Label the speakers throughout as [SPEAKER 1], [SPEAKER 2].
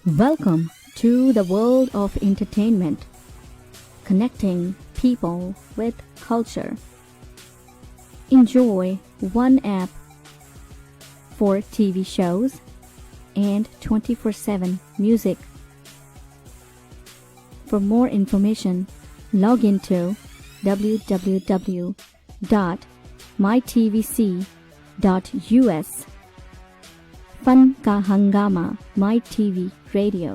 [SPEAKER 1] Welcome to the world of entertainment, connecting people with culture. Enjoy one app for TV shows and 24/7 music. For more information, log into www.mytvc.us. Fun का हंगामा My TV Radio.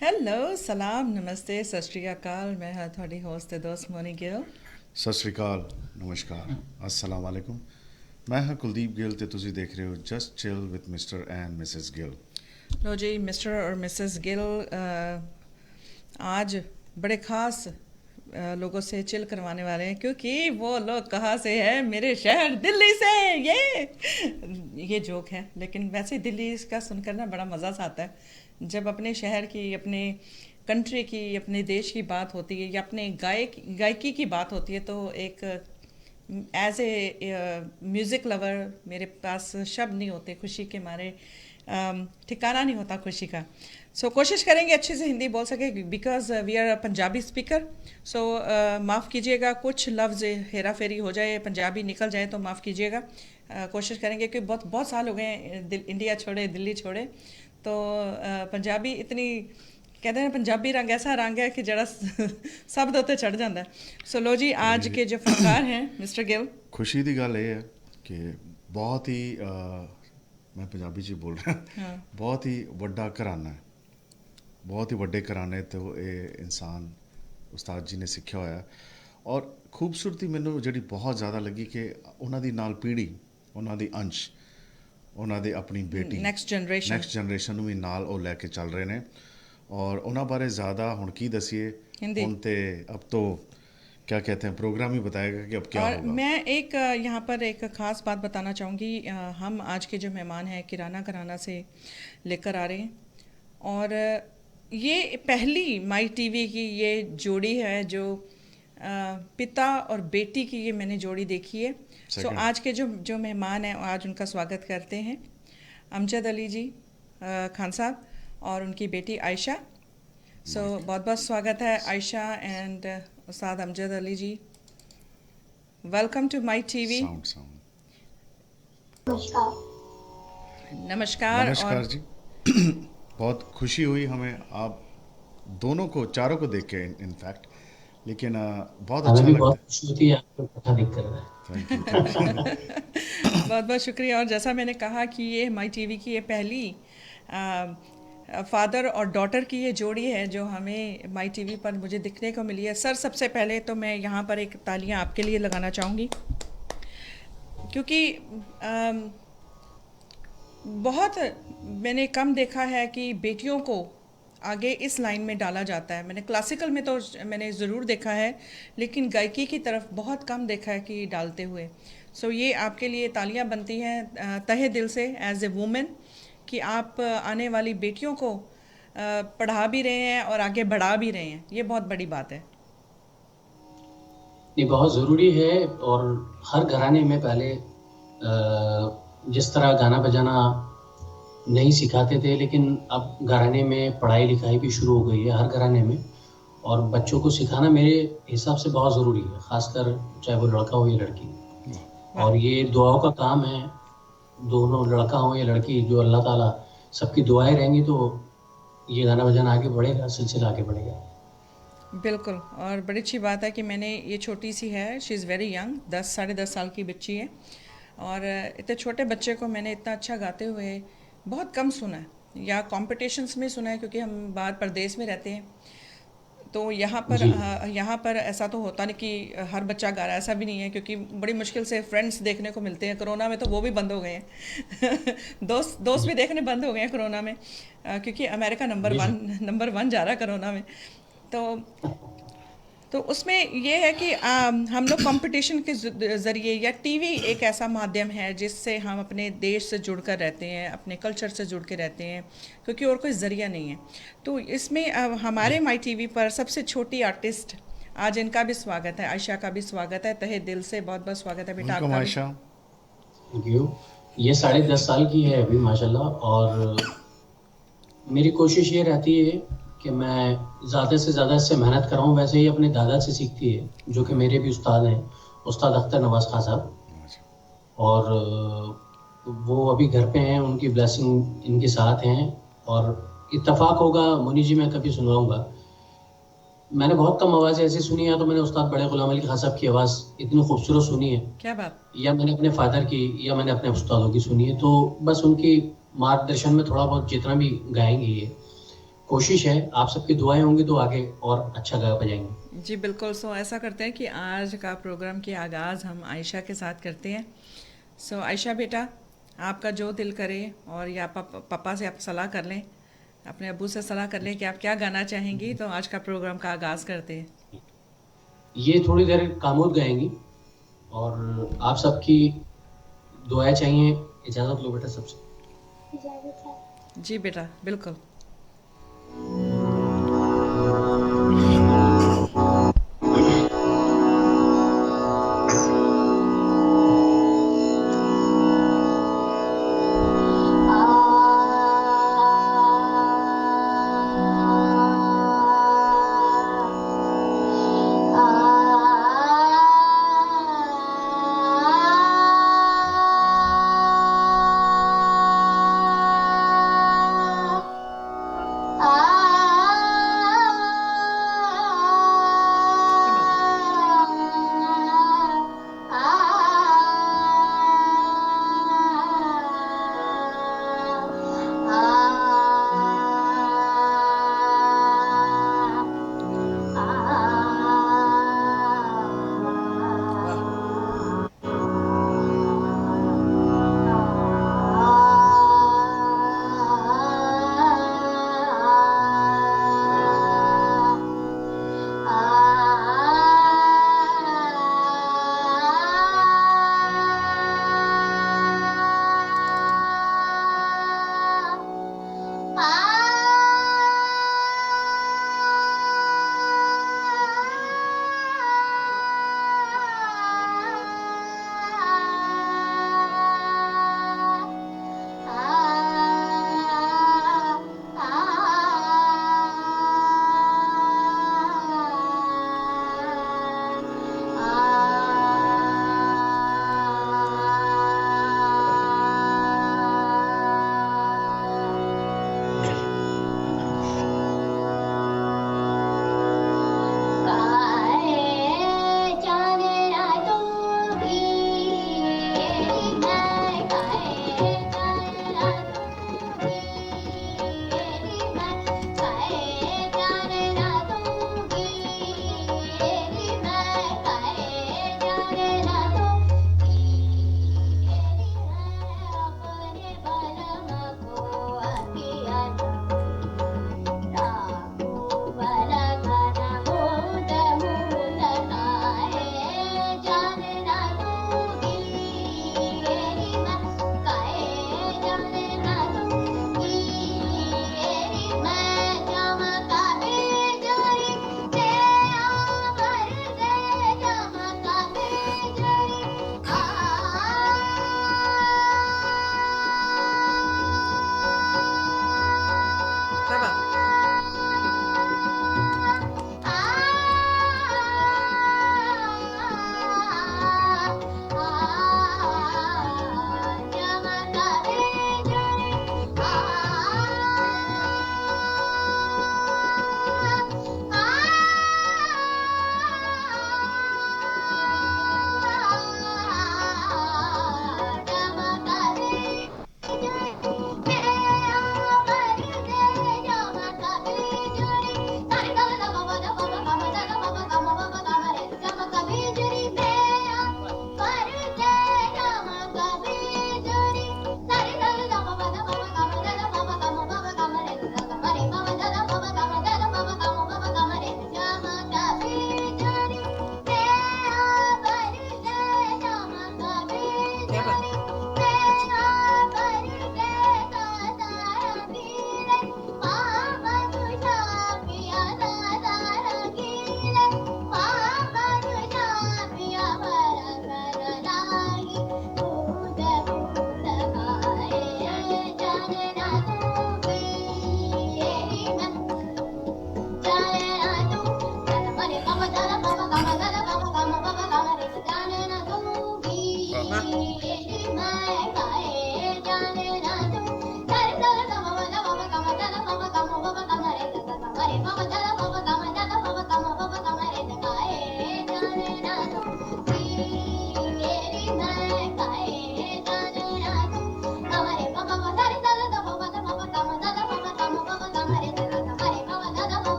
[SPEAKER 2] Hello सलाम नमस्ते सत श्री अकाल मैं ਹਾਂ ਤੁਹਾਡੀ host ਤੇ ਦੋਸਤ ਮੋਨੀ ਗਿੱਲ
[SPEAKER 3] ਸਤਿ ਸ਼੍ਰੀ ਅਕਾਲ ਨਮਸਕਾਰ अस्सलाम वालेकुम मैं ਹਾਂ ਕੁਲਦੀਪ ਗਿੱਲ ਤੇ ਤੁਸੀਂ ਦੇਖ ਰਹੇ ਹੋ just chill with mister and Mrs Gill
[SPEAKER 2] लो जी मिस्टर और मिसेस गिल आज बड़े ख़ास लोगों से चिल करवाने वाले हैं क्योंकि वो लोग कहाँ से हैं मेरे शहर दिल्ली से ये जोक है लेकिन वैसे दिल्ली का सुनकर ना बड़ा मज़ा सा आता है जब अपने शहर की अपने कंट्री की अपने देश की बात होती है या अपने गायकी की बात होती है तो एक एज ए म्यूज़िक लवर मेरे पास शब्द नहीं होते खुशी के मारे ठिकाना नहीं होता खुशी का सो कोशिश करेंगे अच्छे से हिंदी बोल सके because we are Punjabi speaker so माफ़ कीजिएगा कुछ लफ्ज़ हेरा फेरी हो जाए पंजाबी निकल जाए तो माफ़ कीजिएगा कोशिश करेंगे कि बहुत साल हो गए इंडिया छोड़े दिल्ली छोड़े तो पंजाबी इतनी कहते हैं पंजाबी रंग ऐसा रंग है कि जरा शब्द उत्ते चढ़ जाता है सो लो जी आज के जो फनकार हैं मिस्टर गिल
[SPEAKER 3] खुशी ਦੀ ਗੱਲ ਇਹ ਹੈ ਕਿ ਬਹੁਤ ਹੀ ਮੈਂ ਪੰਜਾਬੀ 'ਚ ਬੋਲ ਰਿਹਾ ਬਹੁਤ ਹੀ ਵੱਡਾ ਘਰਾਨਾ ਹੈ ਬਹੁਤ ਹੀ ਵੱਡੇ ਘਰਾਨੇ ਤੋਂ ਇਹ ਇਨਸਾਨ ਉਸਤਾਦ ਜੀ ਨੇ ਸਿੱਖਿਆ ਹੋਇਆ ਔਰ ਖੂਬਸੂਰਤੀ ਮੈਨੂੰ ਜਿਹੜੀ ਬਹੁਤ ਜ਼ਿਆਦਾ ਲੱਗੀ ਕਿ ਉਹਨਾਂ ਦੀ ਨਾਲ ਪੀੜ੍ਹੀ ਉਹਨਾਂ ਦੀ ਅੰਸ਼ ਉਹਨਾਂ ਦੇ ਆਪਣੀ ਬੇਟੀ ਨੈਕਸਟ ਜਨਰੇਸ਼ਨ ਨੂੰ ਵੀ ਨਾਲ ਉਹ ਲੈ ਕੇ ਚੱਲ ਰਹੇ ਨੇ और उन्होंने बारे ज़्यादा हुण की दसिए उनते अब तो क्या कहते हैं प्रोग्राम ही बताएगा कि अब क्या
[SPEAKER 2] और
[SPEAKER 3] होगा।
[SPEAKER 2] मैं एक यहाँ पर एक ख़ास बात बताना चाहूँगी हम आज के जो मेहमान हैं किराना घराना से लेकर आ रहे हैं और ये पहली माई टीवी की ये जोड़ी है जो पिता और बेटी की ये मैंने जोड़ी देखी है सो आज के जो मेहमान हैं आज उनका स्वागत करते हैं अमजद अली जी खान साहब और उनकी बेटी आयशा सो बहुत बहुत स्वागत है Ayesha and Ustad Amjad Ali ji welcome to my TV नमस्कार
[SPEAKER 3] और जी बहुत खुशी हुई हमें आप दोनों को चारों को देख के इनफैक्ट लेकिन बहुत अच्छा लगता
[SPEAKER 4] बहुत खुशी होती है आपको कथा देख कर
[SPEAKER 2] बहुत बहुत शुक्रिया और जैसा मैंने कहा कि ये माई टीवी की ये पहली फादर और डॉटर की ये जोड़ी है जो हमें माई टीवी पर मुझे दिखने को मिली है सर सबसे पहले तो मैं यहाँ पर एक तालियां आपके लिए लगाना चाहूँगी क्योंकि बहुत मैंने कम देखा है कि बेटियों को आगे इस लाइन में डाला जाता है मैंने क्लासिकल में तो मैंने ज़रूर देखा है लेकिन गायकी की तरफ बहुत कम देखा है कि डालते हुए सो ये आपके लिए तालियां बनती हैं तहे दिल से एज ए वुमेन कि आप आने वाली बेटियों को पढ़ा भी रहे हैं और आगे बढ़ा भी रहे हैं ये बहुत बड़ी बात है
[SPEAKER 4] ये बहुत ज़रूरी है और हर घराने में पहले जिस तरह गाना बजाना नहीं सिखाते थे लेकिन अब घराने में पढ़ाई लिखाई भी शुरू हो गई है हर घराने में और बच्चों को सिखाना मेरे हिसाब से बहुत ज़रूरी है ख़ासकर चाहे वो लड़का हो या लड़की और ये दुआओं का काम है दोनों लड़का हो या लड़की जो अल्लाह ताला सबकी दुआएं रहेंगी तो ये गाना बजाना आगे बढ़ेगा सिलसिला आगे बढ़ेगा
[SPEAKER 2] बिल्कुल और बड़ी अच्छी बात है कि मैंने ये छोटी सी है शी इज़ वेरी यंग 10 साढ़े 10 साल की बच्ची है और इतने छोटे बच्चे को मैंने इतना अच्छा गाते हुए बहुत कम सुना है या कॉम्पिटिशन्स में सुना है क्योंकि हम बाहर प्रदेश में रहते हैं तो यहाँ पर ऐसा तो होता नहीं कि हर बच्चा गा रहा है ऐसा भी नहीं है क्योंकि बड़ी मुश्किल से फ्रेंड्स देखने को मिलते हैं कोरोना में तो वो भी बंद हो गए हैं दोस्त भी देखने बंद हो गए हैं कोरोना में क्योंकि अमेरिका नंबर वन जा रहा है कोरोना में तो तो उसमें ये है कि हम लोग कंपटीशन के ज़रिए, या टीवी एक ऐसा माध्यम है जिससे हम अपने देश से जुड़कर रहते हैं, अपने कल्चर से जुड़ के रहते हैं, क्योंकि और कोई ज़रिया नहीं है। तो इसमें हमारे माई टीवी पर सबसे छोटी आर्टिस्ट, आज इनका भी स्वागत है, आयशा का भी स्वागत है, तहे दिल से बहुत बहुत स्वागत है बेटा
[SPEAKER 3] वेलकम
[SPEAKER 2] आपका भी।
[SPEAKER 3] आयशा।
[SPEAKER 4] Thank you. ये 10.5 साल की है अभी माशाल्लाह, और मेरी कोशिश ये रहती है कि मैं ज़्यादा से ज़्यादा इससे मेहनत कराऊँ। वैसे ही अपने दादा से सीखती है, जो कि मेरे भी उस्ताद हैं, उस्ताद अख्तर नवाज़ खां साहब। और वो अभी घर पे हैं, उनकी ब्लेसिंग इनके साथ हैं। और इत्तेफाक होगा मुनी जी, मैं कभी सुनवाऊँगा। मैंने बहुत कम आवाज़ें ऐसी सुनी है, तो मैंने उस्ताद बड़े गुलाम अली खां साहब की आवाज़ इतनी खूबसूरत सुनी है,
[SPEAKER 2] क्या बात।
[SPEAKER 4] या मैंने अपने फादर की, या मैंने अपने उस्तादों की सुनी है। तो बस उनकी मार्गदर्शन में थोड़ा बहुत जितना भी गाएंगे, ये कोशिश है। आप सबकी दुआएं होंगी तो आगे और अच्छा गा बजाएंगे।
[SPEAKER 2] जी बिल्कुल। सो ऐसा करते हैं कि आज का प्रोग्राम की आगाज़ हम आयशा के साथ करते हैं। सो आयशा बेटा, आपका जो दिल करे, और या पापा से आप सलाह कर लें, अपने अब्बू से सलाह कर लें कि आप क्या गाना चाहेंगी, तो आज का प्रोग्राम का आगाज़ करते हैं।
[SPEAKER 4] ये थोड़ी देर कामोद गाएंगी, और आप सबकी दुआएं चाहिए। इजाज़त लो बेटा सबसे।
[SPEAKER 2] जी बेटा बिल्कुल।
[SPEAKER 5] Ah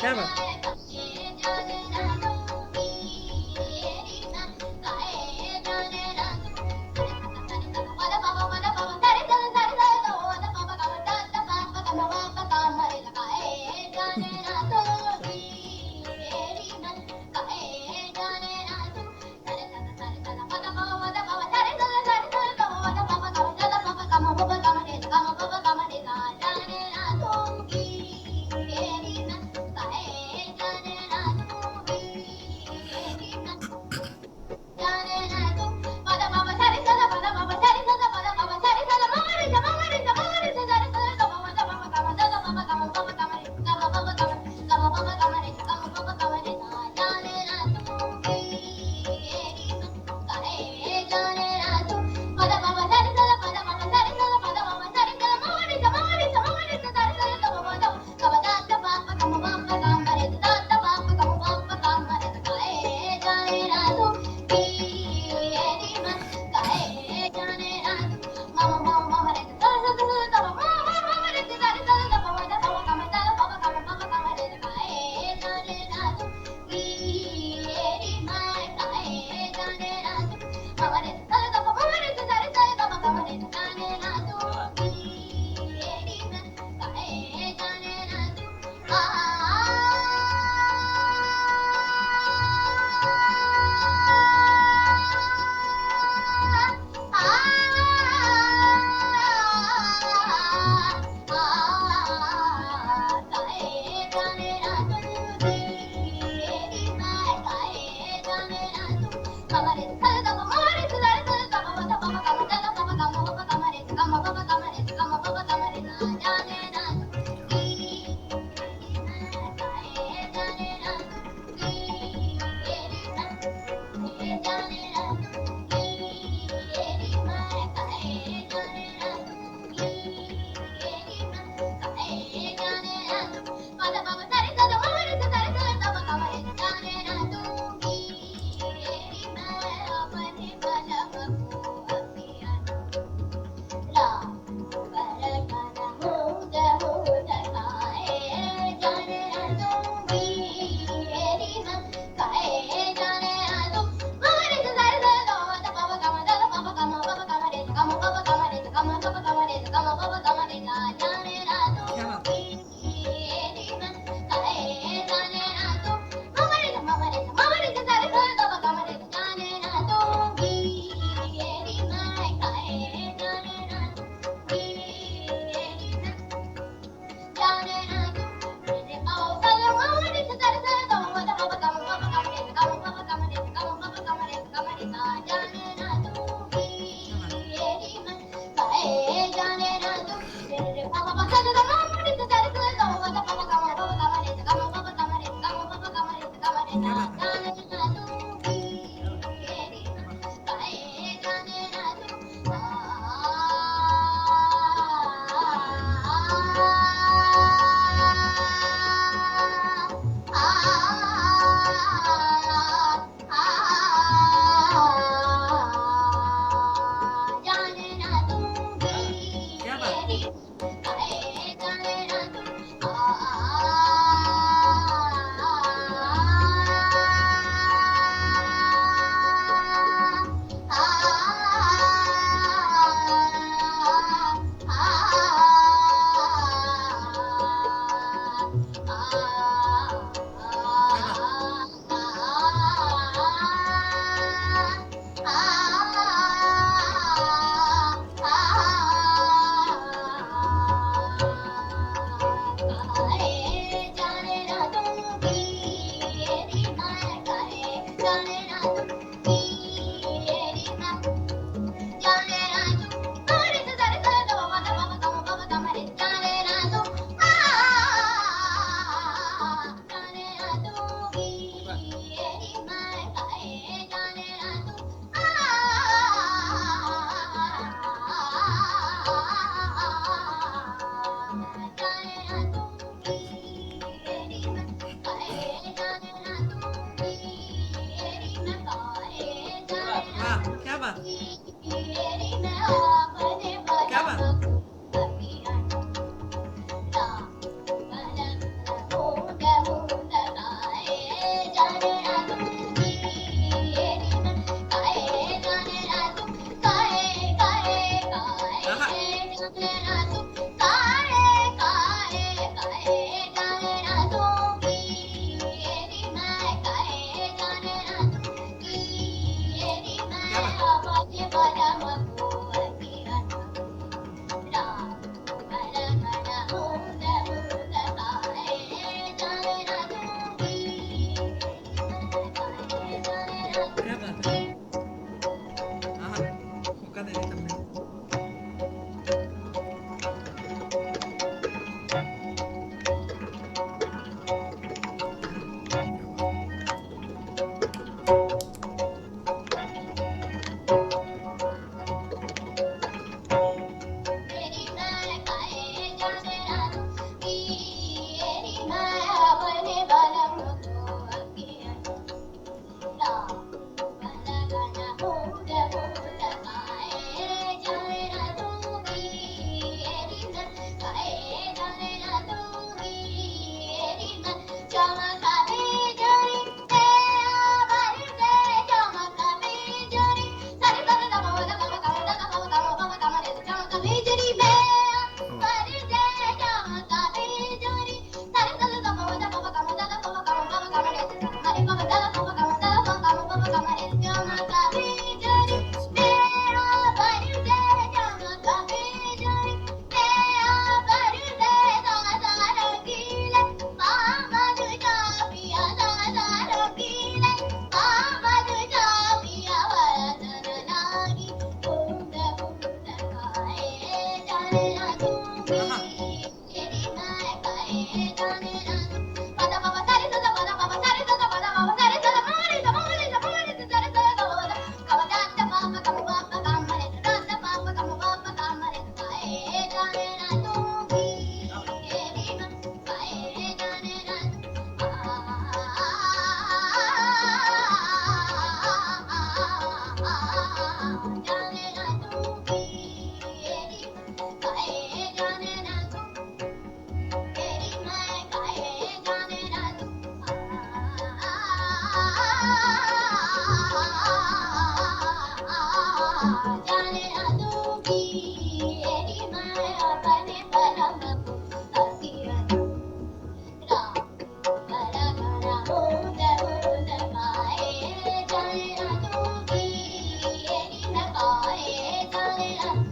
[SPEAKER 2] क्या बात। क्या बात।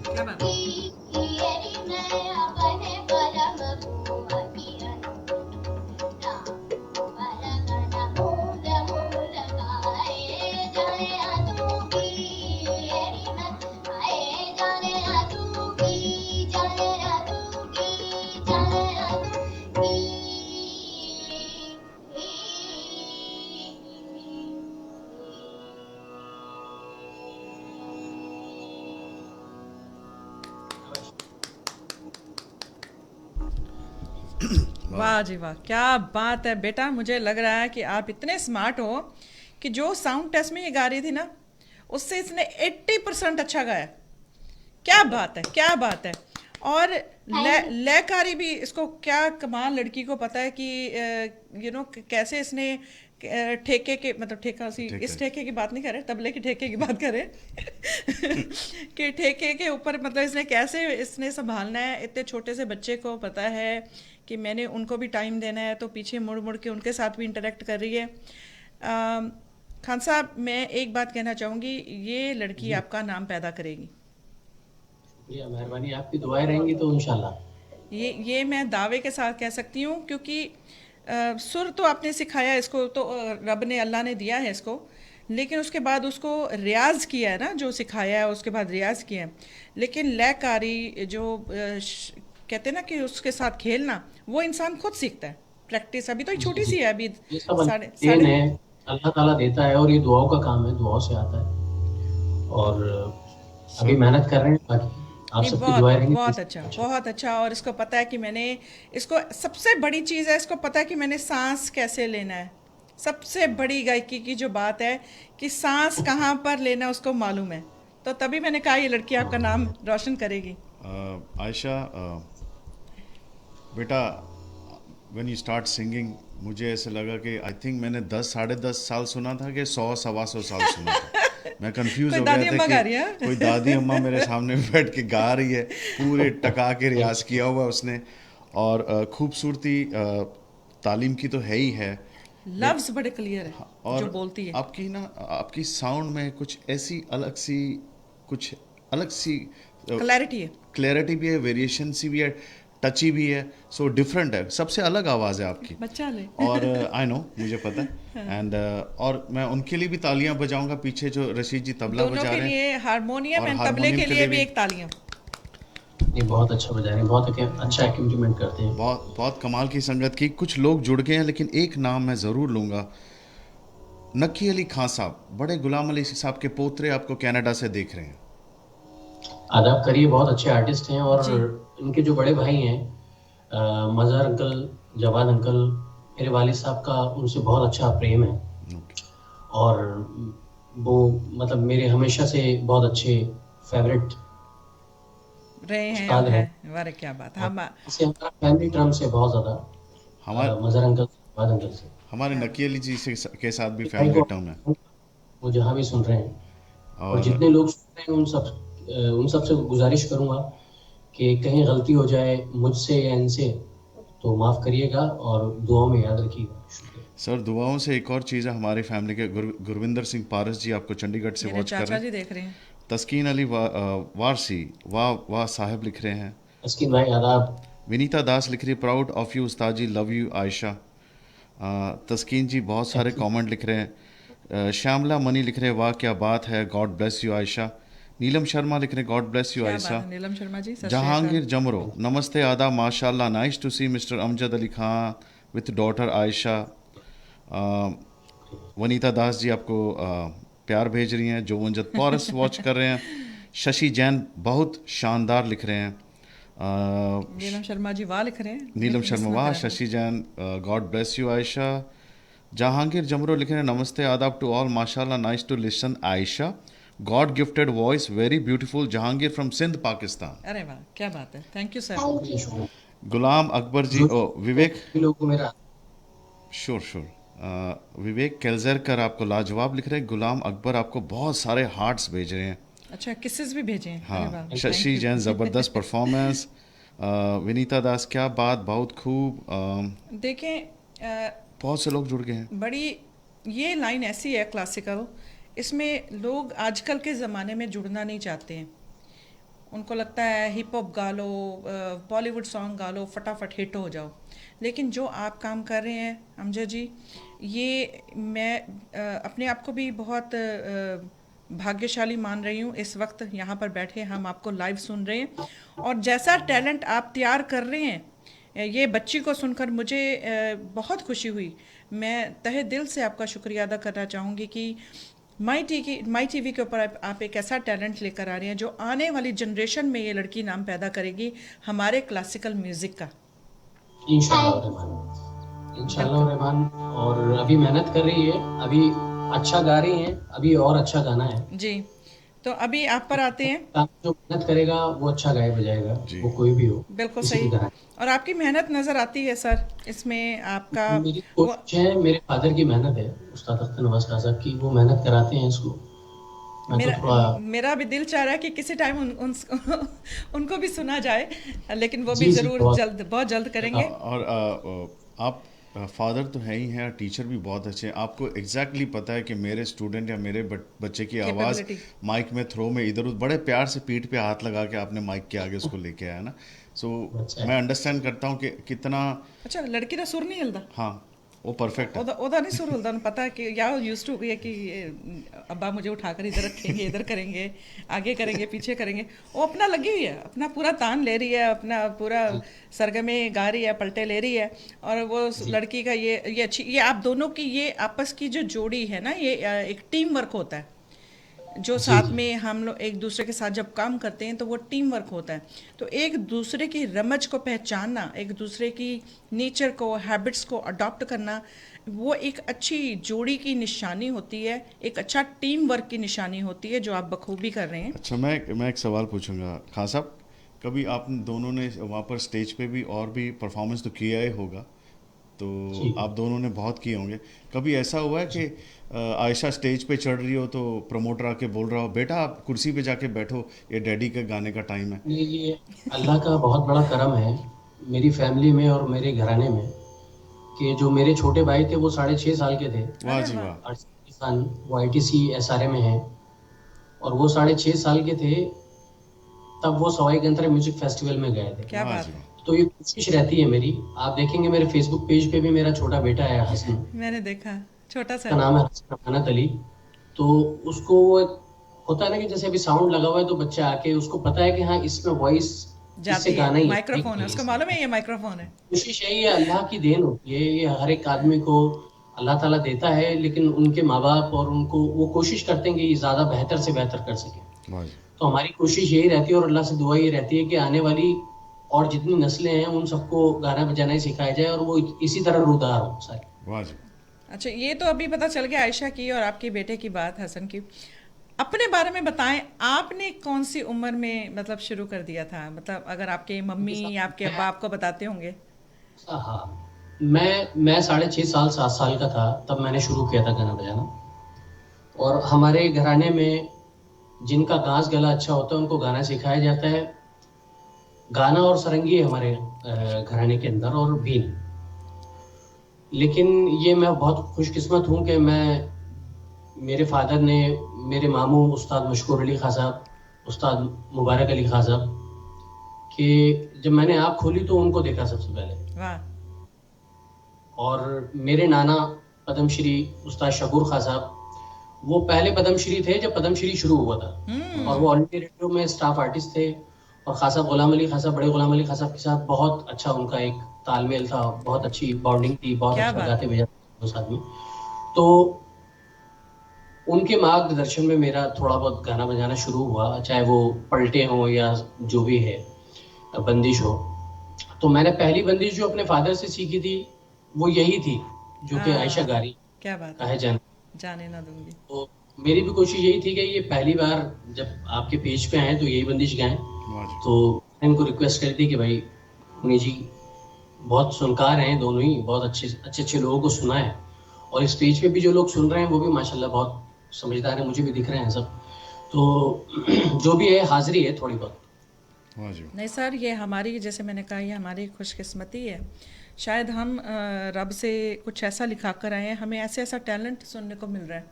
[SPEAKER 2] क्या बात है? वाह जी वाह, क्या बात है बेटा। मुझे लग रहा है कि आप इतने स्मार्ट हो कि जो साउंड टेस्ट में ये गा रही थी ना, उससे इसने 80% अच्छा गाया। क्या बात है, क्या बात है। और लयकारी भी इसको, क्या कमाल, लड़की को पता है कि कैसे इसने ठेके के, मतलब ठेका सी, इस ठेके की बात नहीं कर रहे, तबले के ठेके की बात कर रहे कि ठेके के ऊपर मतलब इसने कैसे इसने संभालना है। इतने छोटे से बच्चे को पता है कि मैंने उनको भी टाइम देना है, तो पीछे मुड़ मुड़ के उनके साथ भी इंटरेक्ट कर रही है। खान साहब, मैं एक बात कहना चाहूँगी, ये लड़की आपका नाम पैदा करेगी।
[SPEAKER 4] शुक्रिया, मेहरबानी, आपकी दुआएं रहेंगी तो इंशाल्लाह।
[SPEAKER 2] ये मैं दावे के साथ कह सकती हूँ, क्योंकि सुर तो आपने सिखाया इसको, तो रब ने, अल्लाह ने दिया है इसको, लेकिन उसके बाद उसको रियाज किया है ना, जो सिखाया है उसके बाद रियाज किया है। लेकिन लयकारी जो कहते हैं ना कि उसके साथ खेलना, वो इंसान खुद सीखता है, प्रैक्टिस। अभी तो एक छोटी सी है, अभी
[SPEAKER 4] ये सब
[SPEAKER 2] साढ़े
[SPEAKER 4] देन
[SPEAKER 2] साढ़े
[SPEAKER 4] है, अल्लाह ताला देता है, और ये दुआओं का काम है, दुआओं से आता है। और अभी मेहनत कर रहे हैं, बाकी आप
[SPEAKER 2] नहीं,
[SPEAKER 4] सबकी
[SPEAKER 2] बहुत
[SPEAKER 4] दुआएं रहेंगी तो
[SPEAKER 2] बहुत अच्छा, बहुत अच्छा। और इसको पता है कि मैंने, इसको सबसे बड़ी चीज़ है, इसको पता है कि मैंने सांस कैसे लेना है। सबसे बड़ी गायकी की जो बात है कि सांस कहाँ पर लेना उसको मालूम है। तो तभी मैंने कहा ये लड़की आपका नाम रोशन करेगी।
[SPEAKER 3] आयशा, बेटा, व्हेन यू स्टार्ट सिंगिंग, मुझे ऐसे लगा कि आई थिंक मैंने 10 साढ़े 10 साल सुना था कि 100 सवा 100 साल सुना था। मैं कंफ्यूज
[SPEAKER 2] कोई
[SPEAKER 3] हो
[SPEAKER 2] दादी
[SPEAKER 3] गया
[SPEAKER 2] अम्मा गा
[SPEAKER 3] था
[SPEAKER 2] रही है।
[SPEAKER 3] कि कोई दादी अम्मा मेरे सामने बैठ के गा रही है, पूरे टका के रियाज किया हुआ उसने। और खूबसूरती तालीम की तो है ही है,
[SPEAKER 2] लफ्ज बड़े क्लियर है
[SPEAKER 3] और
[SPEAKER 2] जो बोलती है।
[SPEAKER 3] आपकी ना, आपकी साउंड में कुछ ऐसी अलग सी
[SPEAKER 2] क्लैरिटी है।
[SPEAKER 3] क्लैरिटी भी है, वेरिएशन सी भी है, टची भी है, सो डिफरेंट है, सबसे अलग आवाज़ है आपकी।
[SPEAKER 2] बच्चा ले।
[SPEAKER 3] और आई नो, मुझे पता है। एंड और मैं उनके लिए भी तालियां बजाऊंगा, पीछे जो रशीद जी तबला
[SPEAKER 2] दोनों
[SPEAKER 3] बजा
[SPEAKER 2] के
[SPEAKER 3] रहे हैं,
[SPEAKER 2] लिए हारमोनियम
[SPEAKER 3] और
[SPEAKER 2] एंड तबले
[SPEAKER 3] हारमोनियम
[SPEAKER 2] के
[SPEAKER 3] के
[SPEAKER 2] लिए
[SPEAKER 3] लिए
[SPEAKER 2] भी
[SPEAKER 3] भी
[SPEAKER 2] एक तालियां।
[SPEAKER 4] ये बहुत अच्छा बजा रहे हैं, बहुत अच्छा एक्टिविटीमेंट करते हैं।
[SPEAKER 3] बहुत बहुत कमाल की संगत की। कुछ लोग जुड़ गए हैं, लेकिन एक नाम मैं ज़रूर लूँगा, नकी अली खान साहब, बड़े गुलाम अली साहब के पोतरे आपको कनाडा से देख रहे हैं।
[SPEAKER 4] आदाब करिए, बहुत अच्छे आर्टिस्ट हैं। और
[SPEAKER 2] जी।
[SPEAKER 4] इनके जो बड़े भाई हैं, मज़हर अंकल, जवाद अंकल, मेरे वालिद साहब का उनसे बहुत अच्छा प्रेम है। और वो मतलब मेरे हमेशा से बहुत अच्छे फेवरेट
[SPEAKER 2] रहे हैं
[SPEAKER 4] उस्ताद
[SPEAKER 2] और
[SPEAKER 4] हैं।
[SPEAKER 2] हैं। वाह, क्या बात। हम
[SPEAKER 4] इससे हमारा फैमिली टर्म से बहुत ज़्यादा,
[SPEAKER 3] हमारे
[SPEAKER 4] मज़हर अंकल, जवाद अंकल से।
[SPEAKER 3] हमारे
[SPEAKER 2] क्या
[SPEAKER 3] नकी अली जी के साथ भी
[SPEAKER 4] भाई
[SPEAKER 3] फैमिली
[SPEAKER 4] को
[SPEAKER 3] टर्म है।
[SPEAKER 4] वो जहाँ भी सुन रहे हैं, और
[SPEAKER 3] और
[SPEAKER 4] जितने लोग सुन रहे हैं, उन सब से गुजारिश करूंगा कि कहीं गलती हो जाए मुझसे या इनसे तो माफ़ करिएगा, और दुआओं में याद रखिएगा। शुक्रिया
[SPEAKER 3] सर, दुआओं से एक और चीज़ है, हमारे फैमिली के गुरविंदर सिंह पारस जी आपको चंडीगढ़ से
[SPEAKER 2] मेरे
[SPEAKER 3] वॉच कर
[SPEAKER 2] चाचा
[SPEAKER 3] रहे
[SPEAKER 2] जी
[SPEAKER 3] हैं।
[SPEAKER 2] देख रहे हैं।
[SPEAKER 3] तस्कीन अली वारसी, वाह वाह साहब लिख रहे हैं।
[SPEAKER 4] तस्कीन भाई, आदाब।
[SPEAKER 3] विनीता दास लिख रही है, proud of you Ustad ji, love you Ayesha. तस्कीन जी बहुत सारे कमेंट लिख रहे हैं। श्यामला मनी लिख रहे हैं, वाह क्या बात है, God bless you Ayesha. Neelam Sharma लिख रहे हैं, गॉड ब्लेस यू
[SPEAKER 2] क्या बात
[SPEAKER 3] आयशा।
[SPEAKER 2] है नीलम शर्मा जी, सत श्री
[SPEAKER 3] जहांगीर
[SPEAKER 2] अकाल।
[SPEAKER 3] जमरो, नमस्ते आदाब, माशाल्लाह, nice to see mister Amjad Ali Khan with daughter Ayesha. Vanita Das ji आपको प्यार भेज रही हैं। जो वंजत पॉरस वॉच कर रहे हैं। शशि जैन बहुत शानदार लिख रहे हैं।
[SPEAKER 2] नीलम शर्मा जी वाह लिख रहे हैं।
[SPEAKER 3] नीलम
[SPEAKER 2] मिस
[SPEAKER 3] शर्मा
[SPEAKER 2] ना
[SPEAKER 3] वाह।
[SPEAKER 2] करें।
[SPEAKER 3] Shashi Jain God bless you Ayesha. Jahangir Jamro लिख रहे हैं नमस्ते आदाब टू ऑल, माशाल्लाह nice to listen Ayesha, God gifted voice very beautiful. Jahangir from Sindh Pakistan.
[SPEAKER 2] अरे वाह क्या बात है, थैंक यू सर।
[SPEAKER 4] शुक्रिया।
[SPEAKER 3] गुलाम अकबर जी ओ विवेक
[SPEAKER 4] लोगों को मेरा
[SPEAKER 3] श्योर विवेक केल्जरकर आपको लाजवाब लिख रहे हैं। गुलाम अकबर आपको बहुत सारे हार्ट्स भेज रहे हैं।
[SPEAKER 2] अच्छा किसेस भी भेजे हैं। अरे वाह,
[SPEAKER 3] हाँ
[SPEAKER 2] thank
[SPEAKER 3] शशि
[SPEAKER 2] you।
[SPEAKER 3] जैन ज़बरदस्त परफॉर्मेंस। विनीता दास क्या बात, बहुत खूब।
[SPEAKER 2] देखें
[SPEAKER 3] बहुत से लोग जुड़ गए हैं।
[SPEAKER 2] बड़ी ये लाइन ऐसी है क्लासिकल, इसमें लोग आजकल के ज़माने में जुड़ना नहीं चाहते हैं। उनको लगता है हिप हॉप गा लो, बॉलीवुड सॉन्ग गा लो, फटाफट हिट हो जाओ। लेकिन जो आप काम कर रहे हैं अमजद जी, ये मैं अपने आप को भी बहुत भाग्यशाली मान रही हूँ। इस वक्त यहाँ पर बैठे हम आपको लाइव सुन रहे हैं, और जैसा टैलेंट आप तैयार कर रहे हैं, ये बच्ची को सुनकर मुझे बहुत खुशी हुई। मैं तहे दिल से आपका शुक्रिया अदा करना चाहूँगी कि माई टीवी के ऊपर आप एक ऐसा टैलेंट लेकर आ रहे हैं जो आने वाली जनरेशन में ये लड़की नाम पैदा करेगी हमारे क्लासिकल म्यूज़िक का।
[SPEAKER 4] इंशाल्लाह रहमान। और अभी मेहनत कर रही है, अभी अच्छा गा रही हैं, अभी और अच्छा गाना है
[SPEAKER 2] जी। तो अभी आप पर आते हैं।
[SPEAKER 4] जो मेहनत करेगा वो अच्छा गाए बजाएगा, वो कोई भी हो।
[SPEAKER 2] बिल्कुल
[SPEAKER 4] किसी भी
[SPEAKER 2] सही।
[SPEAKER 4] तरह।
[SPEAKER 2] और आपकी मेहनत नज़र आती है सर इसमें। आपका
[SPEAKER 4] मेरी कोशिश है, मेरे फादर की मेहनत है, उस्ताद अख्तर नवाज खान साहब की, वो मेहनत कराते हैं इसको।
[SPEAKER 2] मेरा भी दिल चाह रहा है कि किसी टाइम उनको भी सुना जाए, लेकिन वो भी
[SPEAKER 4] जी,
[SPEAKER 2] ज़रूर बहुत जल्द करेंगे।
[SPEAKER 3] और आप फादर तो है ही हैं, टीचर भी बहुत अच्छे हैं। आपको एग्जैक्टली पता है कि मेरे स्टूडेंट या मेरे बच्चे की आवाज़ माइक में थ्रो में इधर उधर बड़े प्यार से पीठ पे हाथ लगा के आपने माइक के आगे उसको लेके आया ना। सो मैं अंडरस्टैंड करता हूँ कि कितना
[SPEAKER 2] अच्छा लड़की का सुर नहीं हिलदा।
[SPEAKER 3] हाँ वो परफेक्ट है।
[SPEAKER 2] ओदा नहीं सुर हिलदा, पता है कि या यूज्ड हो गई है कि अब्बा मुझे उठाकर इधर रखेंगे, इधर करेंगे, आगे करेंगे, पीछे करेंगे। वो अपना लगी हुई है, अपना पूरा तान ले रही है, अपना पूरा सरगमे गा रही है, पलटे ले रही है। और वो लड़की का ये अच्छी, ये आप दोनों की ये आपस की जो जोड़ी है ना, ये एक टीम वर्क होता है। जो साथ में हम लोग एक दूसरे के साथ जब काम करते हैं तो वो टीम वर्क होता है। तो एक दूसरे की रमज को पहचानना, एक दूसरे की नेचर को, हैबिट्स को अडॉप्ट करना, वो एक अच्छी जोड़ी की निशानी होती है, एक अच्छा टीम वर्क की निशानी होती है, जो आप बखूबी कर रहे हैं।
[SPEAKER 3] अच्छा मैं एक सवाल पूछूंगा खान साहब, कभी आप दोनों ने वहाँ पर स्टेज पे भी और भी परफॉर्मेंस तो किया ही होगा, तो आप दोनों ने बहुत किए होंगे। कभी ऐसा हुआ है कि आयशा स्टेज पे चढ़ रही हो तो प्रमोटर आके बोल रहा हो बेटा आप कुर्सी पे जाके बैठो, ये डैडी के गाने का टाइम है?
[SPEAKER 4] ये अल्लाह का बहुत बड़ा करम है मेरी फैमिली में और मेरे घराने में, कि जो मेरे छोटे भाई थे वो 6.5 साल के थे।
[SPEAKER 3] वाह जी वाह।
[SPEAKER 4] वो ITC SRM में है, और वो 6.5 साल के थे तब वो सवाई गंतरा म्यूजिक फेस्टिवल में गए थे।
[SPEAKER 2] क्या बात है।
[SPEAKER 4] तो ये कोशिश रहती है मेरी, आप देखेंगे मेरे फेसबुक पेज पे भी मेरा छोटा बेटा है हसन,
[SPEAKER 2] मैंने देखा, छोटा सा
[SPEAKER 4] का नाम है हसन अमानत अली। तो उसको वो होता है ना कि जैसे अभी साउंड लगा हुआ है तो बच्चा आके उसको पता है कि हाँ इसमें वॉइस
[SPEAKER 2] जाती है, माइक्रोफोन है, उसको मालूम है ये माइक्रोफोन है।
[SPEAKER 4] कोशिश है, ये अल्लाह की देन होती है, ये हर एक आदमी को अल्लाह ताला देता है, लेकिन उनके माँ बाप और उनको वो कोशिश करते हैं कि ये ज़्यादा बेहतर से बेहतर कर सकें। तो हमारी कोशिश यही रहती है और अल्लाह से दुआ ये रहती है कि आने वाली और जितनी नस्लें हैं उन सबको गाना बजाना ही सिखाया जाए और वो इसी तरह रूदार हो सारे।
[SPEAKER 2] अच्छा ये तो अभी पता चल गया आयशा की और आपके बेटे की बात, हसन की। अपने बारे में बताएं, आपने कौन सी उम्र में मतलब शुरू कर दिया था? मतलब अगर आपके मम्मी या आपके अब्बा आपको बताते होंगे।
[SPEAKER 4] हाँ, मैं 6.5 साल 7 साल का था तब मैंने शुरू किया था गाना बजाना। और हमारे घराने में जिनका गांस गला अच्छा होता है उनको गाना सिखाया जाता है। गाना और सरंगी हमारे घराने के अंदर और बीन। लेकिन ये मैं बहुत खुशकिस्मत हूँ कि मेरे फादर ने, मेरे मामू उस्ताद मशकूर अली खां साहब, उस्ताद मुबारक अली खां साहब, कि जब मैंने आँख खोली तो उनको देखा सबसे पहले।
[SPEAKER 2] वाह।
[SPEAKER 4] और मेरे नाना पद्मश्री उस्ताद शकूर खां साहब, वो पहले पद्मश्री थे जब पद्मश्री शुरू हुआ था, और वो ऑल इंडिया रेडियो में स्टाफ आर्टिस्ट थे। और खासा गुलाम अली खासा, बड़े गुलाम अली खासा के साथ बहुत अच्छा उनका एक तालमेल था, बहुत अच्छी बॉन्डिंग थी, बहुत
[SPEAKER 2] क्या
[SPEAKER 4] अच्छा
[SPEAKER 2] बात
[SPEAKER 4] गाते बजाते उस आदमी। तो उनके मार्गदर्शन में मेरा थोड़ा बहुत गाना बजाना शुरू हुआ, चाहे वो पलटे हों या जो भी है, बंदिश हो। तो मैंने पहली बंदिश जो अपने फादर से सीखी थी वो यही थी, जो कि आयशा
[SPEAKER 2] हाँ,
[SPEAKER 4] गारी
[SPEAKER 2] क्या बात
[SPEAKER 4] का
[SPEAKER 2] है,
[SPEAKER 4] है जान।
[SPEAKER 2] जाने ना दूंगी।
[SPEAKER 4] तो मेरी भी कोशिश यही थी कि ये पहली बार जब आपके पेज पे आए तो यही बंदिश गाएं।
[SPEAKER 3] वाह जी।
[SPEAKER 4] तो मैंने इनको रिक्वेस्ट करी थी कि भाई मुनि जी बहुत सुनकार हैं दोनों ही, बहुत अच्छे अच्छे अच्छे लोगों को सुना है, और स्टेज पे भी जो लोग सुन रहे हैं वो भी माशाल्लाह बहुत समझदार हैं, मुझे भी दिख रहे हैं सब। तो जो भी है हाजिरी है थोड़ी बहुत।
[SPEAKER 3] वाह जी।
[SPEAKER 2] नहीं सर, ये हमारी, जैसे मैंने कहा, ये हमारी खुशकिस्मती है। शायद हम रब से कुछ ऐसा लिखा कर आए हैं, हमें ऐसे ऐसा टैलेंट सुनने को मिल रहा है।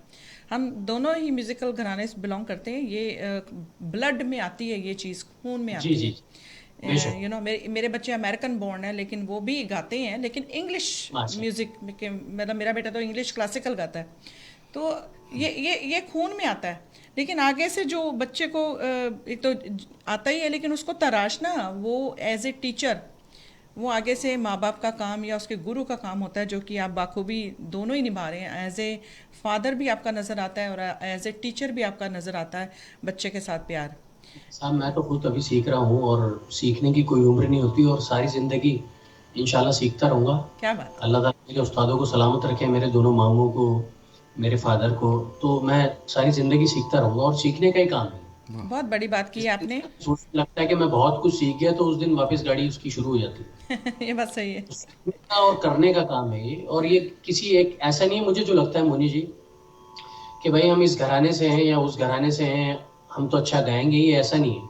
[SPEAKER 2] हम दोनों ही म्यूज़िकल घराने से बिलोंग करते हैं, ये ब्लड में आती है, ये चीज़ खून में
[SPEAKER 4] जी
[SPEAKER 2] आती
[SPEAKER 4] जी,
[SPEAKER 2] है।
[SPEAKER 4] बेशक।
[SPEAKER 2] यू नो, मेरे बच्चे अमेरिकन बोर्न है, लेकिन वो भी गाते हैं, लेकिन इंग्लिश
[SPEAKER 4] माशा
[SPEAKER 2] म्यूज़िक के, मतलब मेरा बेटा तो इंग्लिश क्लासिकल गाता है। तो ये खून में आता है। लेकिन आगे से जो बच्चे को एक तो आता ही है, लेकिन उसको तराशना, वो एज ए टीचर, वो आगे से माँ बाप का काम या उसके गुरु का काम होता है, जो कि आप बाखूबी दोनों ही निभा रहे हैं। एज ए फादर भी आपका नज़र आता है और एज ए टीचर भी आपका नज़र आता है बच्चे के साथ प्यार।
[SPEAKER 4] साहब मैं तो खुद अभी सीख रहा हूँ, और सीखने की कोई उम्र नहीं होती, और सारी ज़िंदगी इंशाल्लाह सीखता रहूँगा।
[SPEAKER 2] क्या बात है।
[SPEAKER 4] अल्लाह ताला मेरे उस्तादों को सलामत रखे, मेरे दोनों मामों को, मेरे फादर को। तो मैं सारी ज़िंदगी सीखता रहूँगा, और सीखने का ही काम है।
[SPEAKER 2] बहुत बड़ी बात की है
[SPEAKER 4] जिस
[SPEAKER 2] आपने।
[SPEAKER 4] दिन सोचने लगता है कि मैं बहुत कुछ सीख गया, तो उस दिन वापस गाड़ी उसकी शुरू हो जाती है।
[SPEAKER 2] ये बात सही है।
[SPEAKER 4] तो सीखने का और करने का काम है ये, और ये किसी एक ऐसा नहीं है, मुझे जो लगता है मुनि जी, कि भाई हम इस घराने से हैं या उस घराने से हैं, हम तो अच्छा गाएंगे, ये ऐसा नहीं है।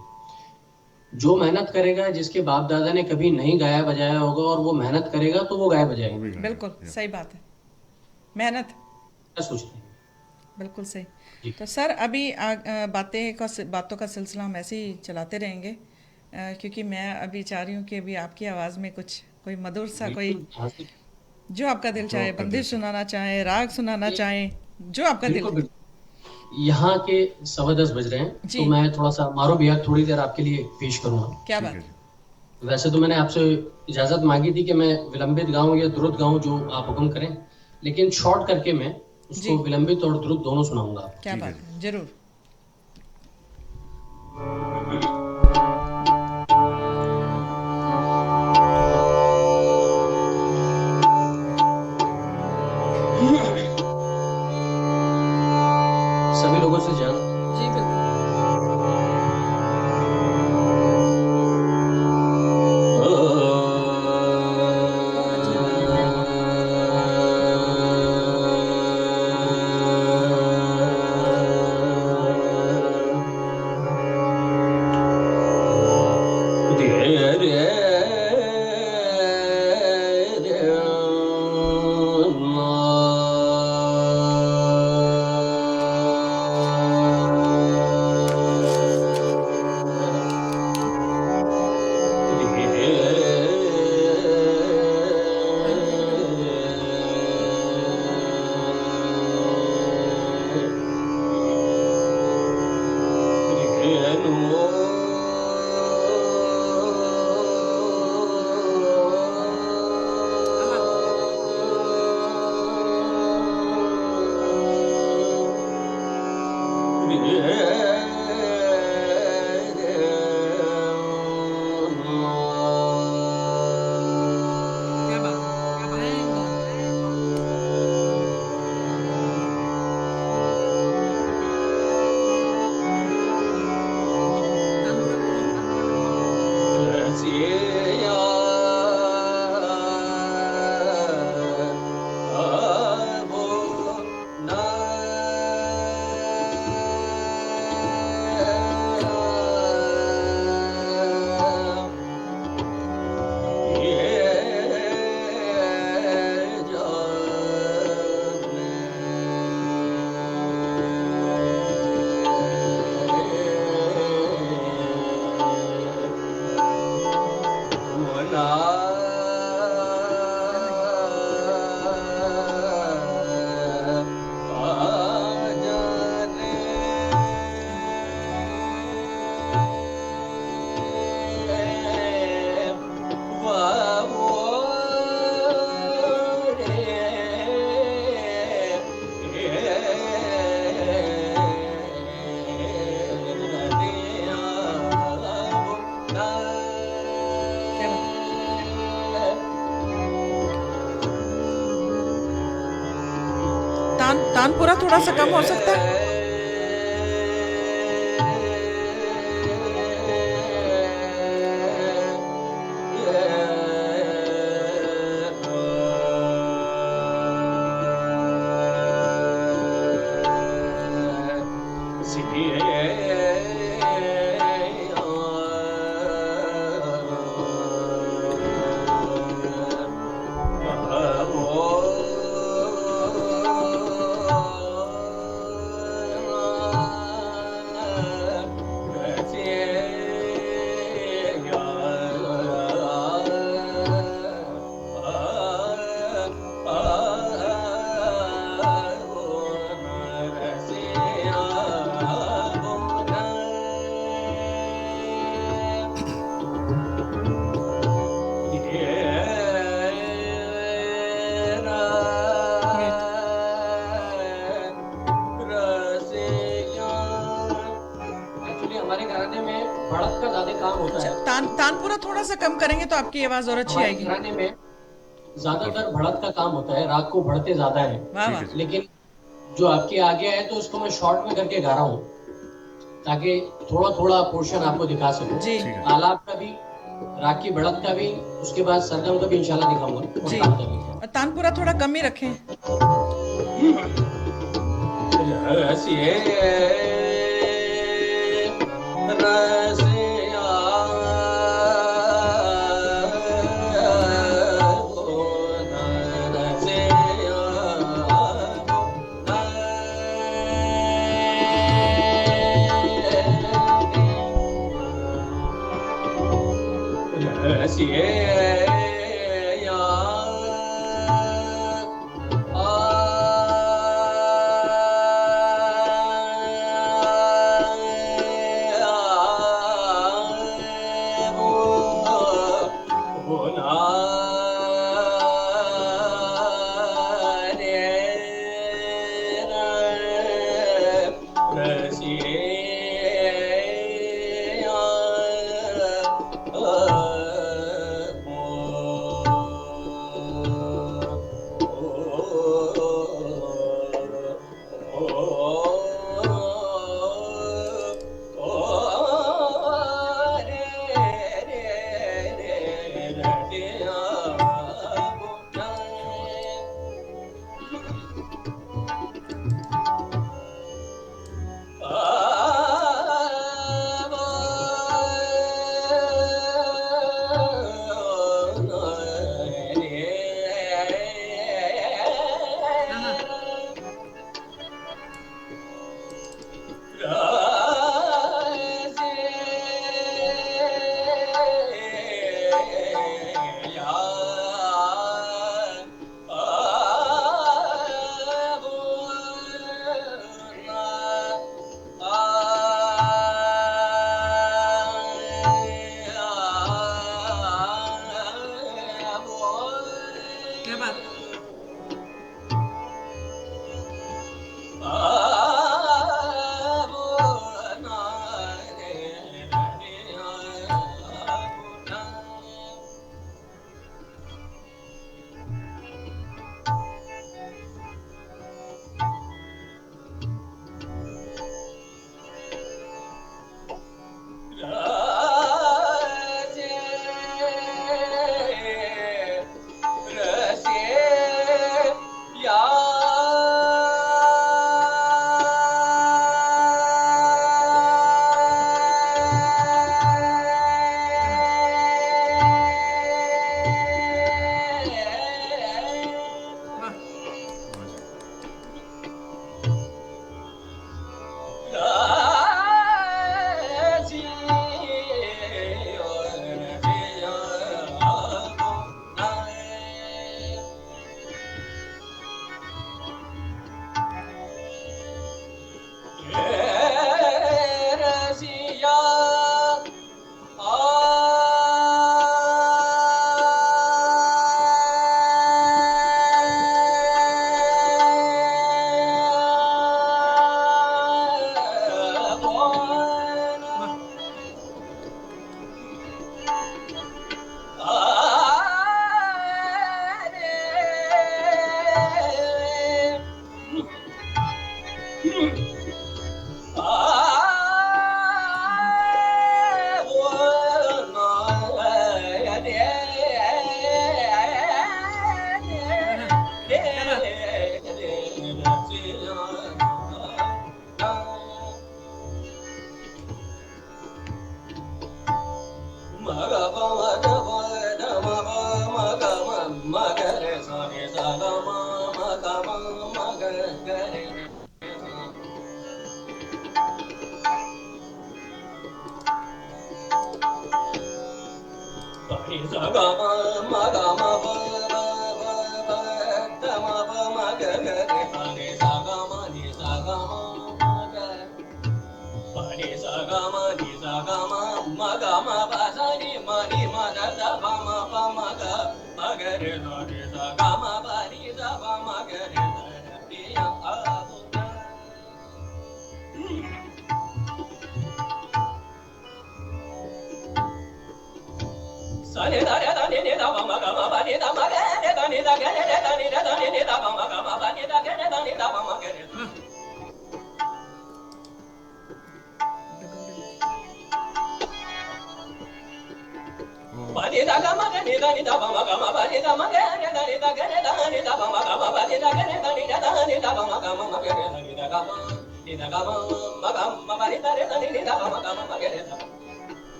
[SPEAKER 4] जो मेहनत करेगा, जिसके बाप दादा ने कभी नहीं गाया बजाया होगा और वो मेहनत करेगा, तो वो गाया
[SPEAKER 3] वो
[SPEAKER 4] बजाएगा।
[SPEAKER 3] भी गाएगा।
[SPEAKER 2] बिल्कुल
[SPEAKER 3] या।
[SPEAKER 2] सही बात है, मेहनत।
[SPEAKER 4] क्या सोचते हैं?
[SPEAKER 2] बिल्कुल सही।
[SPEAKER 4] जी।
[SPEAKER 2] तो सर अभी बातों का सिलसिला हम ऐसे ही चलाते रहेंगे, क्योंकि मैं अभी चाह रही हूँ कि अभी आपकी आवाज़ में कुछ कोई मधुर सा, कोई
[SPEAKER 4] बिल्कुल हासिल।
[SPEAKER 2] जो आपका दिल
[SPEAKER 3] जो
[SPEAKER 2] चाहे,
[SPEAKER 3] आपका दिल
[SPEAKER 2] बंदिश
[SPEAKER 3] चाहे।
[SPEAKER 2] सुनाना चाहे, राग सुनाना
[SPEAKER 4] ये
[SPEAKER 2] चाहे, जो आपका दिल।
[SPEAKER 4] बिल्कुल बिल्कुल। यहाँ के 10:15 बज रहे हैं,
[SPEAKER 2] जी।
[SPEAKER 4] तो मैं थोड़ा सा मारो बिहार थोड़ी देर आपके लिए पेश करूंगा।
[SPEAKER 2] क्या
[SPEAKER 3] ठीक
[SPEAKER 2] बात
[SPEAKER 3] है
[SPEAKER 2] है।
[SPEAKER 3] जी।
[SPEAKER 4] वैसे तो मैंने आपसे इजाजत मांगी थी कि मैं विलंबित गाऊं या द्रुत गाऊं, जो आप हुक्म करें, लेकिन शॉर्ट करके मैं
[SPEAKER 2] जी,
[SPEAKER 4] उसको विलंबित और द्रुत दोनों सुनाऊंगा।
[SPEAKER 2] क्या
[SPEAKER 3] ठीक है
[SPEAKER 2] बात
[SPEAKER 3] जी।
[SPEAKER 2] है, जरूर।
[SPEAKER 4] सभी लोगों से जान
[SPEAKER 2] जी बिल्कुल। बहुत अच्छा गाते हैं। Thank you. आहा। क्या बात है, बैंग ऑन। तानपुरा थोड़ा सा कम हो सकता है? तानपुरा थोड़ा सा कम करेंगे तो आपकी आवाज और अच्छी आएगी।
[SPEAKER 4] घराने में ज्यादातर बढ़त का काम होता है, राग को बढ़ते ज्यादा है, लेकिन जो आपके आगे है तो उसको मैं शॉर्ट में करके गा रहा हूँ ताकि थोड़ा थोड़ा पोर्शन आपको दिखा सकूं। आलाप का भी, राग की बढ़त का भी, उसके बाद सरगम का भी इंशाल्लाह दिखाऊंगा।
[SPEAKER 2] तानपुरा थोड़ा कम ही रखें।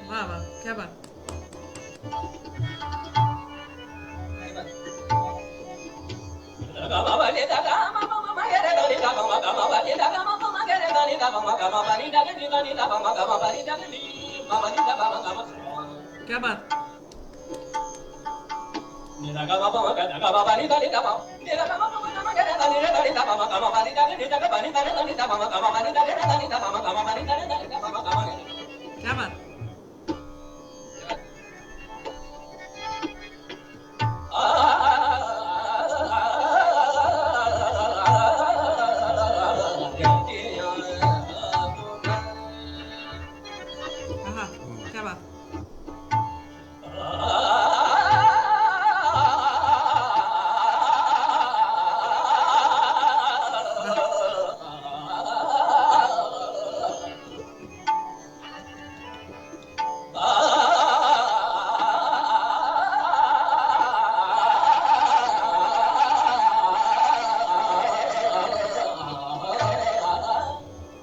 [SPEAKER 2] वाह वाह, क्या बात। क्या बात। क्या बात। हाँ, क्या बात।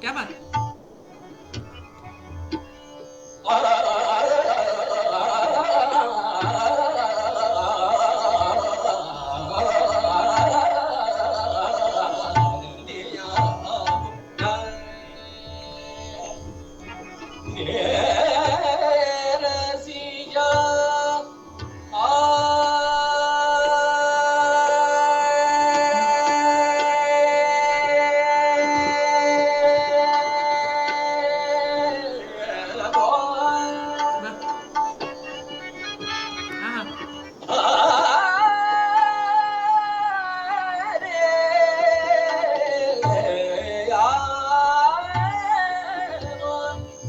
[SPEAKER 2] क्या बात।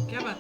[SPEAKER 2] क्या बात।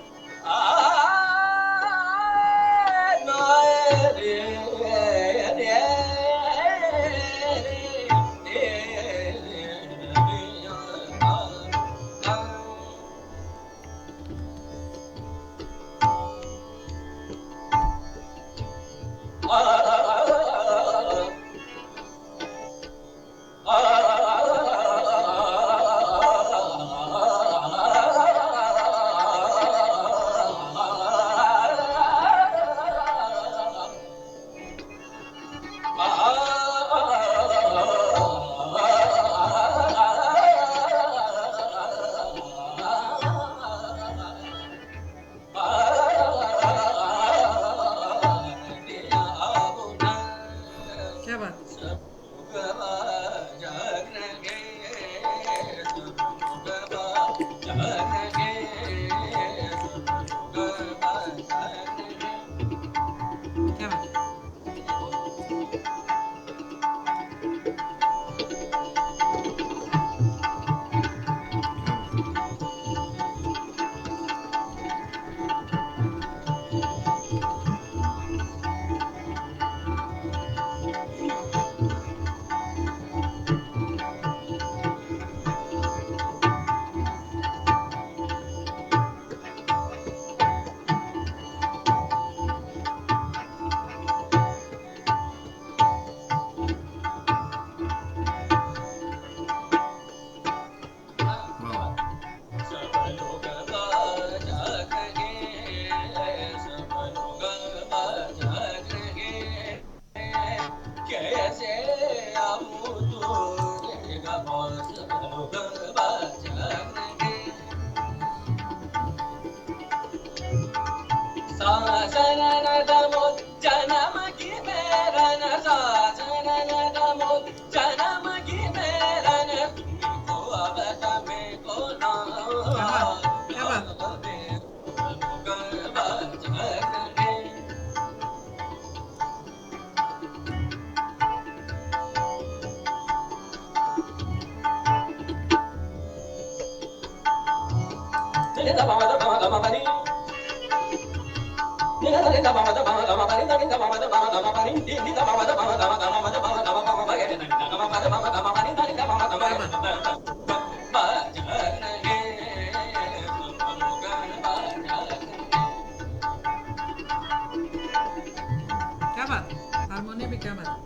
[SPEAKER 2] क्या बात, हारमोनियम भी क्या बात।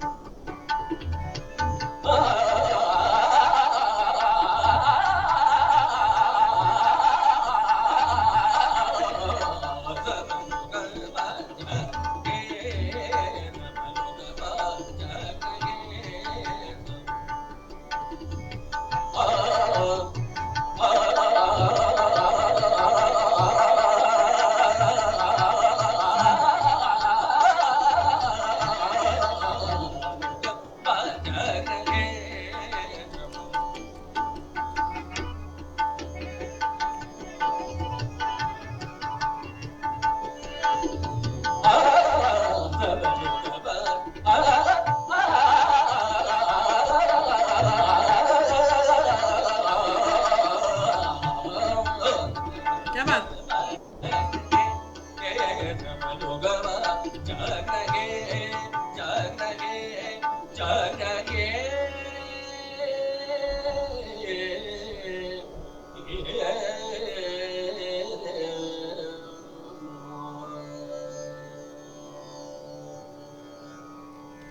[SPEAKER 2] क्या बात।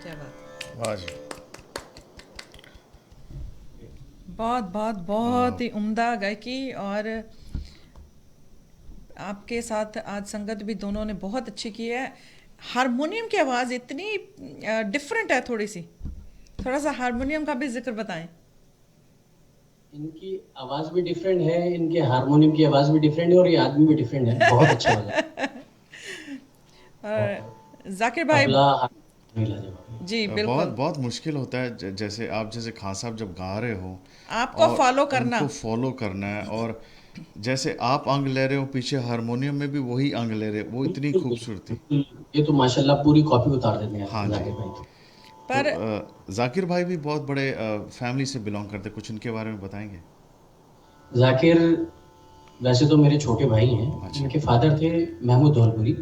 [SPEAKER 2] क्या बात।
[SPEAKER 3] वाह जी,
[SPEAKER 2] बहुत बहुत बहुत ही उम्दा गायकी। और आपके साथ आज संगत भी दोनों ने बहुत अच्छी की है। हारमोनियम की आवाज़ इतनी डिफरेंट है थोड़ी सी, थोड़ा सा हारमोनियम का भी जिक्र बताएं।
[SPEAKER 4] इनकी आवाज भी डिफरेंट है, इनके हारमोनियम की आवाज भी डिफरेंट है, और ये आदमी भी डिफरेंट है, बहुत अच्छा लगा।
[SPEAKER 2] और जाकिर भाई
[SPEAKER 4] तबला हारमोनियम लाजवाब।
[SPEAKER 2] जी
[SPEAKER 3] बहुत
[SPEAKER 2] बिल्कुल,
[SPEAKER 3] बहुत मुश्किल होता है जैसे आप जैसे खान साहब जब गा रहे हो
[SPEAKER 2] आपको
[SPEAKER 3] और
[SPEAKER 2] फॉलो करना।
[SPEAKER 3] उनको फॉलो करना है, और जैसे आप अंग ले रहे हो पीछे हारमोनियम में भी वही अंग ले रहे हो, वो इतनी
[SPEAKER 4] बिल्कुल
[SPEAKER 3] खूबसूरती।
[SPEAKER 4] बिल्कुल, ये तो माशाल्लाह पूरी कॉपी उतार देते हैं
[SPEAKER 3] हाँ जी।
[SPEAKER 4] जाकिर भाई की।
[SPEAKER 3] तो
[SPEAKER 2] पर
[SPEAKER 3] जाकिर भाई भी बहुत बड़े फैमिली से बिलोंग करते हैं, कुछ इनके बारे में बताएंगे?
[SPEAKER 4] जाकिर वैसे तो मेरे छोटे भाई हैं,
[SPEAKER 3] अच्छा।
[SPEAKER 4] इनके फादर थे महमूद धौलपुरी,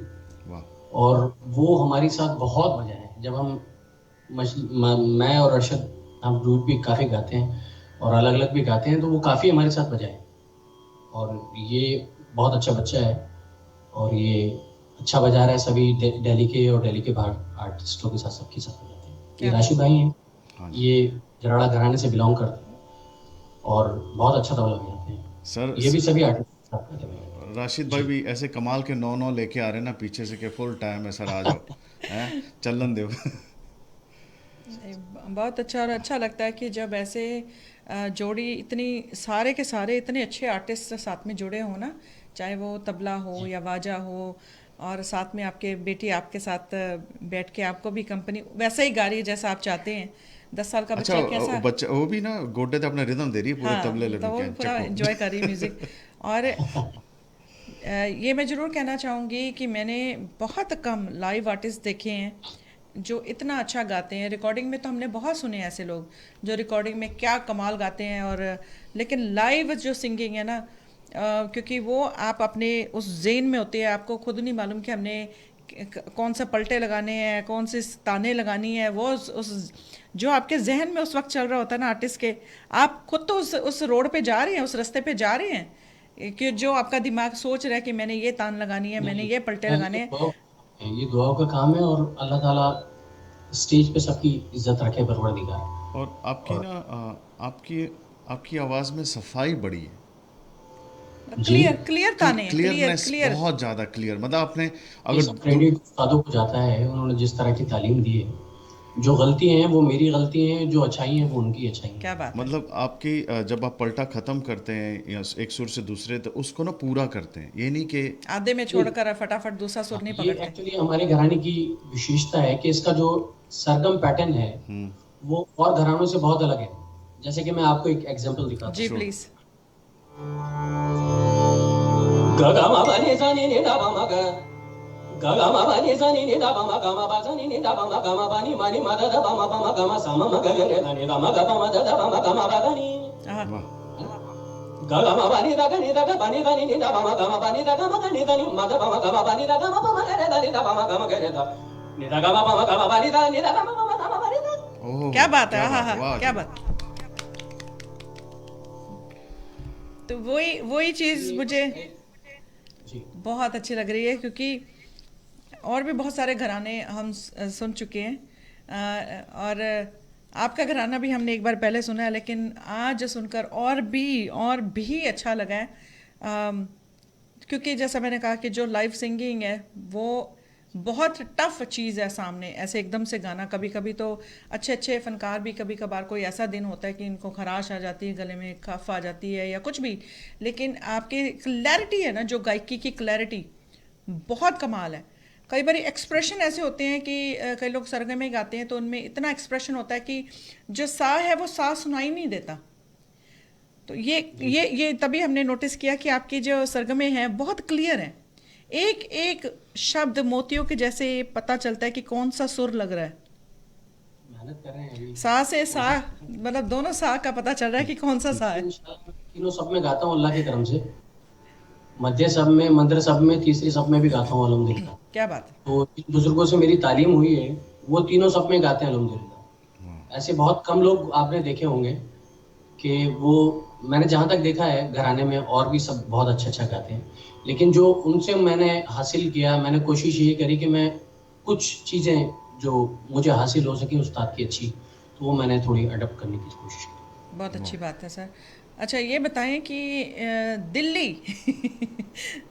[SPEAKER 3] वाह।
[SPEAKER 4] और वो हमारे साथ बहुत बजाए हैं। जब हम मैं और अरशद, हम डूट भी काफ़ी गाते हैं और अलग अलग भी गाते हैं, तो वो काफ़ी हमारे साथ बजाए। और ये बहुत अच्छा बच्चा है, और ये अच्छा बजा रहा है। सभी दिल्ली के और दिल्ली के बाहर आर्टिस्टों के साथ सबके साथ बजाते हैं। ये
[SPEAKER 2] क्या
[SPEAKER 4] राशिद भाई हैं,
[SPEAKER 3] हाँ जी।
[SPEAKER 4] ये जराड़ा घराने से बिलोंग करते हैं और बहुत अच्छा तबला बजाते हैं।
[SPEAKER 3] सर
[SPEAKER 4] ये भी सभी आर्टिस्ट के साथ गाते हैं।
[SPEAKER 3] राशिद भाई भी ऐसे कमाल के 9 लेके आ रहे हैं ना पीछे से कि फुल टाइम है सर, आ जाओ हैं, चलन दो।
[SPEAKER 2] बहुत अच्छा, और अच्छा लगता है कि जब ऐसे जोड़ी इतनी सारे के सारे इतने अच्छे आर्टिस्ट साथ में जुड़े हों ना, चाहे वो तबला हो या वाजा हो, और साथ में आपके बेटी आपके साथ बैठ के आपको भी कंपनी वैसा ही गा रही है जैसा आप चाहते हैं। 10 साल का
[SPEAKER 3] अच्छा,
[SPEAKER 2] बच्चा कैसा,
[SPEAKER 3] बच्चा वो भी ना गोड्डे पे अपना रिदम दे रही है पूरे
[SPEAKER 2] हाँ,
[SPEAKER 3] तबले
[SPEAKER 2] तो वो
[SPEAKER 3] के
[SPEAKER 2] पूरा
[SPEAKER 3] चक्को।
[SPEAKER 2] एंजॉय कर रही म्यूज़िक। और ये मैं ज़रूर कहना चाहूँगी कि मैंने बहुत कम लाइव आर्टिस्ट देखे हैं जो इतना अच्छा गाते हैं। रिकॉर्डिंग में तो हमने बहुत सुने ऐसे लोग जो रिकॉर्डिंग में क्या कमाल गाते हैं, और लेकिन लाइव जो सिंगिंग है ना, क्योंकि वो आप अपने उस जेन में होते हैं, आपको खुद नहीं मालूम कि हमने कौन सा पलटे लगाने हैं, कौन सी ताने लगानी है, वो उस जो आपके जहन में उस वक्त चल रहा होता है ना आर्टिस्ट के, आप खुद तो उस रोड पे जा रहे हैं, उस रास्ते पे जा रहे हैं, कि जो आपका दिमाग सोच रहा है कि मैंने ये तान लगानी है, मैंने ये पलटे लगाने हैं।
[SPEAKER 4] ये दुआओं का काम है, और अल्लाह ताला स्टेज पे सबकी इज्जत रखे, परवरदिगार।
[SPEAKER 3] और आपकी ना आपकी आपकी आवाज़ में सफाई बड़ी है,
[SPEAKER 2] क्लियर क्लियर ताने हैं, क्लियर
[SPEAKER 3] क्लियरनेस
[SPEAKER 2] क्लियर।
[SPEAKER 3] बहुत ज़्यादा क्लियर। मतलब आपने
[SPEAKER 4] ये
[SPEAKER 3] अगर
[SPEAKER 4] सब क्रेडिट उस्तादों को जाता है, उन्होंने जिस तरह की तालीम दी है, जो गलती हैं वो मेरी गलती हैं, जो अच्छाई हैं वो उनकी अच्छाई हैं।
[SPEAKER 2] क्या बात है।
[SPEAKER 3] मतलब आपकी जब आप पलटा ख़त्म करते हैं या एक सुर से दूसरे, तो उसको ना पूरा करते हैं, ये नहीं कि
[SPEAKER 2] आधे में छोड़कर फटाफट दूसरा सुर नहीं
[SPEAKER 4] ये
[SPEAKER 2] पकड़ते।
[SPEAKER 4] एक्चुअली हमारे घराने की विशेषता है कि इसका जो सरगम पैटर्न है वो और घरानों से बहुत अलग है। जैसे कि मैं आपको एक एग्जांपल दिखाता
[SPEAKER 2] जी
[SPEAKER 3] Sure.
[SPEAKER 2] प्लीज।
[SPEAKER 4] हूँ। ग ग म प नि सा नि नि द प म ग, ग ग म प नि सा नि नि द प म ग म प सा नि नि द प म ग म प नि म नि म द द प म ग म सा म म ग ग रे ध नि द म ग प म द द प म ग म प ग नि।
[SPEAKER 2] आहा,
[SPEAKER 3] वाह,
[SPEAKER 4] ग ग म प नि द ग नि द ग प नि द नि नि द प म ग म प नि द ग म ग नि द नि म द प म ग म प नि द ग म प म ग रे द नि द प म ग म ग रे द नि द ग म प म ग म प नि द नि द ग म प म ग म प नि द।
[SPEAKER 3] ओह
[SPEAKER 2] क्या बात है।
[SPEAKER 3] क्या
[SPEAKER 2] हाँ
[SPEAKER 3] बात,
[SPEAKER 2] हाँ
[SPEAKER 3] वाह
[SPEAKER 2] क्या
[SPEAKER 3] जी।
[SPEAKER 2] बात। तो वही वही चीज मुझे
[SPEAKER 4] जी
[SPEAKER 2] बहुत अच्छी लग रही है, क्योंकि और भी बहुत सारे घराने हम सुन चुके हैं, और आपका घराना भी हमने एक बार पहले सुना है, लेकिन आज सुनकर और भी अच्छा लगा है। क्योंकि जैसा मैंने कहा कि जो लाइव सिंगिंग है वो बहुत टफ चीज़ है सामने, ऐसे एकदम से गाना। कभी कभी तो अच्छे अच्छे फनकार भी कभी कभार कोई ऐसा दिन होता है कि इनको खराश आ जाती है, गले में कफ आ जाती है या कुछ भी, लेकिन आपकी क्लैरिटी है ना, जो गायकी की क्लैरिटी बहुत कमाल है। कई बार एक्सप्रेशन ऐसे होते हैं कि कई लोग सरगमे गाते हैं तो उनमें इतना एक्सप्रेशन होता है कि जो सा है वो सा सुनाई नहीं देता। तो ये तभी हमने नोटिस किया कि आपकी जो सरगमे हैं बहुत क्लियर हैं, एक एक शब्द मोतियों के जैसे पता चलता है कि कौन सा सुर लग रहा है।
[SPEAKER 4] मेहनत कर रहे हैं अभी,
[SPEAKER 2] सा से सा,
[SPEAKER 4] कोशिश।
[SPEAKER 2] मतलब दोनों सा का पता चल रहा है कि कौन सा सा है।
[SPEAKER 4] इंशाल्लाह तीनों सब में गाता हूँ अल्लाह के करम से। मध्य सब में, मंद्र सब में, तीसरी सब में भी गाता हूँ अल्हम्दुलिल्लाह।
[SPEAKER 2] क्या बात है।
[SPEAKER 4] तो जिन बुजुर्गों से मेरी तालीम हुई है वो तीनों सब में गाते हैं अल्हम्दुलिल्लाह। ऐसे बहुत कम लोग आपने देखे होंगे कि वो, मैंने जहाँ तक देखा है घराने में और भी सब बहुत अच्छा अच्छा गाते हैं, लेकिन जो उनसे मैंने हासिल किया, मैंने कोशिश ये करी कि मैं कुछ चीज़ें जो मुझे हासिल हो सकी उस्ताद की अच्छी, तो वो मैंने थोड़ी अडप्ट करने की कोशिश की।
[SPEAKER 2] बहुत अच्छी बात है सर। अच्छा ये बताएं कि दिल्ली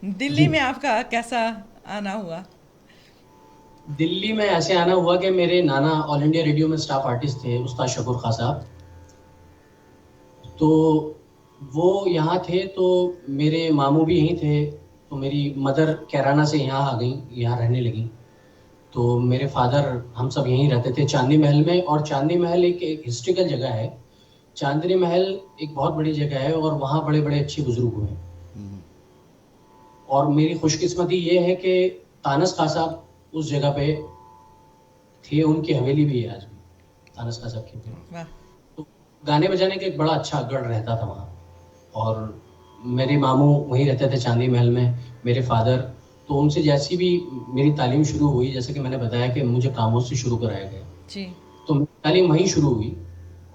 [SPEAKER 2] दिल्ली
[SPEAKER 4] जी
[SPEAKER 2] में आपका कैसा आना हुआ।
[SPEAKER 4] दिल्ली में ऐसे आना हुआ कि मेरे नाना ऑल इंडिया रेडियो में स्टाफ आर्टिस्ट थे, उस्ताद शकूर खां साहब। तो वो यहाँ थे तो मेरे मामू भी यहीं थे, तो मेरी मदर कैराना से यहाँ आ गई, यहाँ रहने लगी। तो मेरे फादर, हम सब यहीं रहते थे चांदनी महल में। और चांदनी महल एक हिस्ट्रिकल जगह है। चांदनी महल एक बहुत बड़ी जगह है और वहाँ बड़े बड़े अच्छे बुजुर्ग हुए हैं। और मेरी खुशकिस्मती ये है कि तानस खां साहब उस जगह पे थे, उनकी हवेली भी है आज भी, तानस खां साहब की हवेली।
[SPEAKER 2] वाह।
[SPEAKER 4] तो गाने बजाने का एक बड़ा अच्छा गढ़ रहता था वहाँ। और मेरे मामू वहीं रहते थे चांदनी महल में, मेरे फादर। तो उनसे जैसी भी मेरी तालीम शुरू हुई, जैसे कि मैंने बताया कि मुझे खामोश से शुरू कराया गया,
[SPEAKER 2] जी।
[SPEAKER 4] तो मेरी तालीम वहीं शुरू हुई।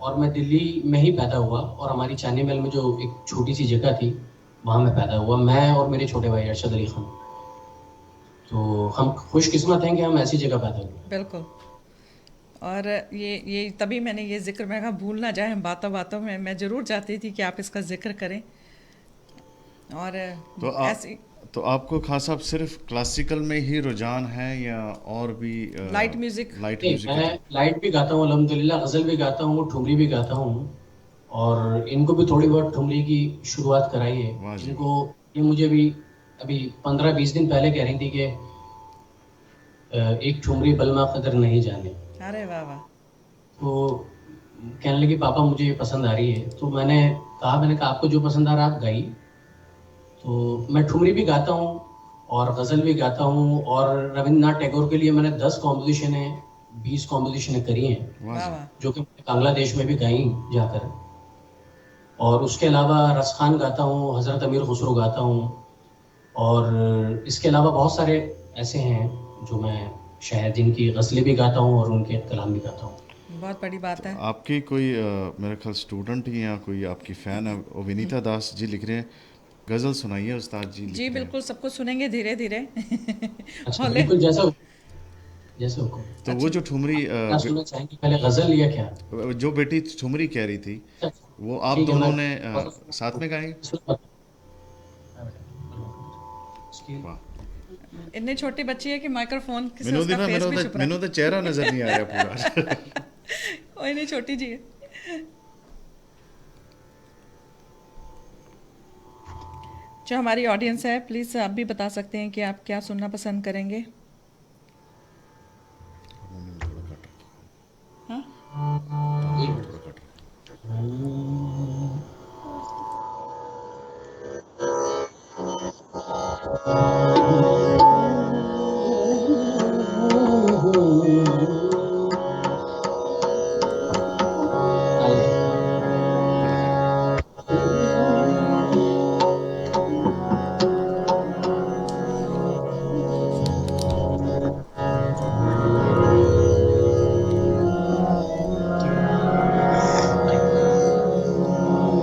[SPEAKER 4] और मैं दिल्ली में ही पैदा हुआ और हमारी चांदनी महल में जो एक छोटी सी जगह थी वहाँ मैं पैदा हुआ, मैं और मेरे छोटे भाई अरशद अली खान। तो हम खुशकिस्मत हैं कि हम ऐसी जगह पैदा हुए।
[SPEAKER 2] बिल्कुल। और ये तभी मैंने ये जिक्र, मैं कहा भूल ना जाए, बातों बातों में मैं ज़रूर चाहती थी कि आप इसका जिक्र करें। और
[SPEAKER 3] तो
[SPEAKER 2] ऐसी
[SPEAKER 3] तो आपको खास आप सिर्फ क्लासिकल में ही रुझान है या और भी
[SPEAKER 2] लाइट म्यूज़िक।
[SPEAKER 3] लाइट
[SPEAKER 4] नहीं,
[SPEAKER 3] म्यूजिक की
[SPEAKER 4] मैं
[SPEAKER 3] तरफ?
[SPEAKER 4] लाइट भी गाता हूँ अल्हम्दुलिल्लाह, गज़ल भी गाता हूँ, ठुमरी भी गाता हूँ। और इनको भी थोड़ी बहुत ठुमरी की शुरुआत कराई है।
[SPEAKER 3] वाह जी।
[SPEAKER 4] इनको, ये मुझे भी अभी 15-20 दिन पहले कह रही थी कि एक ठुमरी बलमा कदर नहीं जाने।
[SPEAKER 2] अरे वाह वाह।
[SPEAKER 4] तो कहने लगी पापा मुझे ये पसंद आ रही है। तो मैंने कहा आपको जो पसंद आ रहा है आप गाइए। तो मैं ठुमरी भी गाता हूँ और गज़ल भी गाता हूँ। और रविंद्रनाथ टैगोर के लिए मैंने 10 कॉम्पोजिशनें, 20 कॉम्पोजिशनें करी हैं,
[SPEAKER 3] वाह
[SPEAKER 2] वाह
[SPEAKER 3] जी।
[SPEAKER 2] वाह।
[SPEAKER 4] जो कि मैंने बांग्लादेश में भी गाई जाकर। और उसके अलावा रस खान गाता हूँ, हज़रत अमीर खुसरो गाता हूँ। और इसके अलावा बहुत सारे ऐसे हैं जो मैं शायद जिनकी गज़लें भी गाता हूँ और उनके कलाम भी गाता हूँ।
[SPEAKER 2] बहुत बड़ी बात
[SPEAKER 3] तो
[SPEAKER 2] है।
[SPEAKER 3] आपकी कोई मेरे ख्याल स्टूडेंट ही या कोई आपकी फ़ैन है, वो विनीता दास जी लिख रहे हैं, गज़ल सुनाइए उस्ताद जी
[SPEAKER 2] जी
[SPEAKER 3] लिख रहे हैं।
[SPEAKER 2] बिल्कुल, सबको सुनेंगे धीरे धीरे।
[SPEAKER 4] अच्छा,
[SPEAKER 2] हौले।
[SPEAKER 4] बिल्कुल जैसे हुक्म।
[SPEAKER 3] तो वो
[SPEAKER 2] अच्छा।
[SPEAKER 3] जो ठुमरी
[SPEAKER 4] क्या सुनना चाहेंगे, पहले गज़ल या क्या?
[SPEAKER 3] जो बेटी ठुमरी कह रही थी,
[SPEAKER 4] अच्छा, अच्छा,
[SPEAKER 3] वो आप
[SPEAKER 4] ठीक है।
[SPEAKER 3] दोनों
[SPEAKER 4] मैं
[SPEAKER 3] ने
[SPEAKER 4] गज़ल सुनाता
[SPEAKER 3] साथ
[SPEAKER 4] हूँ।
[SPEAKER 3] में गाई?
[SPEAKER 4] सुनो, हाँ बेटा, इसकी
[SPEAKER 3] वाह।
[SPEAKER 2] इतनी छोटी बच्ची है कि माइक्रोफोन से
[SPEAKER 3] ਮੈਨੂੰ ਦੀ
[SPEAKER 2] उसका
[SPEAKER 3] ਨਾ
[SPEAKER 2] फेस भी
[SPEAKER 3] ਮੈਨੂੰ
[SPEAKER 2] छुप
[SPEAKER 3] ਤਾਂ
[SPEAKER 2] रहा
[SPEAKER 3] ਮੈਨੂੰ ਤਾਂ ਚਿਹਰਾ ਨਜ਼ਰ ਨਹੀਂ ਆ ਰਿਹਾ ਪੂਰਾ
[SPEAKER 2] है वो इतनी छोटी जी है। जो हमारी ऑडियंस है प्लीज़ आप भी बता सकते हैं कि आप क्या सुनना पसंद करेंगे।
[SPEAKER 3] ਥੋੜਾ ਘੱਟ
[SPEAKER 2] हाँ
[SPEAKER 3] ਥੋੜਾ ਘੱਟ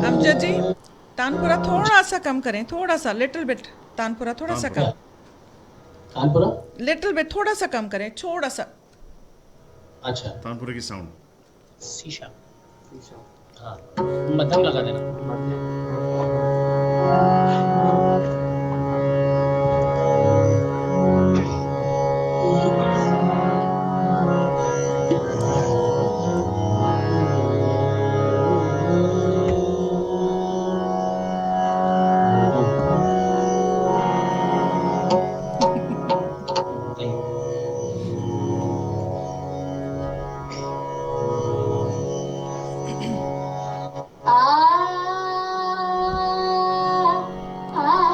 [SPEAKER 2] अमजद जी, तानपुरा थोड़ा सा कम करें, थोड़ा सा, लिटिल बिट। तानपुरा थोड़ा सा
[SPEAKER 3] तानपुरा?
[SPEAKER 2] कम,
[SPEAKER 4] कानपुरा।
[SPEAKER 2] लिटिल बिट, थोड़ा सा कम करें, थोड़ा सा।
[SPEAKER 4] अच्छा,
[SPEAKER 3] ਤਾਨਪੁਰੇ की साउंड
[SPEAKER 4] शीशा। हाँ, मध्यम लगा देना।
[SPEAKER 5] आ आ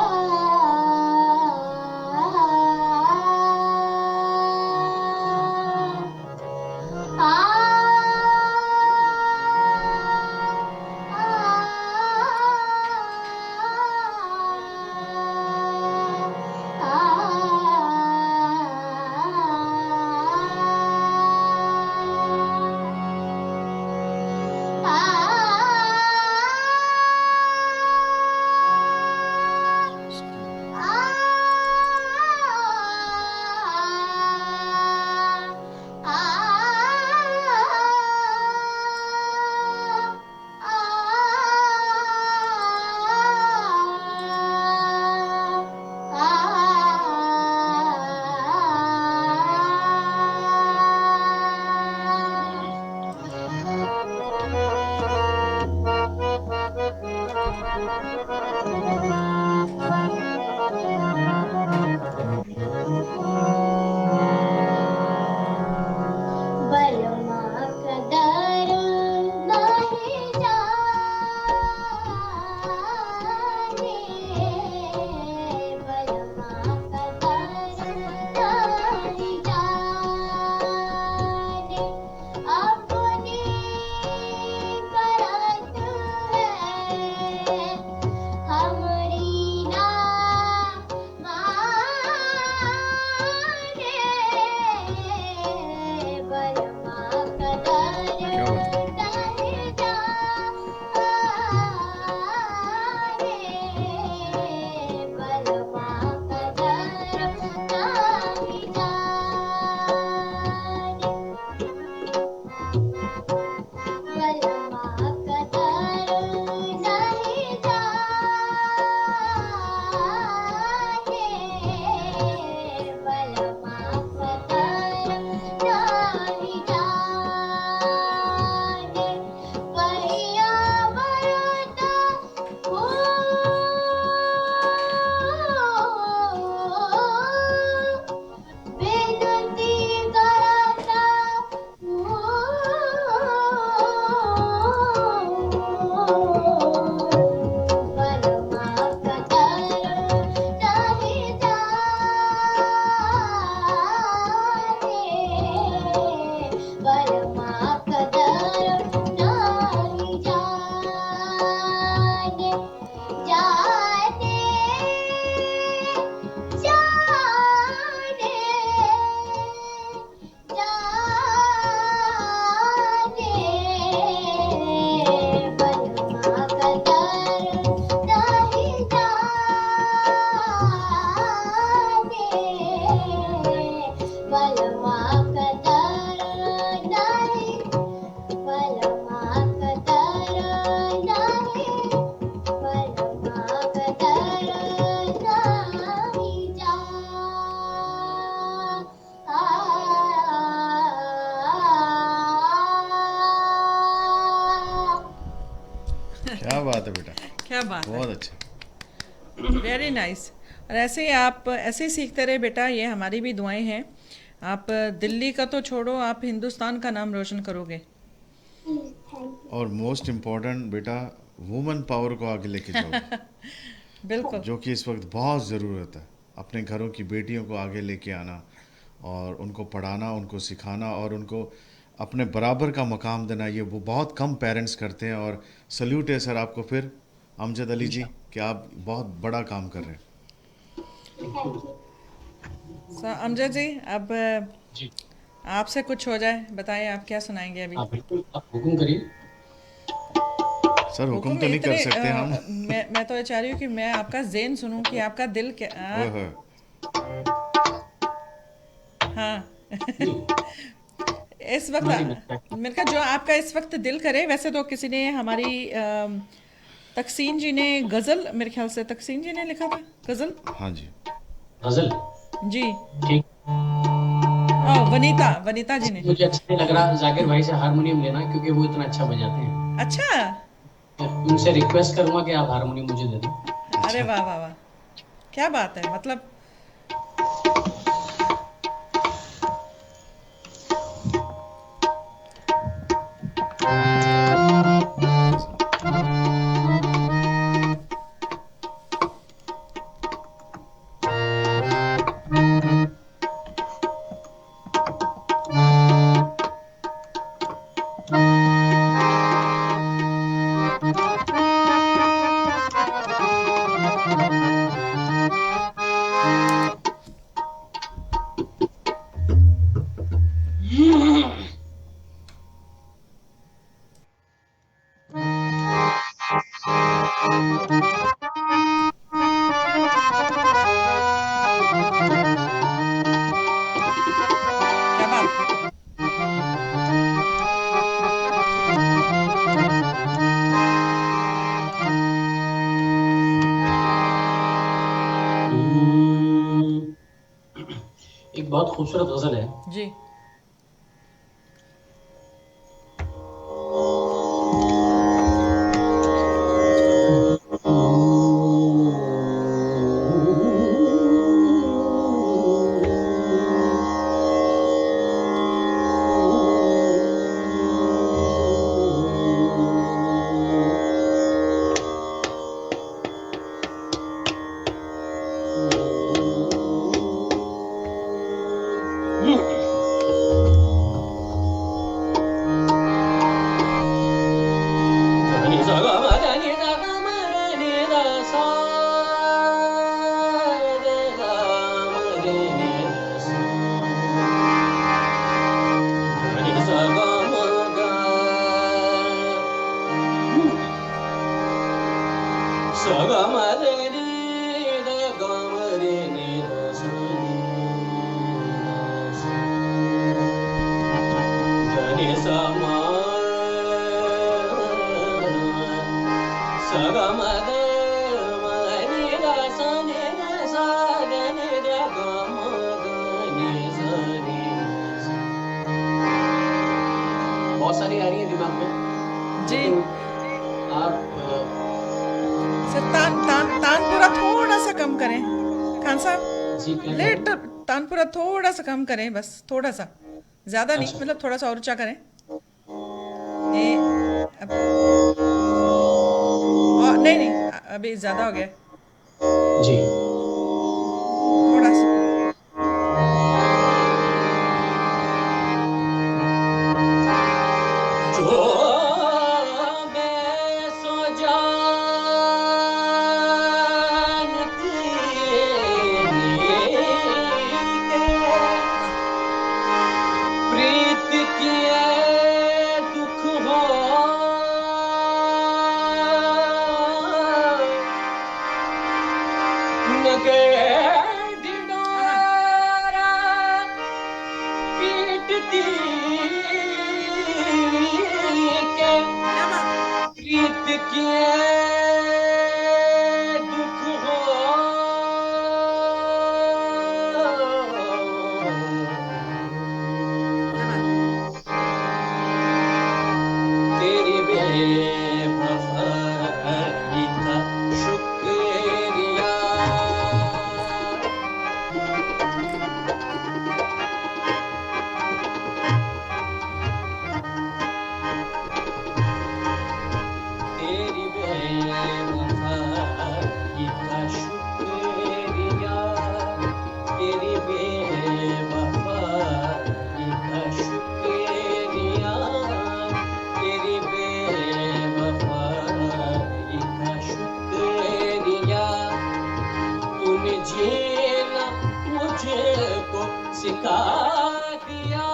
[SPEAKER 3] बात है बेटा,
[SPEAKER 2] क्या बात है,
[SPEAKER 3] बहुत अच्छा।
[SPEAKER 2] Very nice. और ऐसे ही आप ऐसे ही सीखते रहे बेटा, ये हमारी भी दुआएं हैं। आप दिल्ली का तो छोड़ो, आप हिंदुस्तान का नाम रोशन करोगे।
[SPEAKER 3] और मोस्ट इम्पोर्टेंट बेटा, वुमेन पावर को आगे लेके जाओगे,
[SPEAKER 2] बिल्कुल।
[SPEAKER 3] जो कि इस वक्त बहुत ज़रूरत है। अपने घरों की बेटियों को आगे लेके आना और उनको पढ़ाना, उनको सिखाना और उनको अपने बराबर का मकाम देना, ये वो बहुत कम पेरेंट्स करते हैं। और सल्यूट है सर आपको फिर, अमजद अली जी, कि आप बहुत बड़ा काम कर रहे हैं।
[SPEAKER 2] अमजद जी, अब
[SPEAKER 4] जी
[SPEAKER 2] आपसे कुछ हो जाए, बताएं आप क्या सुनाएंगे अभी।
[SPEAKER 4] हाँ बिल्कुल, आप हुक्म करिए।
[SPEAKER 3] सर हुक्म
[SPEAKER 2] हुक्म
[SPEAKER 3] तो नहीं कर
[SPEAKER 2] इतने
[SPEAKER 3] सकते हम।
[SPEAKER 2] मैं तो ये चाह रही हूँ कि मैं आपका ज़ेन सुनूं कि आपका दिल क्या।
[SPEAKER 3] ओए होए।
[SPEAKER 2] हाँ।
[SPEAKER 4] जी
[SPEAKER 2] इस वक्त
[SPEAKER 4] सुनाइए मेरा।
[SPEAKER 2] मेरे का जो आपका इस वक्त दिल करे, वैसे तो किसी ने हमारी तकसीन जी ने गज़ल, मेरे ख्याल से तकसीन जी ने लिखा था गज़ल।
[SPEAKER 3] हाँ जी।
[SPEAKER 4] गजल,
[SPEAKER 2] जी।
[SPEAKER 4] ठीक।
[SPEAKER 2] वनीता वनीता जी ने।
[SPEAKER 4] मुझे अच्छा नहीं लग रहा जाकिर भाई से हारमोनियम लेना, क्योंकि वो इतना अच्छा बजाते हैं।
[SPEAKER 2] अच्छा।
[SPEAKER 4] उनसे रिक्वेस्ट करूंगा कि आप हारमोनियम मुझे दे दें।
[SPEAKER 2] अरे
[SPEAKER 3] अच्छा।
[SPEAKER 2] वाह वाह वाह, क्या बात है, मतलब क्या बात है।
[SPEAKER 4] एक बहुत खूबसूरत गजल है।
[SPEAKER 2] जी।
[SPEAKER 4] बहुत सारी आ रही है दिमाग में,
[SPEAKER 2] जी
[SPEAKER 4] लेकिन आप
[SPEAKER 2] सर, तान तान तानपुरा थोड़ा सा कम करें खान साहब।
[SPEAKER 4] जी क्या कह रहे
[SPEAKER 2] लेट,
[SPEAKER 4] हैं?
[SPEAKER 2] तानपुरा थोड़ा सा कम करें, बस थोड़ा सा, ज़्यादा नहीं,
[SPEAKER 4] अच्छा
[SPEAKER 2] मतलब थोड़ा सा और ऊंचा करें। ए, अब, और नहीं नहीं, अभी ज़्यादा हो गया है,
[SPEAKER 4] जी।
[SPEAKER 2] थोड़ा सा।
[SPEAKER 4] जो सो जानती प्रीत किए दुख हो, मुझको सिखा दिया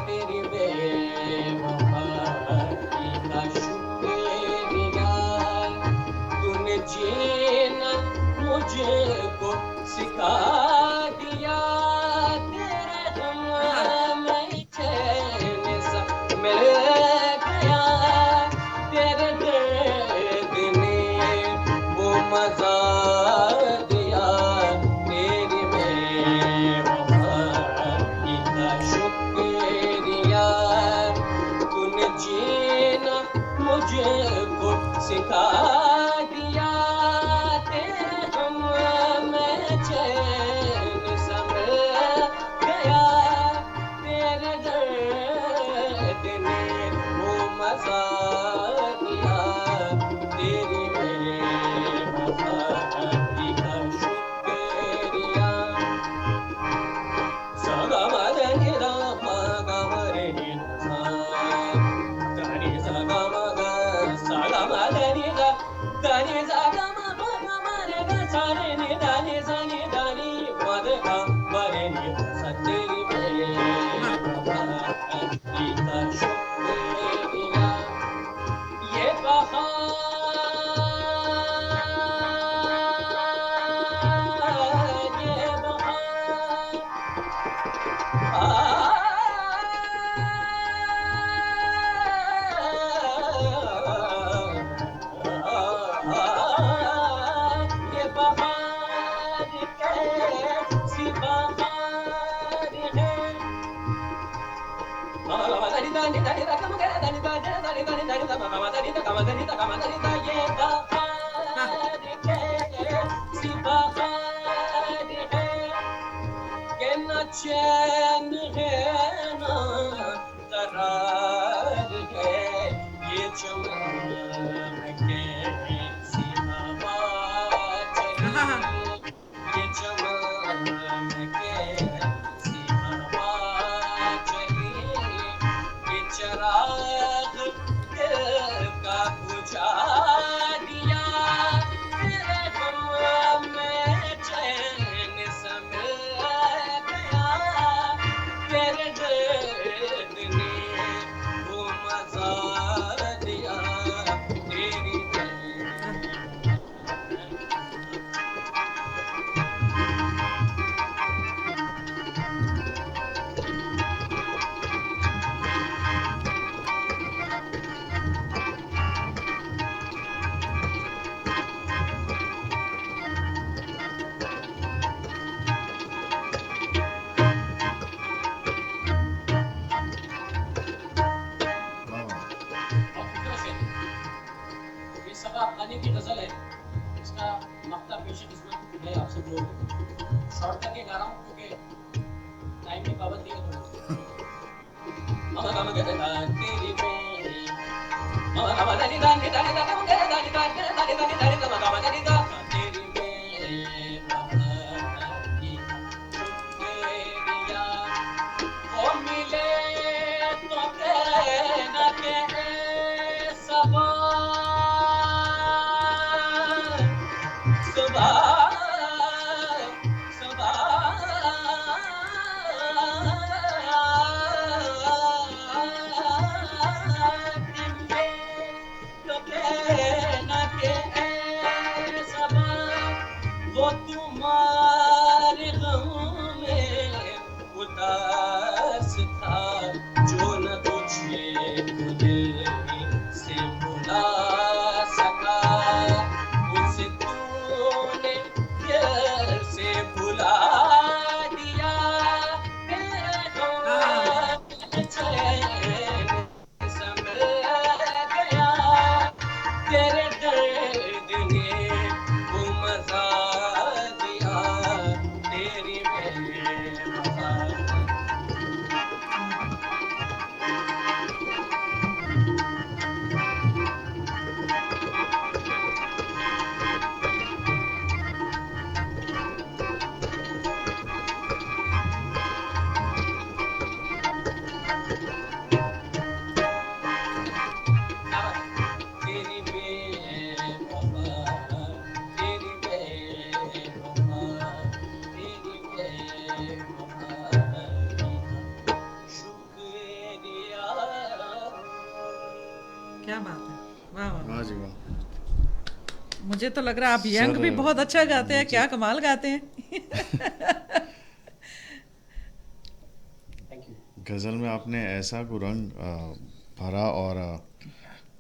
[SPEAKER 4] तेरी बेवफाई का शुक्रिया तूने जीना मुझको सिखा दिया तेरे गम में चैन सा मिल गया तेरे दर्द ने वो मजा दिया तेरी बेवफाई का शुक्रिया तूने जीना मुझको सिखा दिया तेरे गम में चैन सा मिल गया तेरे दर्द ने वो मजा दिया तेरी बेवफाई का शुक्रिया ये बहार ये ये बहार कैसी बहार है चैन है ना करार है ये चमन के सिवा चली ये चमन के सिवा चली ये चराग दिल का बुझा दिया तेरे गम में चैन सा मिल गया तेरे दर्द ने वो मजा दिया तेरी ये सबा खाने की गजल है इसका मक्ता पेश किस्मत मैं आप सब लोगों को शॉर्ट करके गा रहा हूँ क्योंकि टाइम की पाबंदी है थोड़ी ममा काम कहते था तेरी मेरी ममा काम दानी दानी दानी दानी काम कहते दानी दानी दानी दानी दानी काम काम दानी दा तेरी मेरी शुक्रिया वो मिले तो कहना के सबा
[SPEAKER 2] मुझे तो लग रहा है आप यंग भी बहुत अच्छा गाते हैं, क्या कमाल गाते हैं।
[SPEAKER 3] गज़ल में आपने ऐसा को रंग भरा, और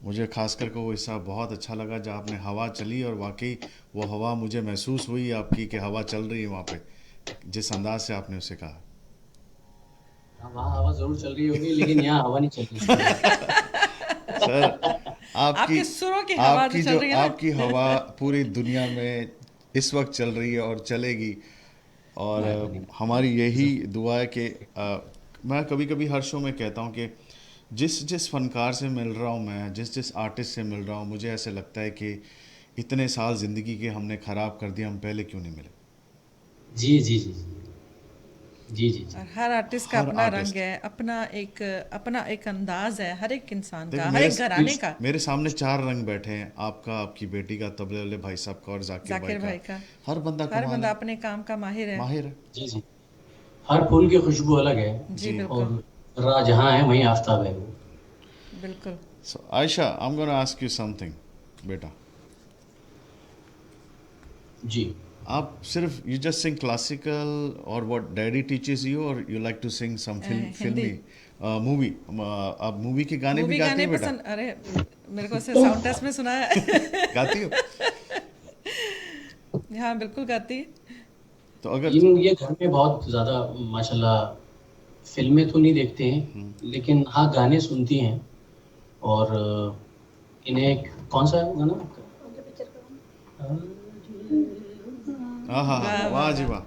[SPEAKER 3] मुझे खास करके वो हिस्सा बहुत अच्छा लगा जब आपने हवा चली, और वाकई वो हवा मुझे महसूस हुई आपकी कि हवा चल रही है वहाँ पे, जिस अंदाज से आपने उसे कहा।
[SPEAKER 4] हाँ, वहाँ हवा जरूर चल रही होगी, लेकिन यहाँ हवा नहीं चल रही।
[SPEAKER 3] सर
[SPEAKER 2] आपके सुरों की हवा जो चल रही है ना।
[SPEAKER 3] आपकी हवा पूरी दुनिया में इस वक्त चल रही है और चलेगी, और हमारी यही दुआ है कि मैं कभी कभी हर शो में कहता हूँ कि जिस जिस फनकार से मिल रहा हूँ मैं, जिस जिस आर्टिस्ट से मिल रहा हूँ, मुझे ऐसे लगता है कि इतने साल ज़िंदगी के हमने ख़राब कर दिया, हम पहले क्यों नहीं मिले।
[SPEAKER 4] जी जी जी जी जी जी।
[SPEAKER 2] और हर आर्टिस्ट का
[SPEAKER 3] हर
[SPEAKER 2] अपना
[SPEAKER 3] आर्टिस्ट।
[SPEAKER 2] रंग है, अपना एक अंदाज है हर एक इंसान का,
[SPEAKER 3] देखो
[SPEAKER 2] हर एक घराने का।
[SPEAKER 3] मेरे सामने 4 रंग बैठे हैं, आपका, आपकी बेटी का, तबले वाले भाई साहब का, और जाकिर
[SPEAKER 2] जाकिर भाई
[SPEAKER 3] भाई
[SPEAKER 2] का।
[SPEAKER 3] का। हर बंदा
[SPEAKER 2] हर
[SPEAKER 3] कमाल
[SPEAKER 2] बंदा
[SPEAKER 3] है,
[SPEAKER 2] अपने काम का माहिर है।
[SPEAKER 3] माहिर है।
[SPEAKER 4] जी जी। हर फूल की खुशबू अलग है,
[SPEAKER 2] जी
[SPEAKER 3] जी।
[SPEAKER 2] बिल्कुल
[SPEAKER 4] और राह जहाँ है वहीं आफताब है वो।
[SPEAKER 2] बिल्कुल।
[SPEAKER 3] So, Aisha, I'm going to ask you something, बेटा।
[SPEAKER 4] जी।
[SPEAKER 3] आप सिर्फ यू जस्ट सिंग क्लासिकल, और व्हाट डैडी टीचेस यू, और यू लाइक टू सिंग सम
[SPEAKER 2] हिंदी।
[SPEAKER 3] फिल्मी मूवी, आप मूवी के गाने भी
[SPEAKER 2] मूवी
[SPEAKER 3] गाती
[SPEAKER 2] गाने
[SPEAKER 3] हैं बेटा?
[SPEAKER 2] पसंद, अरे मेरे को से साउंड टेस्ट में सुना है।
[SPEAKER 3] गाती हो?
[SPEAKER 2] हाँ बिल्कुल गाती।
[SPEAKER 3] तो अगर
[SPEAKER 4] ये घर में बहुत ज़्यादा माशाल्लाह फिल्में तो नहीं देखते हैं, लेकिन हाँ गाने सुनती हैं। और इन्हें कौन सा गाना
[SPEAKER 3] हाँ हाँ हाँ,
[SPEAKER 2] वाह वाह
[SPEAKER 3] वाह जी
[SPEAKER 2] वाह।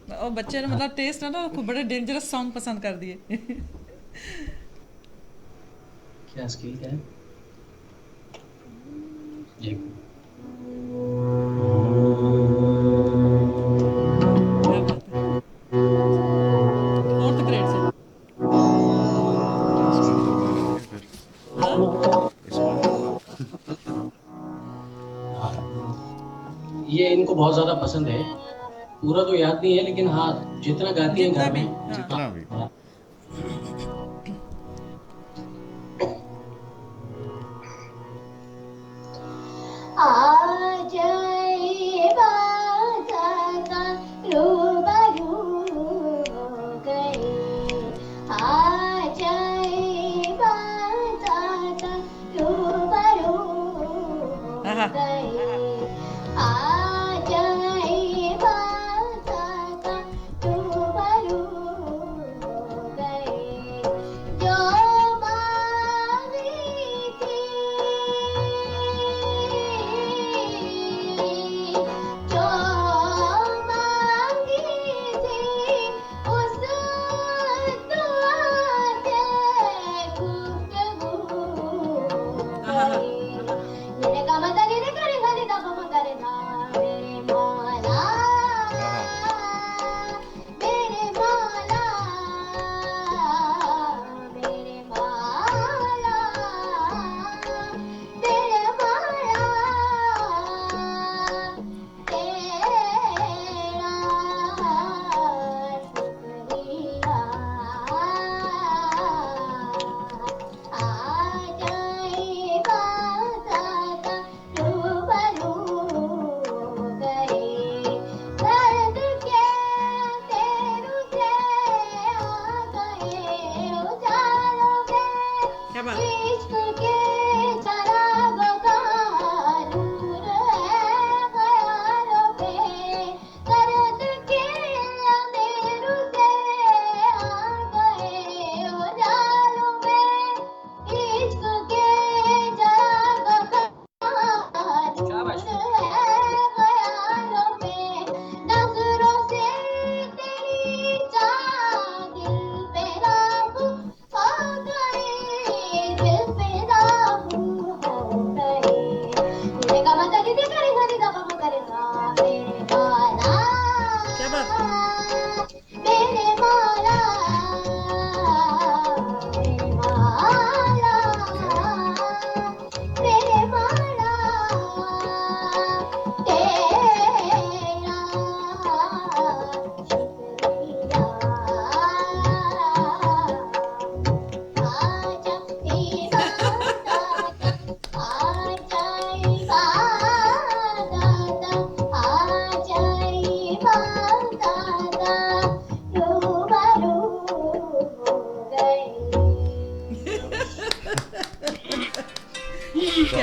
[SPEAKER 3] वाह।
[SPEAKER 2] और बच्चे ने मतलब टेस्ट है ना, खूब बड़े डेंजरस सॉन्ग पसंद कर दिए।
[SPEAKER 4] क्या स्किल है ये?
[SPEAKER 2] क्या बात है। 4th ग्रेड से।
[SPEAKER 3] इसमें तो गा लेंगे फिर,
[SPEAKER 2] हाँ
[SPEAKER 3] इसमें
[SPEAKER 4] ये इनको बहुत ज़्यादा पसंद है। पूरा तो याद नहीं है, लेकिन हाँ जितना गाती हैं
[SPEAKER 2] जितना
[SPEAKER 4] घर
[SPEAKER 2] भी।
[SPEAKER 4] में।
[SPEAKER 2] हाँ
[SPEAKER 3] जितना भी।
[SPEAKER 5] आ जाए बाज़ाता रूबरू हो गए, आ जाए बाज़ाता रूबरू हो
[SPEAKER 2] आहा।
[SPEAKER 5] गए, आ जाए बाज़ाता रूबरू हो गए, जो मांगी थी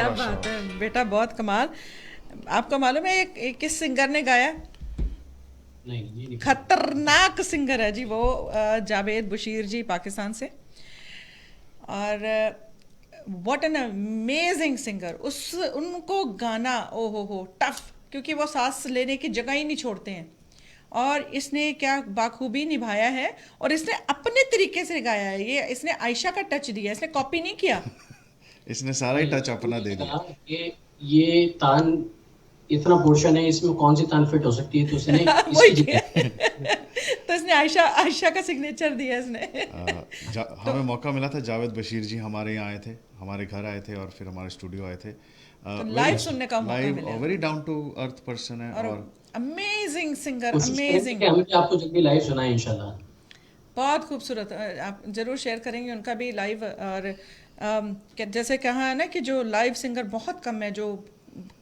[SPEAKER 2] क्या
[SPEAKER 3] बड़ा
[SPEAKER 2] बात
[SPEAKER 3] शौक।
[SPEAKER 2] है बेटा, बहुत कमाल। आपको मालूम है ये किस सिंगर ने गाया?
[SPEAKER 4] नहीं ये नहीं पता।
[SPEAKER 2] खतरनाक सिंगर है जी वो, जावेद बशीर जी, पाकिस्तान से। और व्हाट एन अमेजिंग सिंगर। उस उनको गाना, ओ हो टफ, क्योंकि वो सांस लेने की जगह ही नहीं छोड़ते हैं। और इसने क्या बाखूबी निभाया है, और इसने अपने तरीके से गाया है। ये इसने आयशा का टच दिया, इसने कॉपी नहीं किया।
[SPEAKER 3] इसने सारा ही
[SPEAKER 4] भाई
[SPEAKER 3] टच अपना दे दिया।
[SPEAKER 4] ये तान इतना पोर्शन है, इसमें कौन सी तान फिट हो सकती है, तो उसने
[SPEAKER 2] वही
[SPEAKER 4] इसकी
[SPEAKER 2] किया।
[SPEAKER 4] जगह
[SPEAKER 2] तो इसने आयशा आयशा का सिग्नेचर दिया इसने।
[SPEAKER 3] हमें मौका मिला था, जावेद बशीर जी हमारे यहाँ आए थे, हमारे घर आए थे और फिर हमारे स्टूडियो आए थे।
[SPEAKER 2] तो लाइव सुनने का मौका मिला।
[SPEAKER 3] Very down to earth person है,
[SPEAKER 2] और
[SPEAKER 3] और
[SPEAKER 2] अमेजिंग सिंगर,
[SPEAKER 4] कोशिश करेंगे
[SPEAKER 2] अमेजिंग।
[SPEAKER 4] कि हम भी आपको जब भी लाइव सुनाए इंशाल्लाह।
[SPEAKER 2] बहुत खूबसूरत। आप जरूर शेयर करेंगे उनका भी लाइव। और जैसे कहा है ना कि जो लाइव सिंगर बहुत कम है जो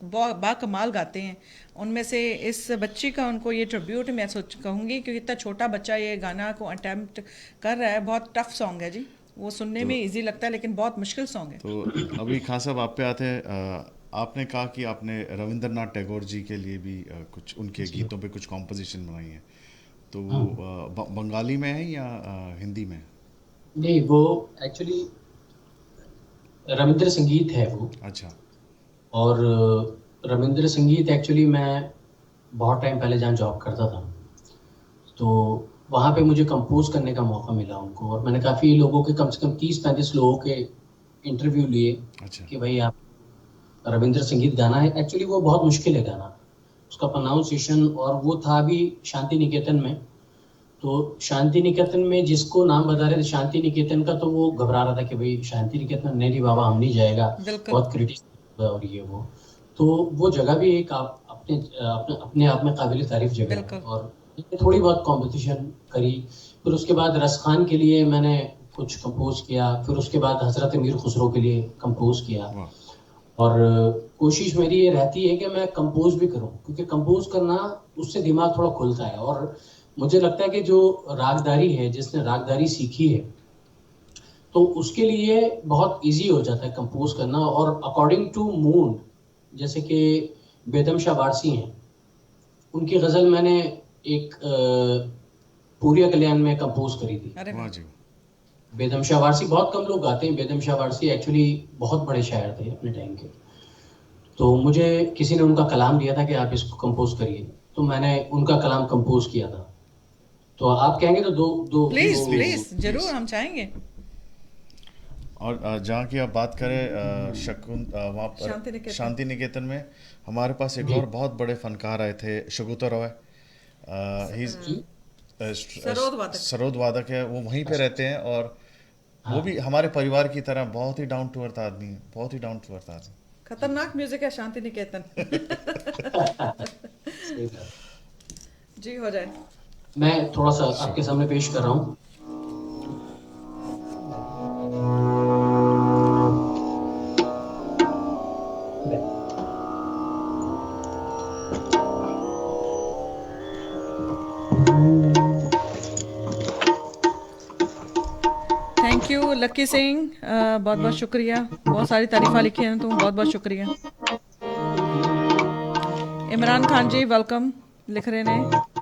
[SPEAKER 2] बाकमाल गाते हैं, उनमें से इस बच्ची का उनको ये ट्रिब्यूट मैं कहूँगी, क्योंकि इतना छोटा बच्चा ये गाना को अटेम्प्ट कर रहा है। बहुत टफ सॉन्ग है जी, वो सुनने में इजी लगता है लेकिन बहुत मुश्किल सॉन्ग है।
[SPEAKER 3] तो अभी खान साहब आप पे आते हैं। आपने कहा कि आपने रविंद्रनाथ टैगोर जी के लिए भी कुछ उनके गीतों पे कुछ कॉम्पोजिशन बनाई है, तो वो बंगाली में है या हिंदी में?
[SPEAKER 4] नहीं, वो एक्चुअली रविंद्र संगीत है वो।
[SPEAKER 3] अच्छा।
[SPEAKER 4] और रविंद्र संगीत एक्चुअली मैं बहुत टाइम पहले जहाँ जॉब करता था, तो वहाँ पे मुझे कंपोज करने का मौका मिला उनको, और मैंने काफ़ी लोगों के, कम से कम 30-35 लोगों के इंटरव्यू लिए।
[SPEAKER 3] अच्छा।
[SPEAKER 4] कि भाई आप रविंद्र संगीत गाना है। एक्चुअली वो बहुत मुश्किल है गाना, उसका प्रोनाउंसिएशन। और वो था अभी शांति निकेतन में, तो शांति निकेतन में जिसको नाम बता रहे थे शांति निकेतन का, तो वो घबरा रहा था कि भाई शांति निकेतन नहीं बाबा, हम नहीं जाएगा, बहुत क्रिटिक और ये वो। तो वो जगह भी एक अपने आप में काबिल तारीफ जगह है। और थोड़ी बहुत कंपटीशन करी, फिर उसके बाद रस खान के लिए मैंने कुछ कंपोज किया, फिर उसके बाद हजरत मीर खुसरो के लिए कंपोज किया। और कोशिश मेरी ये रहती है कि मैं कंपोज भी करूं, क्योंकि कंपोज करना उससे दिमाग थोड़ा खुलता है। और मुझे लगता है कि जो रागदारी है, जिसने रागदारी सीखी है, तो उसके लिए बहुत इजी हो जाता है कंपोज करना। और अकॉर्डिंग टू मूड, जैसे कि बेदम शाह वारसी हैं, उनकी गज़ल मैंने एक पूरिया कल्याण में कंपोज करी थी।
[SPEAKER 3] वाह जी।
[SPEAKER 4] बेदम शाह वारसी बहुत कम लोग गाते हैं। बेदम शाह वारसी एक्चुअली बहुत बड़े शायर थे अपने टाइम के। तो मुझे किसी ने उनका कलाम दिया था कि आप इसको कंपोज करिए, तो मैंने उनका कलाम कंपोज किया था। तो आप कहेंगे तो दो
[SPEAKER 2] प्लीज जरूर, हम चाहेंगे।
[SPEAKER 3] और जहाँ की आप बात करें वहाँ पर शांति निकेतन में हमारे पास एक और बहुत बड़े फनकार आए थे, शगुता रॉय। सरोद वादक है, वो वहीं पे रहते हैं, और वो भी हमारे परिवार की तरह बहुत ही डाउन टू अर्थ आदमी है, बहुत ही डाउन टू अर्थ आदमी।
[SPEAKER 2] खतरनाक म्यूजिक है शांति निकेतन। जी हो जाए।
[SPEAKER 4] मैं थोड़ा सा आपके सामने पेश कर रहा हूँ।
[SPEAKER 2] थैंक यू लक्की सिंह, बहुत बहुत शुक्रिया। बहुत सारी तारीफा लिखी हैं तुम, बहुत बहुत शुक्रिया। इमरान खान जी वेलकम लिख रहे ने।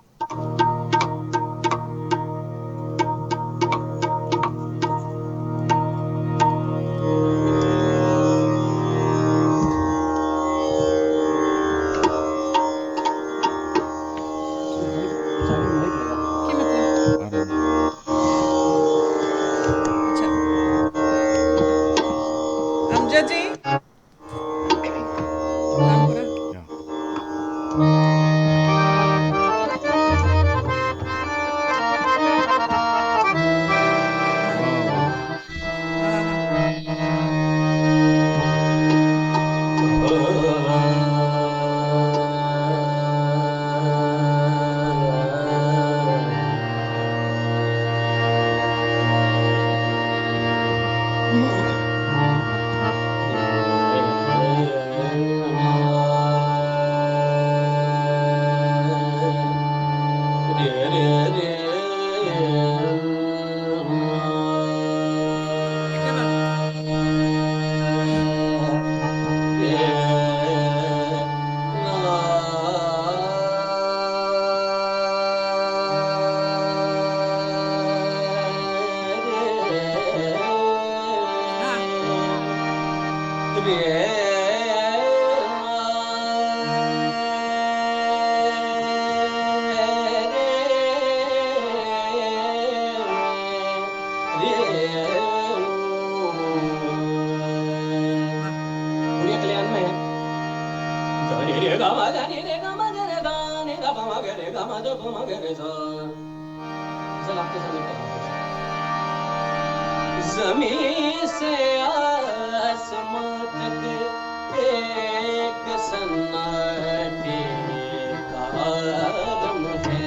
[SPEAKER 4] द प म ग रे सा चल आपके सामने कर रहा हूँ। जमीन से आसमां तक एक सन्नाटे का आलम है।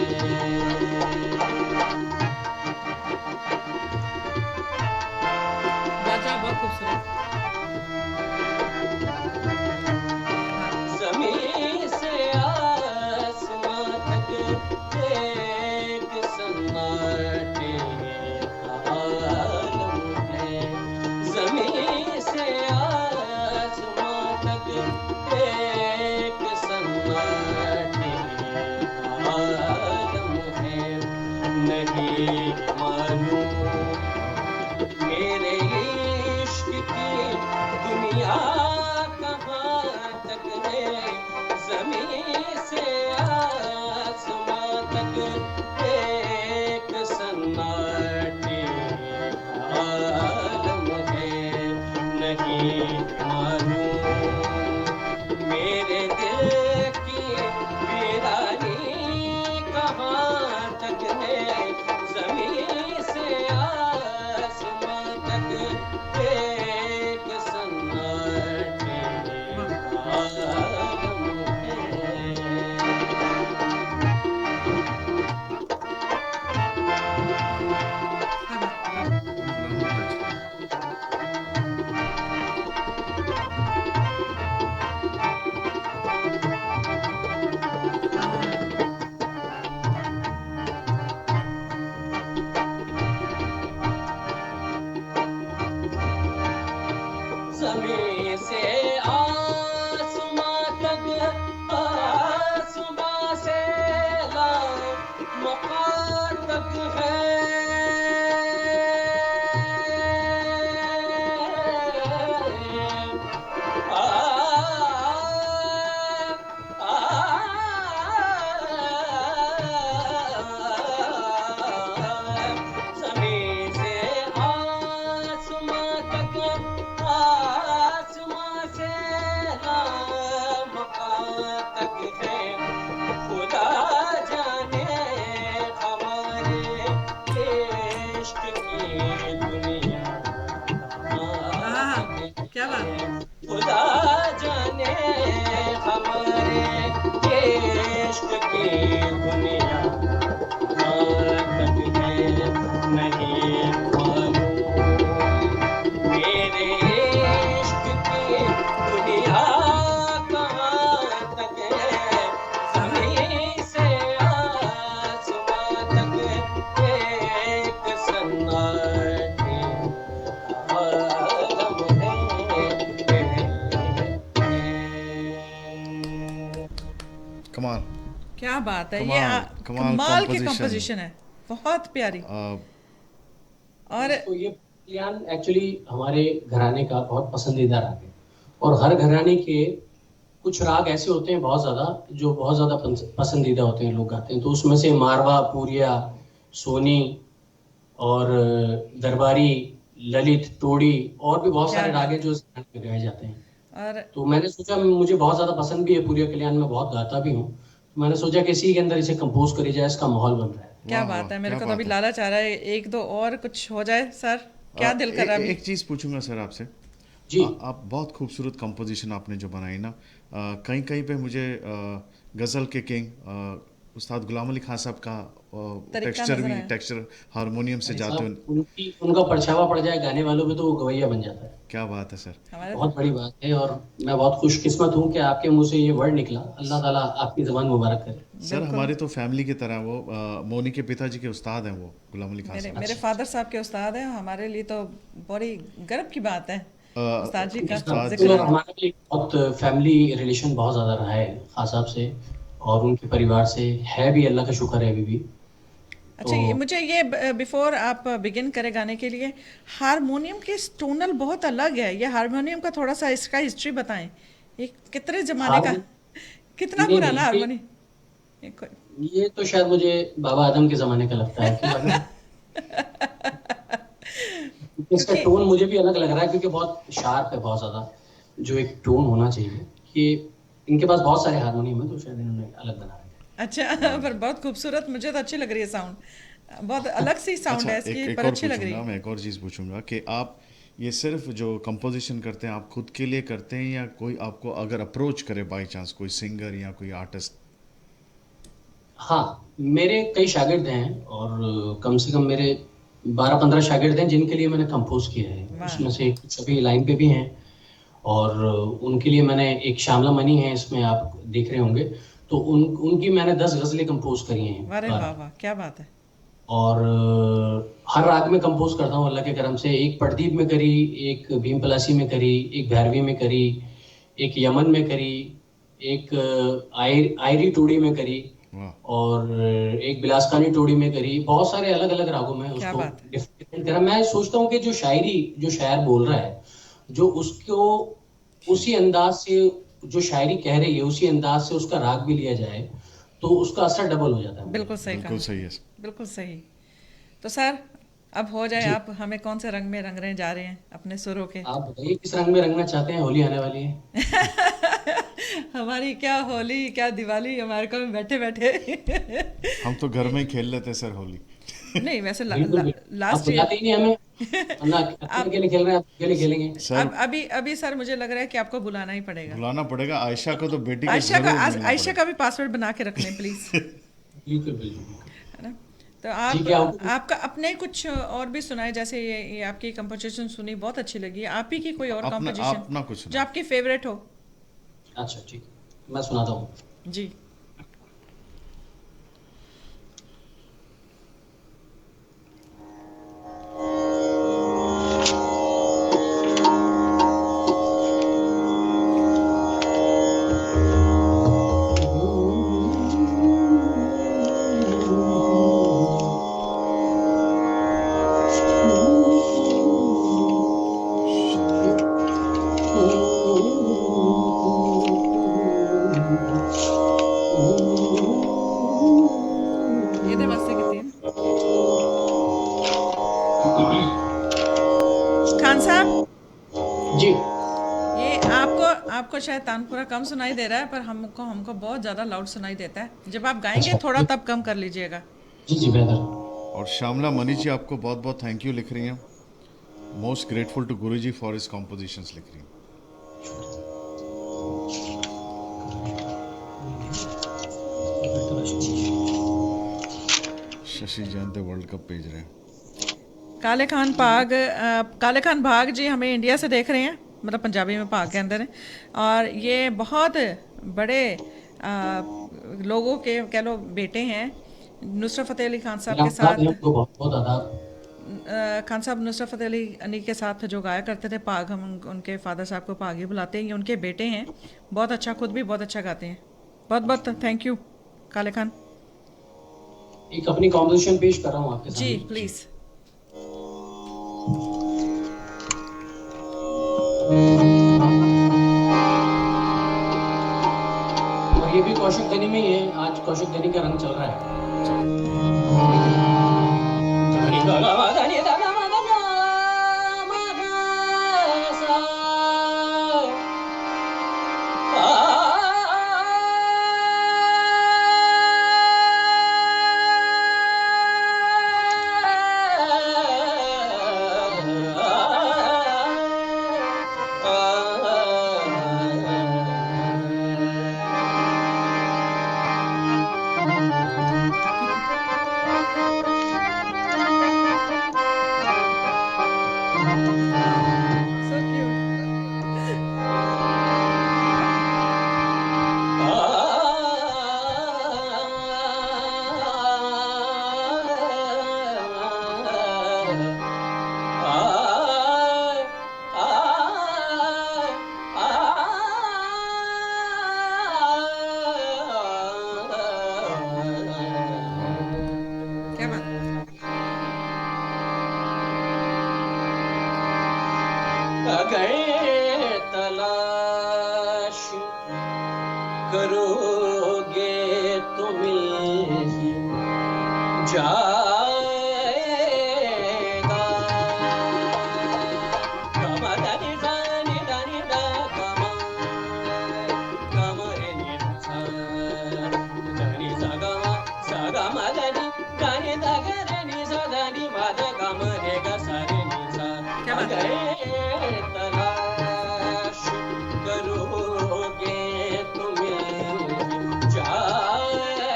[SPEAKER 2] बाजा बहुत खूबसूरत।
[SPEAKER 4] जमीन से आसमां तक एक सन्नाटे का आलम है। जमीन से आसमां तक एक सन्नाटे का आलम है। नहीं मालूम मेरे इश्क की दुनिया कहाँ तक है। जमीन से आसमां तक एक सन्नाटे का आलम है। नहीं मालूम मेरे दिल की वीरानी कहाँ तक है। जमीन से आसमां तक एक सन्नाटे का आलम है। जमीन से आसमां तक आसमां से लामकान तक है। जमीन से आसमां तक आसमां से लामकान तक है। खुदा जाने हमारे इश्क की दुनिया कहाँ तक है।
[SPEAKER 2] क्या बात है।
[SPEAKER 4] खुदा जाने हमारे इश्क की दुनिया कहाँ तक है। नहीं मालूम मेरे इश्क की दुनिया कहाँ तक है। जमीन से आसमां तक एक सन्नाटे का आलम है।
[SPEAKER 3] कमाल।
[SPEAKER 2] क्या बात है।
[SPEAKER 3] कमाल,
[SPEAKER 2] ये
[SPEAKER 3] कमाल
[SPEAKER 2] कमाल की
[SPEAKER 3] composition।
[SPEAKER 2] कंपोजिशन है, बहुत प्यारी। और
[SPEAKER 4] तो ये कल्याण एक्चुअली हमारे घराने का बहुत पसंदीदा राग है। और हर घराने के कुछ राग ऐसे होते हैं बहुत ज़्यादा जो बहुत ज़्यादा पसंदीदा होते हैं, लोग गाते हैं। तो उसमें से मारवा, पूरिया, सोनी और दरबारी, ललित, टोड़ी और भी बहुत सारे
[SPEAKER 2] क्या
[SPEAKER 4] राग हैं जो इस घराने में गाए जाते हैं।
[SPEAKER 2] और
[SPEAKER 4] तो मैंने सोचा, मुझे बहुत ज़्यादा पसंद भी है पूरिया कल्याण, में बहुत गाता भी हूँ। तो मैंने सोचा कि इसी के अंदर इसे कंपोज करी जाए, इसका माहौल बन रहा है।
[SPEAKER 2] क्या
[SPEAKER 3] वाह,
[SPEAKER 2] बात
[SPEAKER 3] वाह,
[SPEAKER 2] है। मेरे
[SPEAKER 3] क्या
[SPEAKER 2] को तो अभी
[SPEAKER 3] बात है।
[SPEAKER 2] लालच आ रहा है, एक दो और कुछ हो जाए सर। क्या दिल कर रहा है अभी?
[SPEAKER 3] एक चीज़ पूछूंगा सर आपसे।
[SPEAKER 4] जी।
[SPEAKER 3] आप बहुत खूबसूरत कंपोजिशन आपने जो बनाई ना, कहीं कहीं पे मुझे गज़ल के किंग उस्ताद गुलाम अली खान साहब का
[SPEAKER 2] तरीका
[SPEAKER 3] टेक्सचर
[SPEAKER 2] नजर
[SPEAKER 3] भी,
[SPEAKER 2] आया।
[SPEAKER 3] टेक्सचर हारमोनियम से जाते हुए।
[SPEAKER 4] उनका परछावा पड़ जाए गाने वालों पे तो वो गवैया बन जाता है।
[SPEAKER 3] क्या बात है सर।
[SPEAKER 2] हमारे
[SPEAKER 4] बहुत बड़ी बात है और मैं बहुत खुशकिस्मत हूँ कि आपके मुंह से ये वर्ड निकला। अल्लाह ताला आपकी ज़बान मुबारक करे।
[SPEAKER 3] सर हमारे तो फैमिली की तरह वो मोनी के पिताजी के उस्ताद हैं वो गुलाम अली खान
[SPEAKER 2] मेरे
[SPEAKER 3] साहब।
[SPEAKER 2] मेरे फादर साहब के उस्ताद हैं। हमारे लिए तो बड़ी गर्व की बात है उस्ताद जी का
[SPEAKER 3] उस्ताद
[SPEAKER 2] जिक्र
[SPEAKER 3] जी।
[SPEAKER 2] आना।
[SPEAKER 4] हमारा भी बहुत फैमिली रिलेशन बहुत ज़्यादा रहा है खान साहब से और उनके परिवार से, है भी, अल्लाह का शुक्र है अभी भी।
[SPEAKER 2] अच्छा, ये मुझे ये बिफोर आप बिगिन करें गाने के लिए, हारमोनियम के टोनल बहुत अलग है। ये हारमोनियम का थोड़ा सा इसका हिस्ट्री बताएं। ये कितने जमाने का, कितना
[SPEAKER 4] नहीं,
[SPEAKER 2] पुराना
[SPEAKER 4] नहीं,
[SPEAKER 2] हारमोनियम?
[SPEAKER 4] ये तो शायद मुझे बाबा आदम के ज़माने का लगता है कि इसका टोन मुझे भी अलग लग रहा है क्योंकि बहुत शार्प है, बहुत ज़्यादा जो एक टोन होना चाहिए। कि इनके पास बहुत सारे हारमोनियम है तो शायद इन्होंने अलग बना रखा है।
[SPEAKER 2] अच्छा पर बहुत खूबसूरत, मुझे तो अच्छी लग रही है साउंड, बहुत अलग सी साउंड
[SPEAKER 3] अच्छा,
[SPEAKER 2] है
[SPEAKER 3] एक
[SPEAKER 2] इसकी,
[SPEAKER 3] एक
[SPEAKER 2] पर
[SPEAKER 3] और
[SPEAKER 2] अच्छी लग रही
[SPEAKER 3] पूछूंगा
[SPEAKER 2] है।
[SPEAKER 3] मैं, एक और चीज़ पूछूंगा कि आप ये सिर्फ जो कंपोजिशन करते हैं आप खुद के लिए करते हैं, या कोई आपको अगर अप्रोच करे बाय चांस कोई सिंगर या कोई आर्टिस्ट?
[SPEAKER 4] हाँ, मेरे कई शागिर्द हैं और कम से कम मेरे 12-15 शागिर्द हैं जिनके लिए मैंने कंपोज किया है।
[SPEAKER 2] वाह।
[SPEAKER 4] उसमें से कुछ अभी लाइन पे भी हैं और उनके लिए मैंने एक श्यामला मनी है, इसमें आप देख रहे होंगे, तो उनकी मैंने 10 गज़लें कंपोज करी हैं।
[SPEAKER 2] अरे वाह वाह, क्या बात है।
[SPEAKER 4] और हर राग में कंपोज करता हूँ अल्लाह के करम से। एक पड़दीप में करी, एक भीम पलासी में करी, एक भैरवी में करी, एक यमन में करी, एक आयरी टोड़ी में करी,
[SPEAKER 3] वाह।
[SPEAKER 4] और एक बिलासखानी टोड़ी में करी। बहुत सारे अलग अलग रागों में
[SPEAKER 2] क्या
[SPEAKER 4] उसको
[SPEAKER 2] बात है।
[SPEAKER 4] डिफरेंट करा। मैं सोचता हूँ कि जो शायर बोल रहा है, जो उसको उसी अंदाज से जो शायरी कह रही है उसी अंदाज से उसका राग भी लिया जाए तो उसका असर डबल हो जाता है।
[SPEAKER 2] बिल्कुल सही
[SPEAKER 3] बिल्कुल
[SPEAKER 2] कहा,
[SPEAKER 3] सही है।
[SPEAKER 2] बिल्कुल सही। तो सर अब हो जाए,
[SPEAKER 4] जी,
[SPEAKER 2] आप हमें कौन से रंग में रंगने जा रहे हैं अपने सुरों के?
[SPEAKER 4] आप बताइए किस रंग में रंगना चाहते हैं, होली आने वाली है।
[SPEAKER 2] हमारी क्या होली, क्या दिवाली, अमेरिका में बैठे बैठे।
[SPEAKER 3] हम तो घर में ही खेल लेते हैं सर होली।
[SPEAKER 2] नहीं वैसे
[SPEAKER 4] बिल्कुल बिल्कुल, आप
[SPEAKER 2] लास्ट
[SPEAKER 4] बुलाते
[SPEAKER 2] ईयर।
[SPEAKER 4] ही नहीं हमें, वरना अकेले
[SPEAKER 2] आप
[SPEAKER 4] अकेले खेल रहे हैं, आप अकेले खेलेंगे।
[SPEAKER 3] सर
[SPEAKER 2] अभी अभी सर मुझे लग रहा है कि आपको बुलाना ही पड़ेगा।
[SPEAKER 3] बुलाना पड़ेगा, आयशा को तो बेटी को
[SPEAKER 2] आयशा का
[SPEAKER 3] जरूर मिलना
[SPEAKER 2] आयशा
[SPEAKER 3] पड़ेगा।
[SPEAKER 2] का भी पासवर्ड बना के रख लें प्लीज।
[SPEAKER 4] बिल्कुल बिल्कुल।
[SPEAKER 2] है ना? तो आप
[SPEAKER 4] ठीक है, आपको
[SPEAKER 2] आपका अपने कुछ और भी सुनाए, जैसे ये आपकी कंपोजिशन सुनी बहुत अच्छी लगी, आप ही की कोई और
[SPEAKER 3] अपना
[SPEAKER 2] कंपोजिशन
[SPEAKER 3] अपना कुछ
[SPEAKER 2] जो
[SPEAKER 3] सुना।
[SPEAKER 2] आपकी फेवरेट हो।
[SPEAKER 4] अच्छा ठीक है, मैं सुनाता हूँ।
[SPEAKER 2] जी। इधर वास्ते कितनी है खान साहब?
[SPEAKER 4] जी,
[SPEAKER 2] ये आपको आपको शायद तानपुरा कम सुनाई दे रहा है, पर हमको हमको बहुत ज़्यादा लाउड सुनाई देता है। जब आप गाएंगे
[SPEAKER 4] अच्छा,
[SPEAKER 2] थोड़ा तब कम कर लीजिएगा।
[SPEAKER 4] जी जी बेहतर।
[SPEAKER 3] और श्यामला मनी जी आपको बहुत बहुत थैंक यू लिख रही हैं। Most grateful to Guru ji for his compositions लिख रही हैं। शशि जयंत वर्ल्ड कप भेज रहे हैं।
[SPEAKER 2] काले खान भाग जी हमें इंडिया से देख रहे हैं, मतलब पंजाबी में भाग के अंदर है। और ये बहुत बड़े लोगों के कह लो बेटे हैं, नुसरत फ़तेह अली खान साहब के
[SPEAKER 4] आदाब है,
[SPEAKER 2] साथ।
[SPEAKER 4] उनको बहुत बहुत आदाब।
[SPEAKER 2] खान साहब नुसरत फ़तेह अली के साथ जो गाया करते थे भाग, हम उनके फादर साहब को भाग ही बुलाते हैं, ये उनके बेटे हैं। बहुत अच्छा, खुद भी बहुत अच्छा गाते हैं। बहुत बहुत थैंक यू काले खान
[SPEAKER 4] एक अपनी कॉम्पोजिशन पेश कर रहा हूँ आपके
[SPEAKER 2] जी,
[SPEAKER 4] सामने।
[SPEAKER 2] प्लीज़।
[SPEAKER 4] और ये भी कौशिक गनी में ही है, आज कौशिक गनी का रंग चल रहा है।
[SPEAKER 2] So cute. क्या बात।
[SPEAKER 4] अगर तलाश करोगे तो मिल जाएगा। गमा दानी दानी दानी दा गमा, गमा रे नि सा, दानी सा रे नि सा ध नि मा ध ग म रे ग सा रे नि सा
[SPEAKER 2] क्या बात है?
[SPEAKER 4] अगर तलाश करोगे तो मिल जाएगा,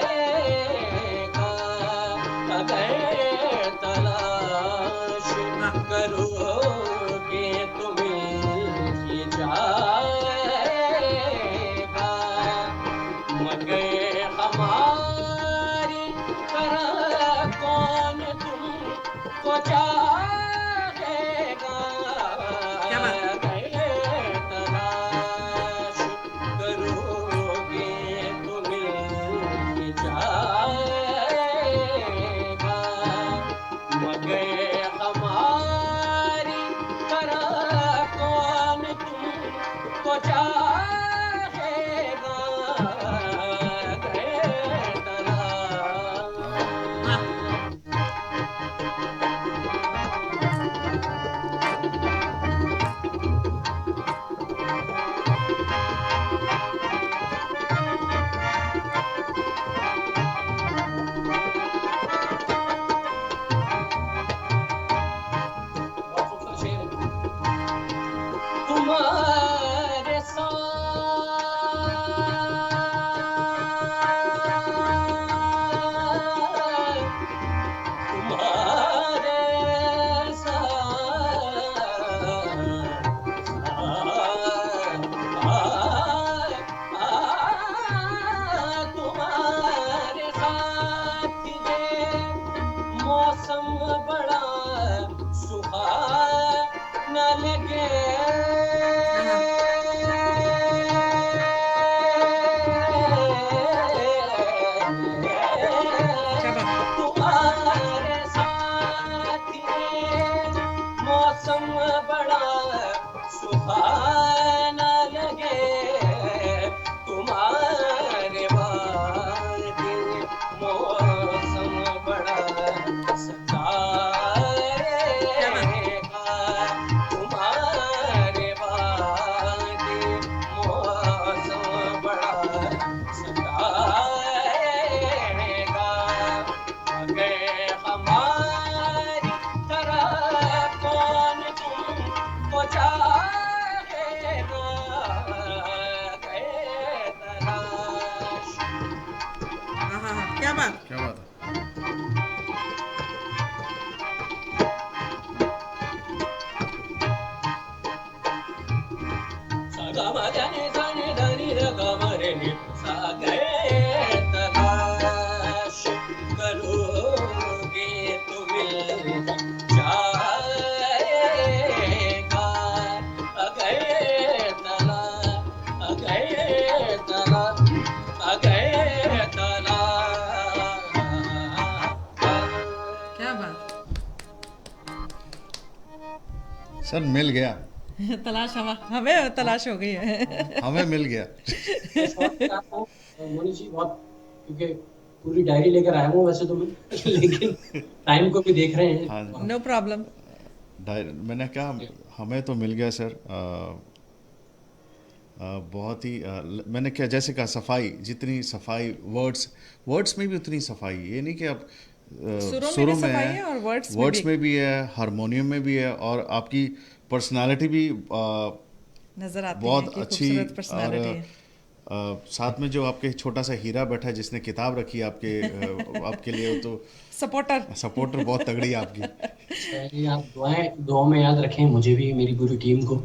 [SPEAKER 4] अगर तलाश करोगे तो मिल ही जाएगा, मगर हमारी तरह कौन तुमको चाहेगा,
[SPEAKER 2] क्या बात है?
[SPEAKER 4] अगर तलाश करोगे तो मिल ही जाएगा, मगर हमारी तरह कौन तुमको चाहेगा, अगर तलाश बहुत खूबसूरत शेर है। तुम्हारे साथ, तुम्हारे साथ, तुम्हारे साथ ये मौसम बड़ा सुहाना लगे,
[SPEAKER 2] क्या बात है?
[SPEAKER 4] तुम्हारे साथ ये मौसम बड़ा सुहाना लगे, तुम्हारे बाद मौसम बड़ा सताएगा, तुम्हारे बाद मौसम बड़ा सताएगा, अगर हमारी तरह कौन तुमको चाहेगा, अगर तलाश
[SPEAKER 2] हाँ हाँ हाँ, क्या बात?
[SPEAKER 3] क्या बात है?
[SPEAKER 4] सा ग म ध नि सा नि ध नि ध ग म रे नि सा, अगर तलाश करोगे तो मिल जाएगा, अगर
[SPEAKER 2] क्या बात?
[SPEAKER 3] सर मिल गया,
[SPEAKER 2] तलाश हमें तलाश हो गई है।
[SPEAKER 3] हमें मिल गया।
[SPEAKER 4] मोनी जी बहुत, क्योंकि पूरी डायरी लेकर आया हूँ वैसे तो मैं, लेकिन टाइम को भी देख रहे हैं।
[SPEAKER 3] हाँ,
[SPEAKER 2] नो प्रॉब्लम।
[SPEAKER 3] मैंने कहा हमें तो मिल गया सर। बहुत ही मैंने क्या जैसे कहा सफाई, जितनी सफाई वर्ड्स में भी उतनी सफाई, ये नहीं कि आप
[SPEAKER 2] सुरों में सफाई है और वर्ड्स
[SPEAKER 3] में भी है, हारमोनियम में भी है, और आपकी पर्सनालिटी भी
[SPEAKER 2] नजर आती
[SPEAKER 3] बहुत
[SPEAKER 2] है कि
[SPEAKER 3] अच्छी।
[SPEAKER 2] खूबसूरत पर्सनालिटी है।
[SPEAKER 3] साथ में जो आपके छोटा सा हीरा बैठा है जिसने किताब रखी है आपके लिए, तो सपोर्टर बहुत तगड़ी है आपकी।
[SPEAKER 4] ये आप दुआओं में याद रखें मुझे भी, मेरी पूरी टीम को।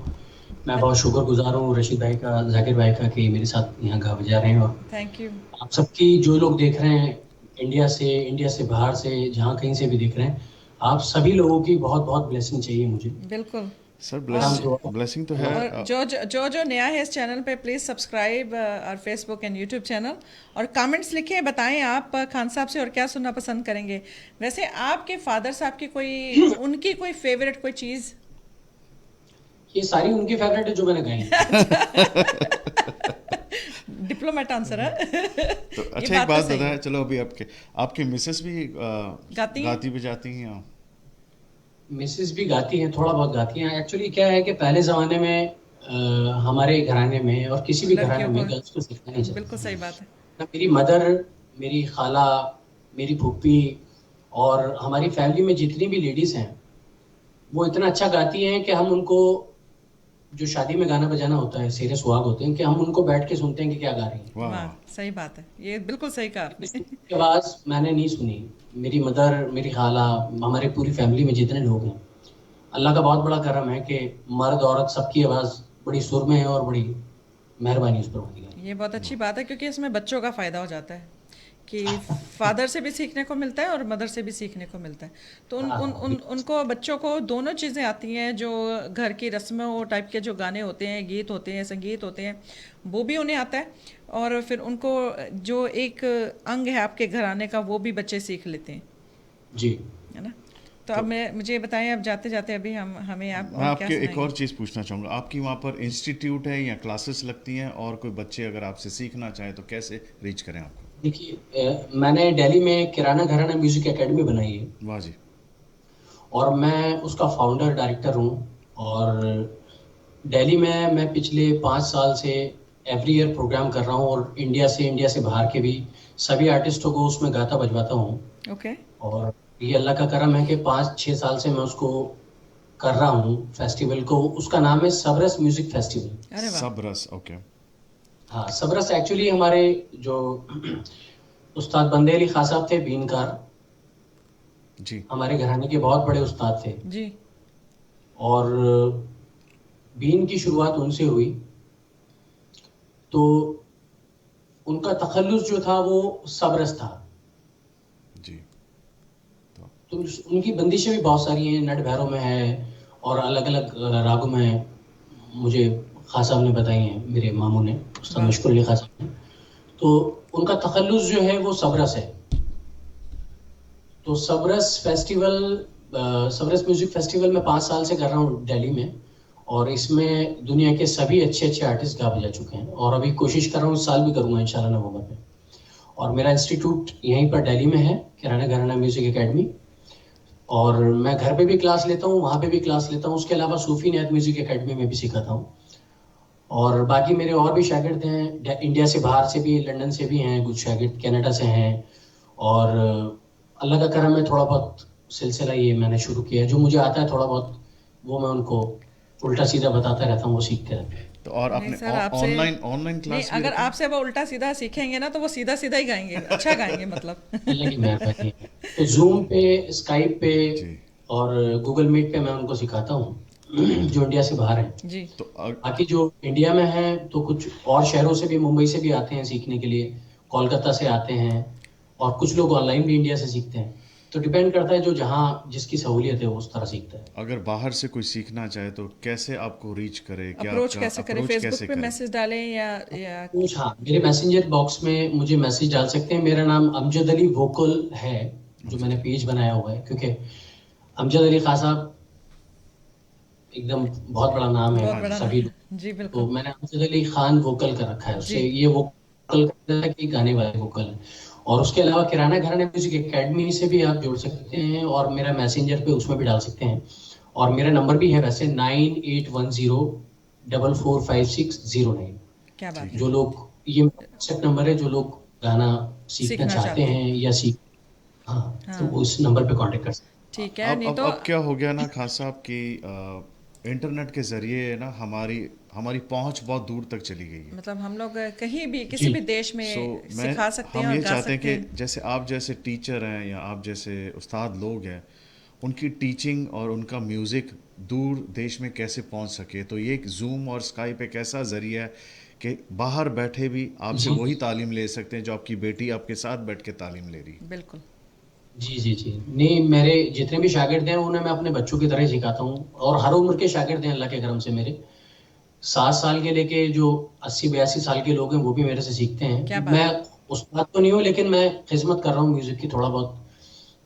[SPEAKER 4] मैं बहुत शुक्रगुजार हूँ रशीद भाई का, जाकिर भाई का, कि मेरे साथ यहाँ गा बजा रहे हैं। और
[SPEAKER 2] थैंक यू।
[SPEAKER 4] आप सबकी, जो लोग देख रहे हैं इंडिया से बाहर से, जहाँ कहीं से भी देख रहे हैं, आप सभी लोगों की बहुत बहुत ब्लेसिंग चाहिए मुझे।
[SPEAKER 2] बिल्कुल
[SPEAKER 3] सर ब्लेसिंग तो है।
[SPEAKER 2] और जो नया है इस चैनल पे, प्लीज़ सब्सक्राइब और फेसबुक एंड यूट्यूब चैनल, और कमेंट्स लिखें, बताएं आप खान साहब से और क्या सुनना पसंद करेंगे। वैसे आपके फादर साहब की उनकी कोई फेवरेट कोई चीज़?
[SPEAKER 4] ये सारी उनकी फेवरेट है जो मैंने गाई।
[SPEAKER 2] डिप्लोमेट आंसर है।
[SPEAKER 3] तो अच्छा एक बात बताएं, चलो अभी आपकी मिसेस भी गाती बजाती हैं?
[SPEAKER 4] मिसेस भी गाती हैं, थोड़ा बहुत गाती हैं। एक्चुअली क्या है कि पहले ज़माने में हमारे घराने में और किसी भी घराने में गर्ल्स को सीखना नहीं चाहिए।
[SPEAKER 2] बिल्कुल सही बात है।
[SPEAKER 4] मेरी मदर, मेरी खाला, मेरी फूफी और हमारी फैमिली में जितनी भी लेडीज़ हैं वो इतना अच्छा गाती हैं कि हम उनको, जो शादी में गाना बजाना होता है, सेरे सुहाग होते हैं, कि हम उनको बैठ के सुनते हैं कि क्या गा रही हैं।
[SPEAKER 3] वाह
[SPEAKER 2] वाह, सही बात है, ये बिल्कुल सही कहा आपने।
[SPEAKER 4] की आवाज़ मैंने नहीं सुनी। मेरी मदर, मेरी खाला, हमारे पूरी फैमिली में जितने लोग हैं, अल्लाह का बहुत बड़ा करम है कि मर्द औरत सबकी आवाज़ बड़ी सुर में है और बड़ी मेहरबानी उस पर होती है।
[SPEAKER 2] ये बहुत अच्छी बात है क्योंकि इसमें बच्चों का फ़ायदा हो जाता है कि फादर से भी सीखने को मिलता है और मदर से भी सीखने को मिलता है। तो उन उन उन उनको बच्चों को दोनों चीज़ें आती हैं, जो घर की रस्मों टाइप के जो गाने होते हैं, गीत होते हैं, संगीत होते हैं, वो भी उन्हें आता है। और फिर उनको जो एक अंग है आपके घराने का, वो भी बच्चे सीख लेते हैं,
[SPEAKER 4] जी।
[SPEAKER 2] है ना। तो अब मुझे बताएं, अब जाते जाते अभी हमें आप
[SPEAKER 3] मैं
[SPEAKER 2] और क्या
[SPEAKER 3] आपके एक
[SPEAKER 2] सुनाएंगे?
[SPEAKER 3] और चीज़ पूछना चाहूँगा, आपकी वहाँ पर इंस्टीट्यूट है या क्लासेस लगती हैं, और कोई बच्चे अगर आपसे सीखना चाहे तो कैसे रीच करें आपको?
[SPEAKER 4] देखिए, मैंने दिल्ली में किराना घराना म्यूजिक एकेडमी बनाई है
[SPEAKER 3] वाह जी।
[SPEAKER 4] और मैं उसका फाउंडर डायरेक्टर हूँ। और दिल्ली में मैं पिछले 5 साल से एवरी ईयर प्रोग्राम कर रहा हूँ और इंडिया से बाहर के भी सभी आर्टिस्टों को उसमें गाता बजवाता हूँ।
[SPEAKER 2] ओके।
[SPEAKER 4] और ये अल्लाह का करम है कि 5-6 साल से मैं उसको कर रहा हूँ फेस्टिवल को। उसका नाम है सबरस म्यूजिक फेस्टिवल।
[SPEAKER 2] अरे वाह।
[SPEAKER 3] सब रस, ओके।
[SPEAKER 4] हाँ, सबरस एक्चुअली हमारे जो उस्ताद बंदे अली खान साहब थे, बीनकार,
[SPEAKER 3] जी।
[SPEAKER 4] हमारे घराने के बहुत बड़े उस्ताद थे।
[SPEAKER 2] जी।
[SPEAKER 4] और बीन की शुरुआत उनसे हुई। तो उनका तखल्लुस जो था वो सबरस था।
[SPEAKER 3] जी।
[SPEAKER 4] तो उनकी बंदिशें भी बहुत सारी हैं, नट भैरव में है और अलग अलग रागों में, मुझे खान साहब ने बताई हैं, मेरे मामू ने, उस्ताद
[SPEAKER 2] वाह।
[SPEAKER 4] मशकुर अली खान साहब ने। तो उनका तखल्लुस जो है वो सबरस है। तो Sabras festival, Sabras music festival में 5 साल से कर रहा हूँ दिल्ली में। और इसमें दुनिया के सभी अच्छे अच्छे आर्टिस्ट गा बजा चुके हैं और अभी कोशिश कर रहा हूँ, इस साल भी करूँगा इंशाल्लाह नवंबर में। और मेरा इंस्टीट्यूट यहीं पर दिल्ली में है, किराना घराना म्यूजिक एकेडमी। और मैं घर पे भी क्लास लेता हूँ, वहाँ पे भी क्लास लेता हूँ। उसके अलावा सूफी नैत म्यूजिक एकेडमी में भी सिखाता हूँ। और बाकी मेरे और भी शागिर्द हैं, इंडिया से बाहर से भी, लंदन से भी हैं कुछ शागिर्द, कनाडा से हैं। और अल्लाह का करम है, थोड़ा बहुत सिलसिला ये मैंने शुरू किया है। जो मुझे आता है थोड़ा बहुत, वो मैं उनको उल्टा सीधा बताता रहता हूँ, वो सीखते रहते हैं।
[SPEAKER 3] तो और
[SPEAKER 2] नहीं
[SPEAKER 3] आपने
[SPEAKER 2] सर, आपसे
[SPEAKER 3] ऑनलाइन
[SPEAKER 2] नहीं,
[SPEAKER 3] क्लास भी
[SPEAKER 2] अगर
[SPEAKER 3] रखी है?
[SPEAKER 2] आपसे वो उल्टा सीधा सीखेंगे ना तो वो सीधा सीधा ही गाएंगे, अच्छा गाएंगे मतलब।
[SPEAKER 4] अल्लाह की मेहरबानी है। तो जूम पे, स्काइप पे
[SPEAKER 3] जी।
[SPEAKER 4] और गूगल मीट पे मैं उनको सिखाता हूँ जो इंडिया से बाहर हैं।
[SPEAKER 2] जी।
[SPEAKER 3] तो
[SPEAKER 4] बाकी जो इंडिया में हैं तो कुछ और शहरों से भी, मुंबई से भी आते हैं सीखने के लिए, कोलकाता से आते हैं, और कुछ लोग ऑनलाइन भी इंडिया से सीखते हैं। तो डिपेंड करता है, जो जहाँ जिसकी सहूलियत है वो उस तरह सीखता है।
[SPEAKER 3] अगर बाहर से कोई सीखना चाहे तो कैसे आपको रीच करे, क्या
[SPEAKER 2] अप्रोच
[SPEAKER 3] आपका
[SPEAKER 2] कैसे करें,
[SPEAKER 3] अप्रोच
[SPEAKER 2] फेसबुक
[SPEAKER 3] कैसे
[SPEAKER 2] पे
[SPEAKER 3] करे?
[SPEAKER 2] मैसेज डालें या
[SPEAKER 4] कुछ, हाँ, मेरे मैसेंजर बॉक्स में मुझे मैसेज डाल सकते हैं। मेरा नाम अमजद अली वोकल है, जो मैंने पेज बनाया हुआ है, क्योंकि अमजद अली खान साहब एकदम बहुत बड़ा नाम
[SPEAKER 2] बहुत
[SPEAKER 3] हाँ
[SPEAKER 2] बड़ा
[SPEAKER 3] जी।
[SPEAKER 2] नाम
[SPEAKER 4] सभी
[SPEAKER 2] है।
[SPEAKER 4] लोग।
[SPEAKER 2] जी
[SPEAKER 4] तो
[SPEAKER 2] बिल्कुल।
[SPEAKER 4] मैंने अमजद अली खान वोकल कर रखा है, उससे
[SPEAKER 2] जी।
[SPEAKER 4] ये वोकल करता है कि गाने वाले वोकल है। और उसके अलावा किराना घराना म्यूजिक एकेडमी से भी आप जुड़ सकते हैं और मेरा मैसेंजर पे उसमें भी डाल सकते हैं। और मेरा नंबर भी है वैसे 9810445609।
[SPEAKER 2] क्या बात
[SPEAKER 3] ठीक
[SPEAKER 2] है।
[SPEAKER 4] जो लोग, ये व्हाट्सएप नंबर है, जो लोग गाना सीखना
[SPEAKER 2] सीखना
[SPEAKER 4] चाहते
[SPEAKER 2] चाहते हैं।
[SPEAKER 4] हैं या सीख, हाँ, तो
[SPEAKER 2] हाँ
[SPEAKER 4] वो इस नंबर पे कांटेक्ट कर सकते
[SPEAKER 2] ठीक है, नहीं तो
[SPEAKER 3] अब क्या हो गया ना खान साहब कि इंटरनेट के जरिए ना हमारी हमारी पहुंच बहुत दूर तक चली गई है।
[SPEAKER 2] मतलब हम लोग कहीं भी
[SPEAKER 4] हैं।
[SPEAKER 2] किसी
[SPEAKER 4] जी।
[SPEAKER 2] भी देश में
[SPEAKER 3] सो मैं
[SPEAKER 2] सिखा सकते हैं
[SPEAKER 3] हम
[SPEAKER 2] और
[SPEAKER 3] ये
[SPEAKER 2] गा
[SPEAKER 3] चाहते हैं
[SPEAKER 2] सकते
[SPEAKER 3] कि
[SPEAKER 2] हैं।
[SPEAKER 3] जैसे आप जैसे टीचर हैं या आप जैसे उस्ताद लोग हैं, उनकी टीचिंग और उनका म्यूज़िक दूर देश में कैसे पहुंच सके। तो ये जूम और स्काइप एक ऐसा ज़रिया है कि बाहर बैठे भी आपसे
[SPEAKER 4] जी
[SPEAKER 3] वही तालीम ले सकते हैं जो आपकी बेटी आपके साथ बैठ के तालीम ले रही है।
[SPEAKER 2] बिल्कुल।
[SPEAKER 4] जी जी जी, नहीं, मेरे जितने भी शागिर्द हैं उन्हें मैं अपने बच्चों की तरह ही सिखाता हूँ। और हर उम्र के शागिर्द हैं अल्लाह के करम से। मेरे 7 साल के लेके जो 80-82 साल के लोग हैं वो भी मेरे से सीखते
[SPEAKER 2] क्या
[SPEAKER 4] हैं।
[SPEAKER 2] बात
[SPEAKER 4] मैं
[SPEAKER 2] है।
[SPEAKER 4] उस्ताद तो नहीं हूँ, लेकिन मैं खिदमत कर रहा हूँ म्यूजिक की थोड़ा बहुत।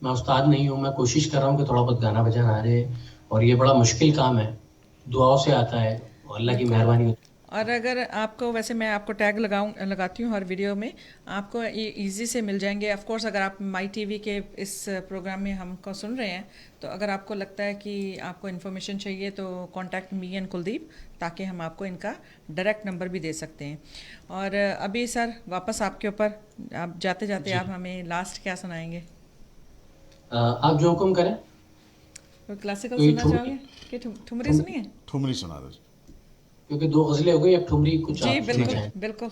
[SPEAKER 4] मैं उस्ताद नहीं हूँ, मैं कोशिश कर रहा हूँ कि थोड़ा बहुत गाना बजाना आ जाए। और ये बड़ा मुश्किल काम है, दुआओं से आता है और अल्लाह की
[SPEAKER 2] बिल्कुल।
[SPEAKER 4] मेहरबानी होती
[SPEAKER 2] और अगर आपको, वैसे मैं आपको टैग लगाती हूँ हर वीडियो में, आपको ये इजी से मिल जाएंगे। ऑफ कोर्स अगर आप माई टीवी के इस प्रोग्राम में हमको सुन रहे हैं तो अगर आपको लगता है कि आपको इन्फॉर्मेशन चाहिए तो कांटेक्ट मी एंड कुलदीप, ताकि हम आपको इनका डायरेक्ट नंबर भी दे सकते हैं। और अभी सर वापस आपके ऊपर, आप जाते जाते
[SPEAKER 4] जी।
[SPEAKER 2] आप हमें लास्ट क्या सुनाएंगे?
[SPEAKER 4] आप जो हुक्म करें।
[SPEAKER 2] कोई क्लासिकल
[SPEAKER 4] कोई
[SPEAKER 2] सुनना चाहोगे कि ठुमरी सुनिए?
[SPEAKER 3] ठुमरी सुना दो।
[SPEAKER 4] क्योंकि 2 गजलें हो गई, अब ठुमरी कुछ
[SPEAKER 2] जी
[SPEAKER 4] आप सुनना
[SPEAKER 2] बिल्कुल
[SPEAKER 4] चाहें।
[SPEAKER 2] बिल्कुल।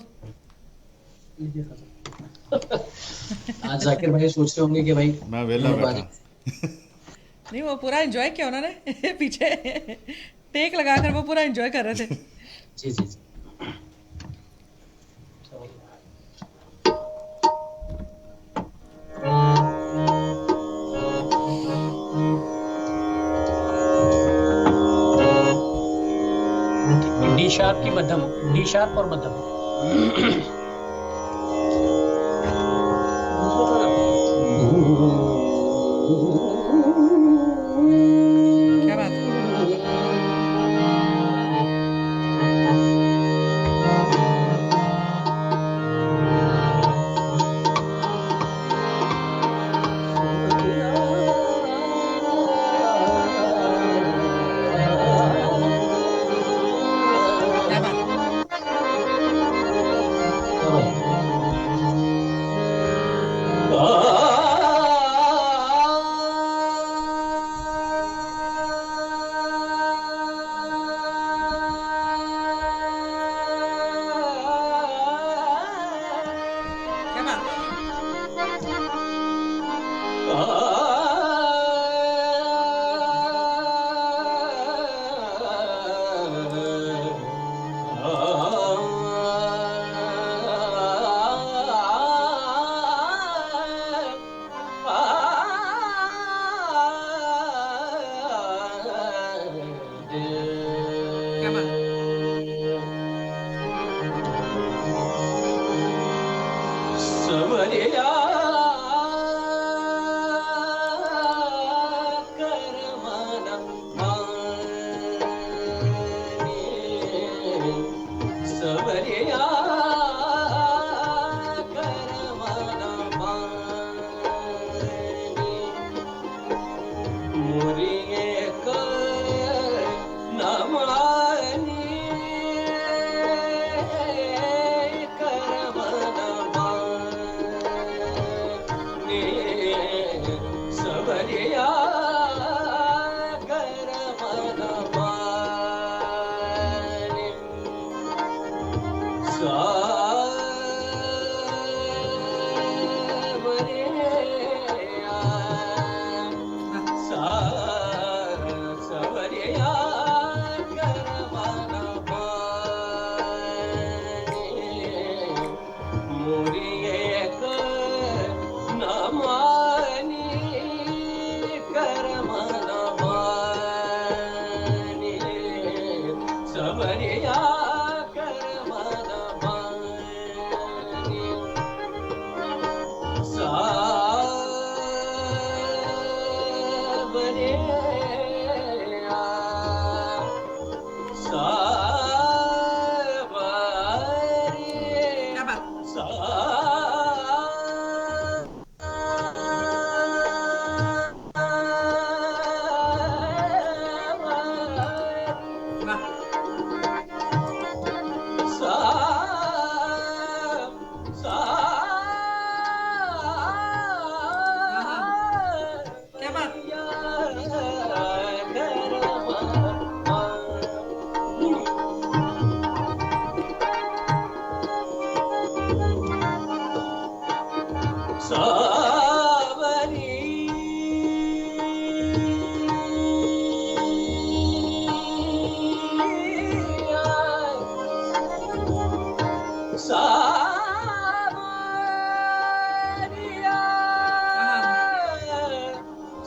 [SPEAKER 4] आज जाकिर भाई सोच रहे होंगे कि भाई
[SPEAKER 3] मैं वेला
[SPEAKER 4] बाजी।
[SPEAKER 3] बैठा।
[SPEAKER 2] नहीं वो पूरा एंजॉय किया उन्होंने पीछे टेक लगाकर वो पूरा एंजॉय कर रहे थे।
[SPEAKER 4] जी जी जी। डी शार्प की मध्यम, डी शार्प और मध्यम।
[SPEAKER 2] क्या बात है। क्या बात है। क्या बात है। क्या बात है।
[SPEAKER 4] सवरिया करमना माने, सवरिया करमना माने, मोरिये कर न मानी, करमना माने, सवरिया करमना माने, सवरिया करमना माने, मोरिये कर न मानी, करमना माने, सवरिया करमना माने,
[SPEAKER 2] क्या बात है। वाह क्या बात।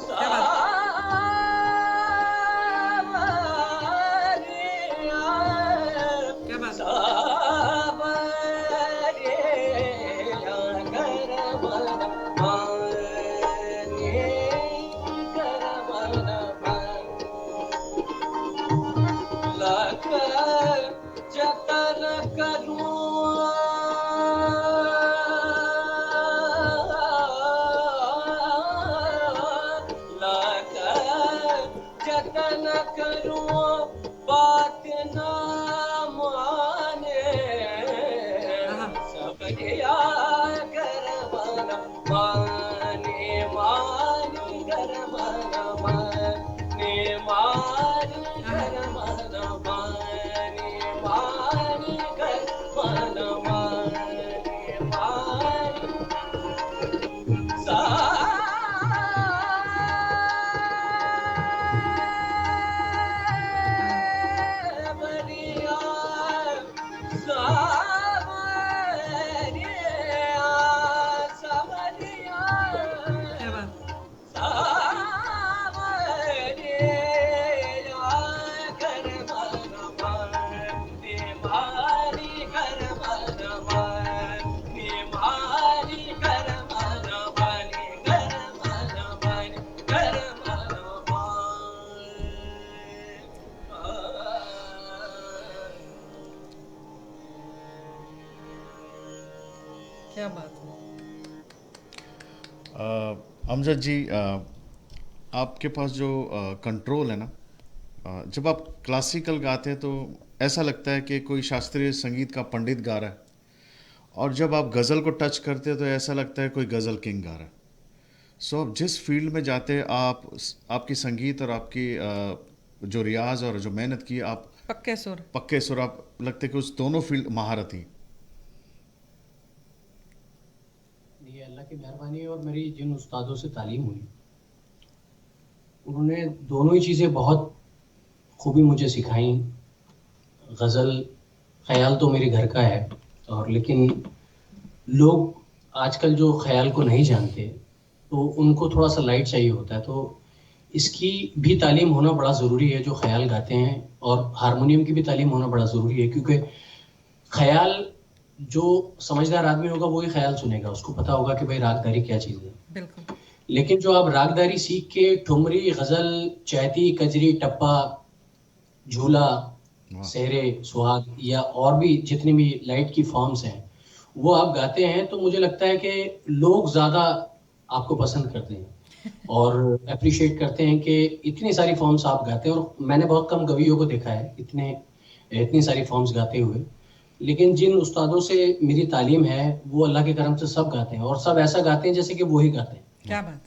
[SPEAKER 2] क्या बात क्या बात
[SPEAKER 4] जतन जतन करूं बात ना माने, सबरिया करमना माने, मानी
[SPEAKER 2] क्या बात। क्या बात है।
[SPEAKER 3] अमजद जी, आपके पास जो कंट्रोल है ना, जब आप क्लासिकल गाते हैं तो ऐसा लगता है कि कोई शास्त्रीय संगीत का पंडित गा रहा है, और जब आप गज़ल को टच करते हैं तो ऐसा लगता है कोई गज़ल किंग गा रहा है। सो आप जिस फील्ड में जाते हैं, आपकी संगीत और आपकी जो रियाज और जो मेहनत की, आप
[SPEAKER 2] पक्के सुर।
[SPEAKER 3] पक्के सुर, आप लगते हैं कि उस दोनों फील्ड महारत ही।
[SPEAKER 4] ये अल्लाह की मेहरबानी और मेरी जिन उस्तादों से तालीम हुई, उन्होंने दोनों ही चीज़ें बहुत खूबी मुझे सिखाई। गज़ल ख़याल तो मेरे घर का है, और लेकिन लोग आजकल जो ख़याल को नहीं जानते तो उनको थोड़ा सा लाइट चाहिए होता है, तो इसकी भी तालीम होना बड़ा ज़रूरी है जो ख़याल गाते हैं, और हारमोनियम की भी तालीम होना बड़ा ज़रूरी है, क्योंकि ख़याल जो समझदार आदमी होगा वही ख़याल सुनेगा, उसको पता होगा कि भाई रागदारी क्या चीज़ है।
[SPEAKER 2] बिल्कुल।
[SPEAKER 4] लेकिन जो आप रागदारी सीख के ठुमरी, गज़ल, चैती, कजरी, टप्पा, झूला, सहरे, सुहाग या और भी जितनी भी लाइट की फॉर्म्स हैं वो आप गाते हैं, तो मुझे लगता है कि लोग ज़्यादा आपको पसंद करते हैं और अप्रिशिएट करते हैं कि इतनी सारी फॉर्म्स आप गाते हैं। और मैंने बहुत कम कवियों को देखा है इतनी सारी फॉर्म्स गाते हुए, लेकिन जिन उस्तादों से मेरी तालीम है वो अल्लाह के करम से सब गाते हैं, और सब ऐसा गाते हैं जैसे कि वो ही गाते हैं।
[SPEAKER 2] क्या बात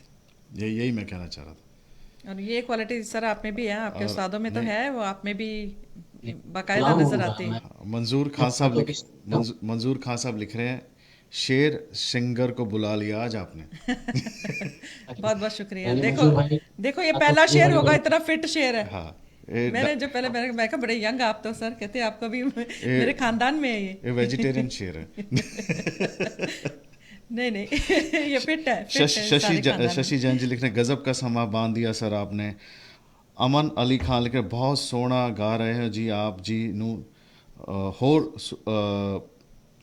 [SPEAKER 2] है।
[SPEAKER 3] यही मैं कहना चाह रहा था।
[SPEAKER 2] और ये क्वालिटी सर आप में भी है, आपके
[SPEAKER 3] और
[SPEAKER 2] उस्तादों में तो
[SPEAKER 3] नहीं-
[SPEAKER 2] है, वो आप में भी बाकायदा
[SPEAKER 4] गुलाम
[SPEAKER 2] नजर
[SPEAKER 4] हूँ
[SPEAKER 2] आती है।
[SPEAKER 4] मैं।
[SPEAKER 3] मंजूर खान साहब
[SPEAKER 4] तो
[SPEAKER 3] मंजूर खान साहब लिख रहे हैं, शेर सिंगर को बुला लिया आज आपने।
[SPEAKER 2] बहुत बहुत शुक्रिया।
[SPEAKER 4] पहले
[SPEAKER 2] देखो
[SPEAKER 4] मंजूर भाई,
[SPEAKER 2] देखो ये
[SPEAKER 4] आपको
[SPEAKER 2] पहला शेर
[SPEAKER 4] बड़ी
[SPEAKER 2] होगा,
[SPEAKER 4] बड़ी-
[SPEAKER 2] इतना फिट शेर है।
[SPEAKER 3] हाँ,
[SPEAKER 2] मैंने जो पहले मैं कहा बड़े यंग आप तो सर, कहते हैं आपको भी मेरे खानदान में है
[SPEAKER 3] ये वेजिटेरियन शेर है।
[SPEAKER 2] नहीं नहीं ये फिट है, फिट है सारे खानदान में।
[SPEAKER 3] शशि जैन जी लिख रहे हैं, गजब का समा बांध दिया सर आपने। अमन अली खान लिख रहे हैं, बहुत सोना गा रहे हैं जी आप जी नू होर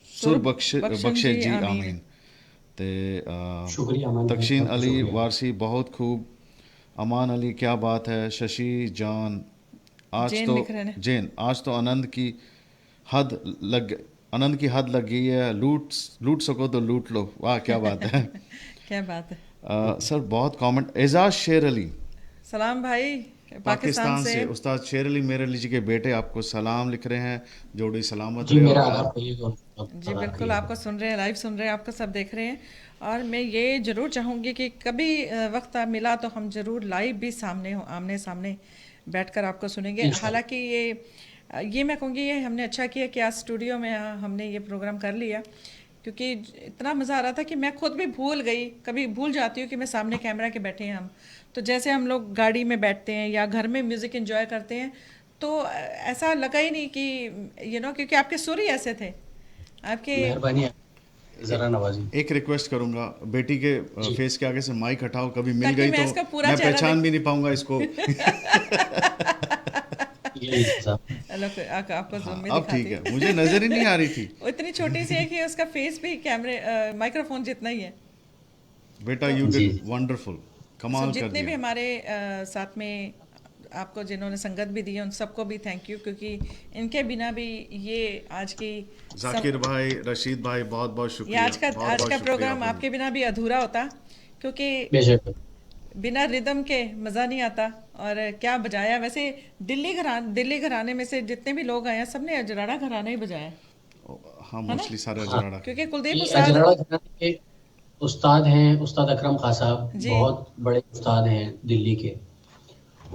[SPEAKER 3] सुर बख्शे जी आमीन। ते
[SPEAKER 4] शुक्रिया अमान भाई,
[SPEAKER 3] तकशीन
[SPEAKER 4] बहुत
[SPEAKER 3] अली
[SPEAKER 4] शुक्रिया।
[SPEAKER 3] वारसी बहुत खूब। अमान अली क्या बात है। शशि जान
[SPEAKER 2] जैन लिख रहे हैं।
[SPEAKER 3] जैन आज तो आनंद की हद लग गई है, लूट सको तो लूट लो। वाह क्या बात है।
[SPEAKER 2] क्या बात है।
[SPEAKER 3] सर बहुत कमेंट। एजाज शेर अली
[SPEAKER 2] सलाम भाई,
[SPEAKER 3] पाकिस्तान से। उस्ताद शेर अली मेरे अली जी के बेटे आपको सलाम लिख रहे हैं, जोड़ी सलामत
[SPEAKER 4] जी
[SPEAKER 3] रहे।
[SPEAKER 4] मेरा
[SPEAKER 3] और
[SPEAKER 4] आदाब कहिएगा।
[SPEAKER 2] जी बिल्कुल, आपको सुन रहे हैं, लाइव सुन रहे हैं, आपको सब देख रहे हैं। और मैं ये ज़रूर चाहूँगी कि कभी वक्त मिला तो हम ज़रूर लाइव भी आमने सामने बैठकर आपको सुनेंगे। हालांकि ये मैं कहूँगी ये हमने अच्छा किया कि आज स्टूडियो में हमने ये प्रोग्राम कर लिया, क्योंकि इतना मज़ा आ रहा था कि मैं खुद भी भूल गई, कभी भूल जाती हूँ कि मैं सामने कैमरा के बैठे हैं हम। तो जैसे हम लोग गाड़ी में बैठते हैं या घर में म्यूज़िक एंजॉय करते हैं, तो ऐसा लगा ही नहीं कि क्योंकि आपके सुर ही ऐसे थे आपके।
[SPEAKER 4] मेहरबानी जरा नवाजी।
[SPEAKER 3] एक रिक्वेस्ट करूंगा, बेटी के फेस के आगे से माइक हटाओ, कभी मिल
[SPEAKER 2] ताकि
[SPEAKER 3] गई
[SPEAKER 2] मैं इसका
[SPEAKER 3] तो
[SPEAKER 2] पूरा
[SPEAKER 3] मैं
[SPEAKER 2] चेहरा
[SPEAKER 3] पहचान भी नहीं पाऊंगा इसको।
[SPEAKER 4] यही साहब।
[SPEAKER 2] आपको ज़ूम में
[SPEAKER 3] अब ठीक
[SPEAKER 2] दिखाती
[SPEAKER 3] है, मुझे नजर ही नहीं आ रही थी।
[SPEAKER 2] वो इतनी छोटी सी है कि उसका फेस भी माइक्रोफोन जितना ही है।
[SPEAKER 3] बेटा यू
[SPEAKER 4] जी।
[SPEAKER 3] डिड वंडरफुल, कमाल कर
[SPEAKER 2] जितने भी
[SPEAKER 3] दिया।
[SPEAKER 2] हमारे साथ में आपको जिन्होंने संगत भी दी है उन सबको भी थैंक यू, क्योंकि इनके बिना भी ये आज की
[SPEAKER 3] जाकिर भाई, रशीद भाई, बहुत बहुत
[SPEAKER 2] ये
[SPEAKER 3] शुक्रिया।
[SPEAKER 2] आज का
[SPEAKER 3] बहुत
[SPEAKER 2] प्रोग्राम
[SPEAKER 3] शुक्रिया
[SPEAKER 2] आपके बिना भी अधूरा होता, क्योंकि
[SPEAKER 4] बेशक
[SPEAKER 2] बिना रिदम के मज़ा नहीं आता। और क्या बजाया वैसे, दिल्ली घराने में से जितने भी लोग आए हैं सबने अजराड़ा घराना ही बजाया,
[SPEAKER 3] हाँ, मोस्टली सारे अजराड़ा।
[SPEAKER 2] क्योंकि कुलदीप
[SPEAKER 4] ये
[SPEAKER 2] उस्ताद
[SPEAKER 4] अजराड़ा घराने के उस्ताद हैं उस्ताद अकरम खान साहब,
[SPEAKER 2] जी।
[SPEAKER 4] बहुत बड़े उस्ताद हैं दिल्ली के,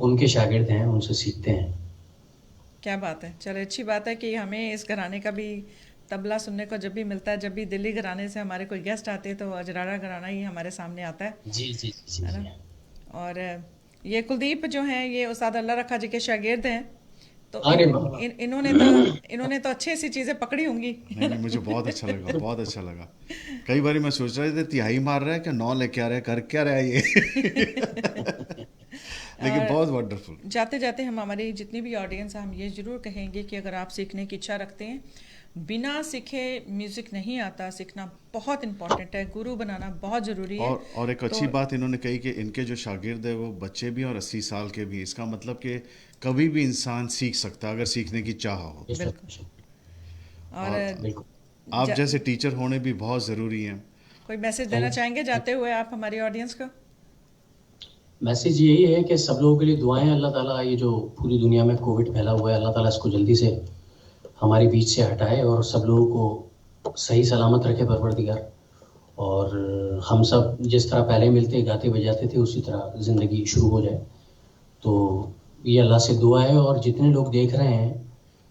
[SPEAKER 4] उनके शागिर्द हैं, उनसे सीखते हैं।
[SPEAKER 2] क्या बात है, चलो अच्छी बात है कि हमें इस घराने का भी तबला सुनने को जब भी मिलता है, जब भी दिल्ली घराने से हमारे कोई गेस्ट आते हैं तो अजराड़ा घराना ही हमारे सामने आता है
[SPEAKER 4] जी जी जी
[SPEAKER 2] है
[SPEAKER 4] जी।
[SPEAKER 2] ना। और ये कुलदीप जो हैं ये उस्ताद अल्लाह रखा जी के शागिर्द हैं, तो
[SPEAKER 4] अरे वाह।
[SPEAKER 2] इन्होंने तो अच्छी सी चीज़ें पकड़ी होंगी।
[SPEAKER 3] नहीं नहीं, मुझे बहुत अच्छा लगा, बहुत अच्छा लगा। कई बार मैं सोच रहा था तिहाई मार रहा है क्या, 9 लेके आ रहा है, कर क्या रहा है ये। लेकिन बहुत वंडरफुल।
[SPEAKER 2] जाते जाते हम हमारी जितनी भी ऑडियंस है हम ये ज़रूर कहेंगे कि अगर आप सीखने की इच्छा रखते हैं, बिना सीखे म्यूज़िक नहीं आता, सीखना बहुत इम्पॉर्टेंट है, गुरु बनाना बहुत ज़रूरी है।
[SPEAKER 3] और एक अच्छी
[SPEAKER 2] तो
[SPEAKER 3] बात इन्होंने कही कि इनके जो शागिर्द है वो बच्चे भी और 80 साल के भी। इसका मतलब कि कभी भी इंसान सीख सकता है अगर सीखने की चाह हो।
[SPEAKER 4] बेशक,
[SPEAKER 2] और
[SPEAKER 4] बिल्कुल।
[SPEAKER 3] आप
[SPEAKER 2] जा-
[SPEAKER 3] जैसे टीचर होने भी बहुत ज़रूरी हैं।
[SPEAKER 2] कोई मैसेज देना चाहेंगे जाते हुए आप हमारी ऑडियंस को?
[SPEAKER 4] मैसेज यही है कि सब लोगों के लिए दुआएं, अल्लाह ताला ये जो पूरी दुनिया में कोविड फैला हुआ है, अल्लाह ताला इसको जल्दी से हमारे बीच से हटाए और सब लोगों को सही सलामत रखे परवरदिगार। और हम सब जिस तरह पहले मिलते गाते बजाते थे उसी तरह ज़िंदगी शुरू हो जाए। तो ये अल्लाह से दुआ है। और जितने लोग देख रहे हैं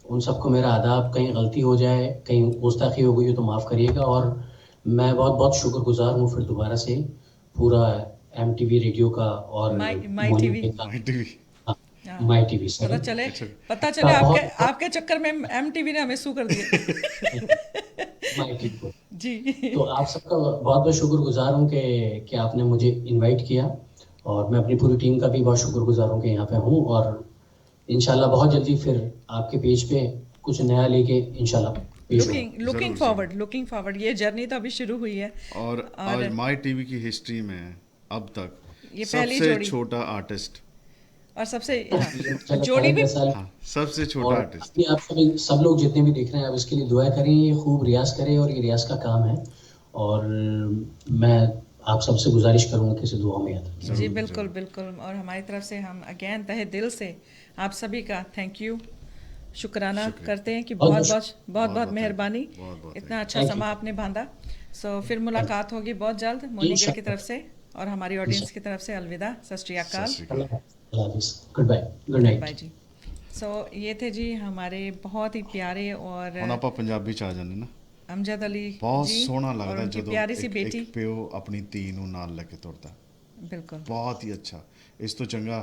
[SPEAKER 4] उन सबको मेरा आदाब, कहीं गलती हो जाए, कहीं गुस्ताखी हो गई हो तो माफ़ करिएगा। और मैं बहुत बहुत शुक्रगुजार हूँ फिर दोबारा से पूरा MTV रेडियो का और
[SPEAKER 2] माई
[SPEAKER 4] मोनी
[SPEAKER 2] टीवी।
[SPEAKER 4] का,
[SPEAKER 3] माइटी भी।
[SPEAKER 2] हाँ,
[SPEAKER 4] माई टीवी
[SPEAKER 2] पता
[SPEAKER 4] सर।
[SPEAKER 2] चले
[SPEAKER 3] अच्छा।
[SPEAKER 2] पता चले
[SPEAKER 4] हाँ,
[SPEAKER 2] आपके
[SPEAKER 4] बहुत-
[SPEAKER 2] आपके चक्कर में MTV ने हमें सू कर दिया।
[SPEAKER 4] माई टीवी को।
[SPEAKER 2] जी।
[SPEAKER 4] तो आप सबका बहुत बहुत शुक्रगुजार हूँ कि आपने मुझे इनवाइट किया। और मैं अपनी पूरी टीम का भी बहुत शुक्रगुजार हूँ कि यहाँ पे हूँ। और इंशाल्लाह बहुत जल्दी फिर आपके पेज पे कुछ नया लेके इंशाल्लाह पेश होगा।
[SPEAKER 2] लुकिंग फॉरवर्ड, ये जर्नी तो अभी शुरू हुई है।
[SPEAKER 3] और आज माई टीवी की हिस्ट्री में अब तक
[SPEAKER 2] ये पहली
[SPEAKER 3] सबसे
[SPEAKER 2] जोड़ी।
[SPEAKER 3] छोटा आर्टिस्ट।
[SPEAKER 2] और सबसे
[SPEAKER 4] चलो,
[SPEAKER 2] जोड़ी भी
[SPEAKER 4] साल।
[SPEAKER 3] हाँ, सबसे छोटा
[SPEAKER 4] और
[SPEAKER 3] आर्टिस्ट।
[SPEAKER 4] अभी आप सब लोग जितने भी देख रहे हैं आप इसके लिए दुआ करें, ये खूब रियाज करें और ये रियाज का काम है। और मैं आप सबसे गुजारिश करूंगा कि इसे दुआ में याद रखें।
[SPEAKER 2] जी बिल्कुल बिल्कुल। और हमारी तरफ से हम अगेन तहे दिल से आप सभी का थैंक यू, शुक्राना करते हैं कि बहुत बहुत बहुत बहुत मेहरबानी,
[SPEAKER 3] बहुत
[SPEAKER 2] इतना अच्छा
[SPEAKER 4] Thank you.
[SPEAKER 2] समा आपने बांधा। सो फिर मुलाकात होगी बहुत जल्द मोनी गिल की तरफ से और हमारी ऑडियंस की तरफ से अलविदा, सत श्री अकाल,
[SPEAKER 4] अल्लाह हाफिज़, good bye, good night.
[SPEAKER 2] Bye जी। सो ये थे जी हमारे बहुत ही प्यारे और
[SPEAKER 3] ਹੁਣ ਆਪਾਂ ਪੰਜਾਬੀ ਚ ਆ ਜਾਂਦੇ ਨਾ।
[SPEAKER 2] अमजद अली
[SPEAKER 3] ਬਹੁਤ
[SPEAKER 2] जी
[SPEAKER 3] ਸੋਹਣਾ
[SPEAKER 2] और
[SPEAKER 3] ਲੱਗਦਾ
[SPEAKER 2] उनकी
[SPEAKER 3] ਜਦੋਂ
[SPEAKER 2] प्यारी सी
[SPEAKER 3] ਇੱਕ
[SPEAKER 2] बेटी।
[SPEAKER 3] ਪਿਓ ਆਪਣੀ ਧੀ ਨੂੰ ਨਾਲ ਲੈ ਕੇ ਤੁਰਦਾ।
[SPEAKER 2] बिल्कुल
[SPEAKER 3] ਬਹੁਤ ਹੀ ਅੱਛਾ। ਇਸ ਤੋਂ ਚੰਗਾ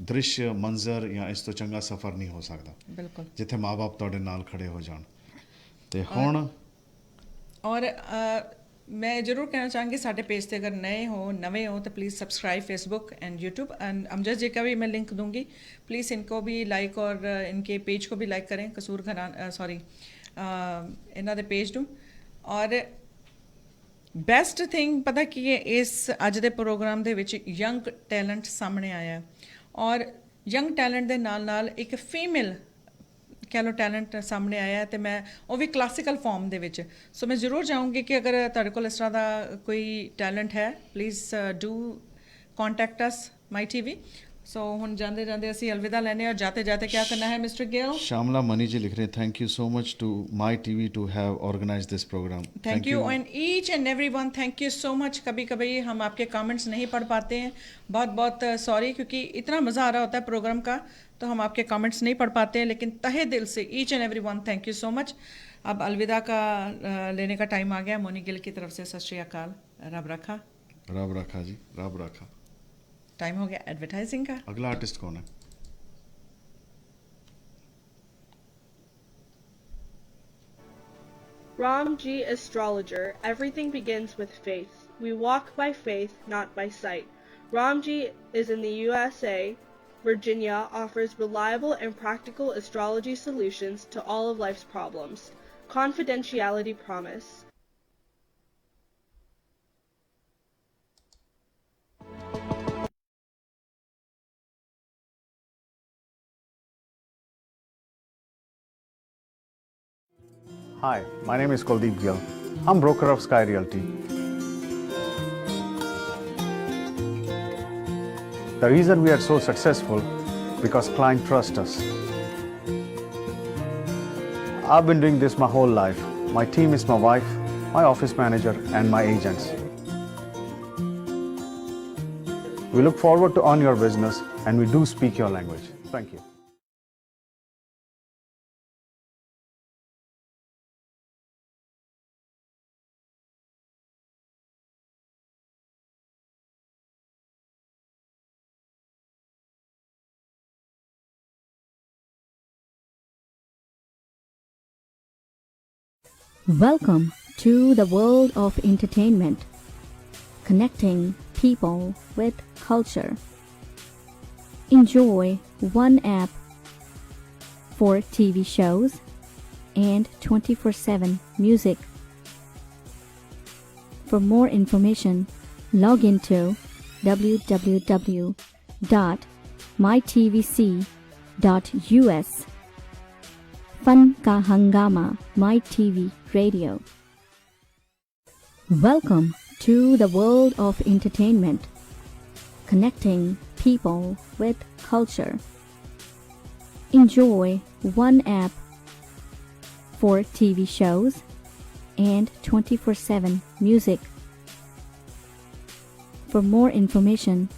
[SPEAKER 3] ਦ੍ਰਿਸ਼ ਮੰਜ਼ਰ ਜਾਂ ਇਸ ਤੋਂ ਚੰਗਾ ਸਫ਼ਰ ਨਹੀਂ ਹੋ ਸਕਦਾ
[SPEAKER 2] बिल्कुल।
[SPEAKER 3] ਜਿੱਥੇ ਮਾਪੇ ਤੁਹਾਡੇ ਨਾਲ ਖੜੇ ਹੋ ਜਾਣ। ਤੇ ਹੁਣ
[SPEAKER 2] और मैं ज़रूर कहना चाहूँगी साढ़े पेज से अगर नवे हो तो please subscribe Facebook and YouTube and Amjad ji का भी मैं लिंक दूंगी, प्लीज़ इनको भी लाइक और इनके पेज को भी लाइक करें, कसूर घराना सॉरी इन्हों के पेज ਨੂੰ। और ਬੈਸਟ ਥਿੰਗ ਪਤਾ ਕੀ ਹੈ, ਇਸ ਅੱਜ ਦੇ ਪ੍ਰੋਗਰਾਮ ਦੇ ਵਿੱਚ ਯੰਗ ਟੈਲੈਂਟ ਸਾਹਮਣੇ ਆਇਆ ਹੈ ਔਰ ਯੰਗ ਟੈਲੈਂਟ ਦੇ ਨਾਲ ਨਾਲ ਇੱਕ ਫੀਮੇਲ ਕਹਿ ਲਓ ਟੈਲੈਂਟ ਸਾਹਮਣੇ ਆਇਆ ਤੇ ਮੈਂ ਉਹ ਵੀ ਕਲਾਸੀਕਲ ਫਾਰਮ ਦੇ ਵਿੱਚ। ਸੋ ਮੈਂ ਜ਼ਰੂਰ ਚਾਹੂੰਗੀ ਕਿ ਅਗਰ ਤੁਹਾਡੇ ਕੋਲ ਇਸ ਤਰ੍ਹਾਂ ਦਾ ਕੋਈ ਟੈਲੈਂਟ ਹੈ please do contact us my TV. So ਹੁਣ ਜਾਂਦੇ ਜਾਂਦੇ ਅਸੀਂ ਅਲਵਿਦਾ ਲੈਣੇ ਔਰ ਜਾਤੇ ਜਾਤੇ क्या करना है मिस्टर गिल?
[SPEAKER 3] श्यामला मनी जी लिख रहे हैं thank you so much to my TV to have organise this programme.
[SPEAKER 2] Thank you and each and every one, thank you so much. कभी कभी हम आपके कमेंट्स नहीं पढ़ पाते हैं, बहुत बहुत सॉरी, क्योंकि इतना मज़ा आ रहा होता है प्रोग्राम का तो हम आपके कमेंट्स नहीं पढ़ पाते हैं, लेकिन तहे दिल से each and every one thank you so much. अब अलविदा का लेने का टाइम आ गया। मोनी गिल की तरफ से सत श्री अकाल, रब रखा।
[SPEAKER 3] रब रखा जी, रब रखा।
[SPEAKER 2] टाइम हो गया एडवर्टाइजिंग का।
[SPEAKER 3] अगला आर्टिस्ट कौन है?
[SPEAKER 6] Ramji Astrologer. Everything begins with faith. We walk by faith, not by sight. Ramji is in the USA. Virginia offers reliable and practical astrology solutions to all of life's problems. Confidentiality promise.
[SPEAKER 3] Hi, my name is Kuldeep Gill. I'm broker of Sky Realty. The reason we are so successful because client trust us. I've been doing this my whole life. My team is my wife, my office manager, and my agents.
[SPEAKER 7] We look forward to on your business, and we do speak your language. Thank you.
[SPEAKER 1] Welcome to the world of entertainment, connecting people with culture. Enjoy one app for TV shows and 24/7 music. For more information, log into www.mytvc.us. Fun ka Hangama, My TV Radio. Welcome to the world of entertainment, connecting people with culture. Enjoy one app for TV shows and 24/7 music. For more information,